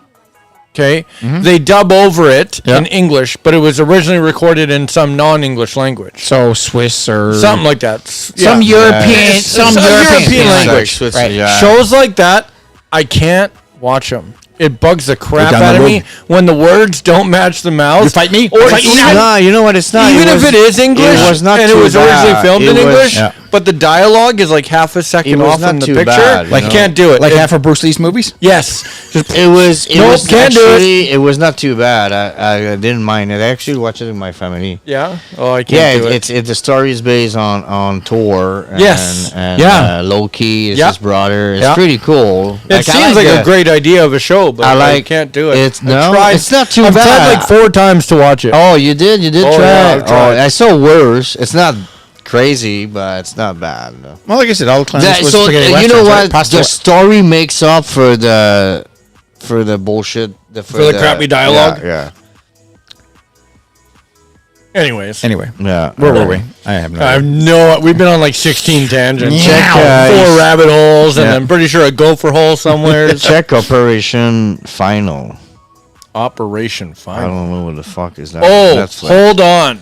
okay, they dub over it Yeah. in English, but it was originally recorded in some non-English language. So Swiss or Something like that. some Yeah. European, Some some European European language. language. Right. Yeah. Shows like that, I can't watch them. It bugs the crap down out the of road. me when the words don't match the mouths. You fight me? Or Fight you even, now? No, you know what? It's not. even if it is English, it was not and it too was originally bad. filmed It in was- English, Yeah. but the dialogue is like half a second It was off not from the too picture. bad, you Like, know? can't do it. like It- half of Bruce Lee's movies. yes. Just It was. It Nope, was can't do it. actually. It was not too bad. I didn't mind it. I actually watched it with my family. yeah. Oh, I Yeah, can't do it. it's the story is based on Thor. And, Yes. And Yeah. Loki is Yeah. his brother. It's Yeah. pretty cool. It seems like a great idea of a show, but I can't do it. It's not too I've bad. tried like 4 times to watch it. Oh, you did Oh, try. yeah, I've tried. I saw worse. It's not crazy, but it's not bad. Well, like I said, all the Clint Eastwood So spaghetti you know westerns, right? what? Pasta- The story makes up for the bullshit. For the crappy dialogue? Yeah. Anyways, Anyway, Yeah. where were we? I have no I have idea. no. We've been on like 16 tangents. Check, 4 rabbit holes, and Yeah. I'm pretty sure a gopher hole somewhere. Check Operation Final. Operation I Final. don't know what the fuck is that. Oh, Netflix. hold on.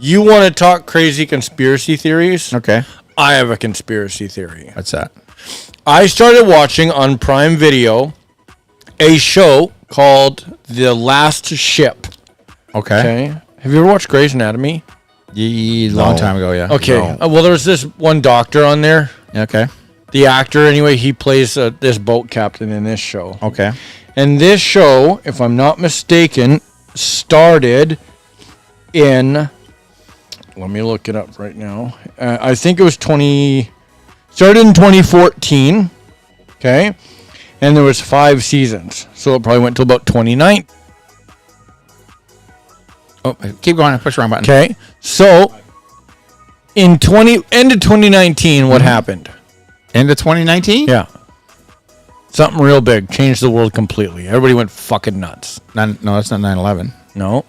You want to talk crazy conspiracy theories? Okay. I have a conspiracy theory. What's that? I started watching on Prime Video a show called The Last Ship. Okay. Okay. Have you ever watched Grey's Anatomy? Long time ago, yeah. Okay. No. Well, there was this one doctor on there. Okay. The actor, anyway, he plays this boat captain in this show. Okay. And this show, if I'm not mistaken, started in. Let me look it up right now. I think it was started in 2014. Okay. And there was 5 seasons. So it probably went till about 2019. Oh, keep going. I pushed the wrong button. Okay. So in end of 2019, what happened? End of 2019? Yeah. Something real big. Changed the world completely. Everybody went fucking nuts. No, that's not 9/11. No.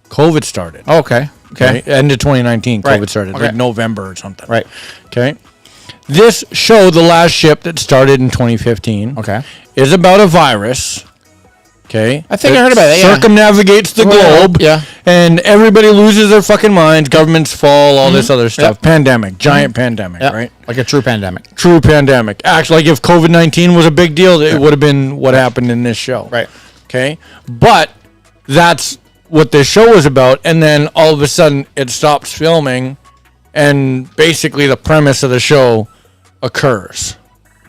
COVID started. Oh, okay. Okay. End of 2019, Right. COVID started. Okay. Like November or something. Right. Okay. This show, The Last Ship, that started in 2015, Okay. is about a virus. Okay. I think I heard about it, yeah. Circumnavigates the Well, globe. yeah. And everybody loses their fucking minds. Governments fall. All this other stuff. Yep. Pandemic. Giant pandemic. Yeah. Right. Like a true pandemic. True pandemic. Actually, like if COVID-19 was a big deal, it would have been what happened in this show. Right. Okay. But that's what this show was about. And then all of a sudden it stops filming. And basically the premise of the show occurs.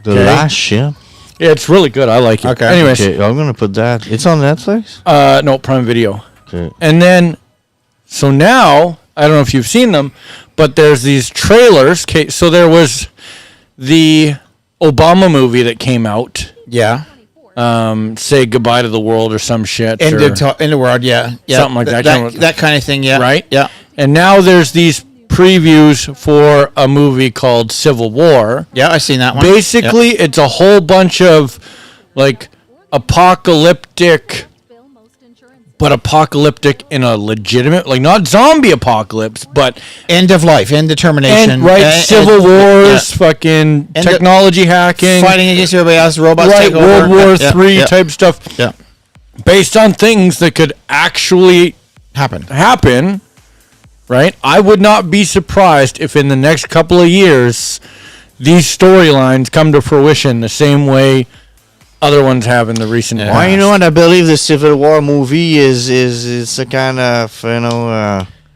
The Okay. Last Ship. It's really good. I like it. Okay. Anyways, Okay, I'm gonna put that. It's on Netflix. no, Prime Video. Okay. And then, so now, I don't know if you've seen them, but there's these trailers. Okay, so there was the Obama movie that came out, Yeah. Say Goodbye to the World or some shit. In or- the world, yeah. Yeah. Something like that. That kind of thing, yeah. Right? Yeah. And now there's these previews for a movie called Civil War. Yeah, I seen that one. Basically, it's a whole bunch of like apocalyptic, but apocalyptic in a legitimate, like not zombie apocalypse, but End of life, end determination. and right, civil wars, yeah. fucking And technology hacking, Fighting against everybody else, robots right, take over. World War Yeah, III yeah, type stuff, Yeah. based on things that could actually Happened. happen. Right, I would not be surprised if in the next couple of years these storylines come to fruition the same way other ones have in the recent Well, you know what? I believe the Civil War movie is it's a kind of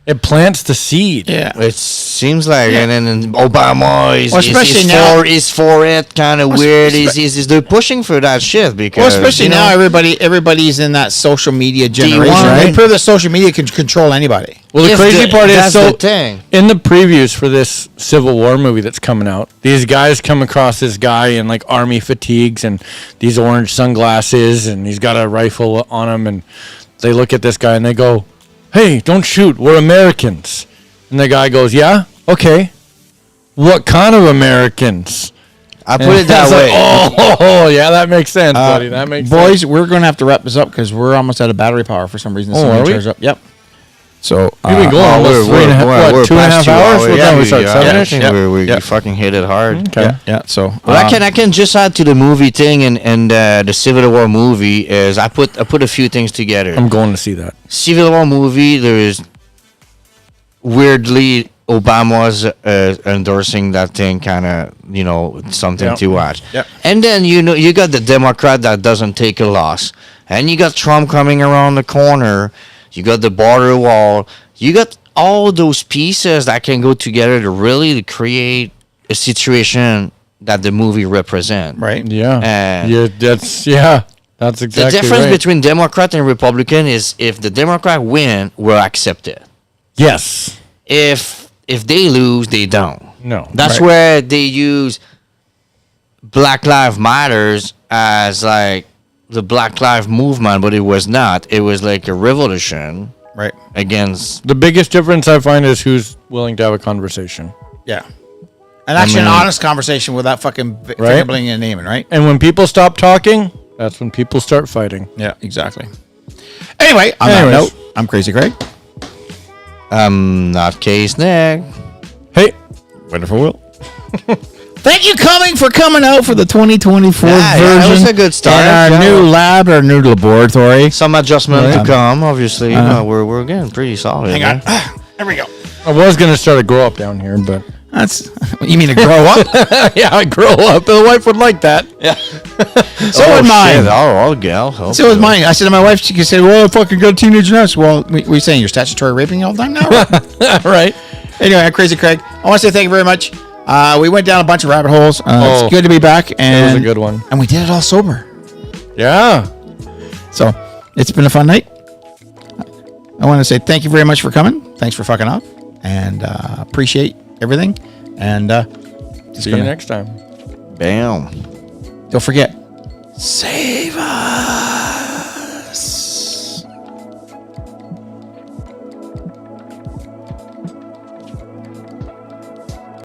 It plants the seed. Yeah. It seems like, and then Obama is, Well, especially now- is for it, kind of weird. They're pushing for that shit because. Well, especially now, everybody's in that social media generation. want- They prove that social media can control anybody. Well, the If crazy the- part is, that's so the thing. in the previews for this Civil War movie that's coming out, these guys come across this guy in like army fatigues and these orange sunglasses, and he's got a rifle on him, and they look at this guy and they go, "Hey, don't shoot. We're Americans." And the guy goes, "Yeah, okay. What kind of Americans?" I put it that It's like, way. oh, yeah, that makes sense, buddy. That makes Boys, sense. we're going to have to wrap this up because we're almost out of battery power for some reason. Oh, Somebody are we? charged up. Yep. So We've been going almost we're 2.5 past 2 hours. What time we start? I 7-ish? think we fucking hit it hard. Okay. Yeah. So But I can just add to the movie thing and the Civil War movie is I put a few things together. I'm going to see that. Civil War movie, there is weirdly Obama's endorsing that thing, kind of, something Yep. to watch. Yep. And then you got the Democrat that doesn't take a loss, and you got Trump coming around the corner. You got the border wall. You got all those pieces that can go together to really create a situation that the movie represent. right. Yeah. That's The exactly difference right. between Democrat and Republican is if the Democrat win, we'll accept it. Yes. If they lose, they don't. No. That's Right. where they use Black Lives Matters as like the Black Lives movement, but it was not. It was like a revolution Right. against. The biggest difference I find is who's willing to have a conversation. Yeah. And actually, mean- an honest conversation without fucking Right. finger blinking and naming, right? And when people stop talking, that's when people start fighting. Yeah, exactly. Anyway, on that Anyways. note, I'm Crazy Craig. Not Case Nick. Hey, Wonderful Will. Thank you for coming out for the 2024 Yeah, version. that was a good start. In our Yeah. new lab, our new laboratory. Some adjustment Right. to come, obviously. But we're getting pretty solid. Hang on. man. There we go. I was going to start a grow up down here, but That's you mean to grow up? yeah, I grow up. The wife would like that. Yeah. So would mine. Shit. I'll help So was you. mine. I said to my wife, she could say, "Well, I fucking got a teenager now." So, well, we saying you're statutory raping all the time now? Right? Right. Anyway, I'm Crazy Craig. I want to say thank you very much. We went down a bunch of rabbit holes. It's good to be back. And It was a good one. And we did it all sober. Yeah. So it's been a fun night. I want to say thank you very much for coming. Thanks for fucking off. And appreciate everything. And just See you next time. Bam. don't forget, save us.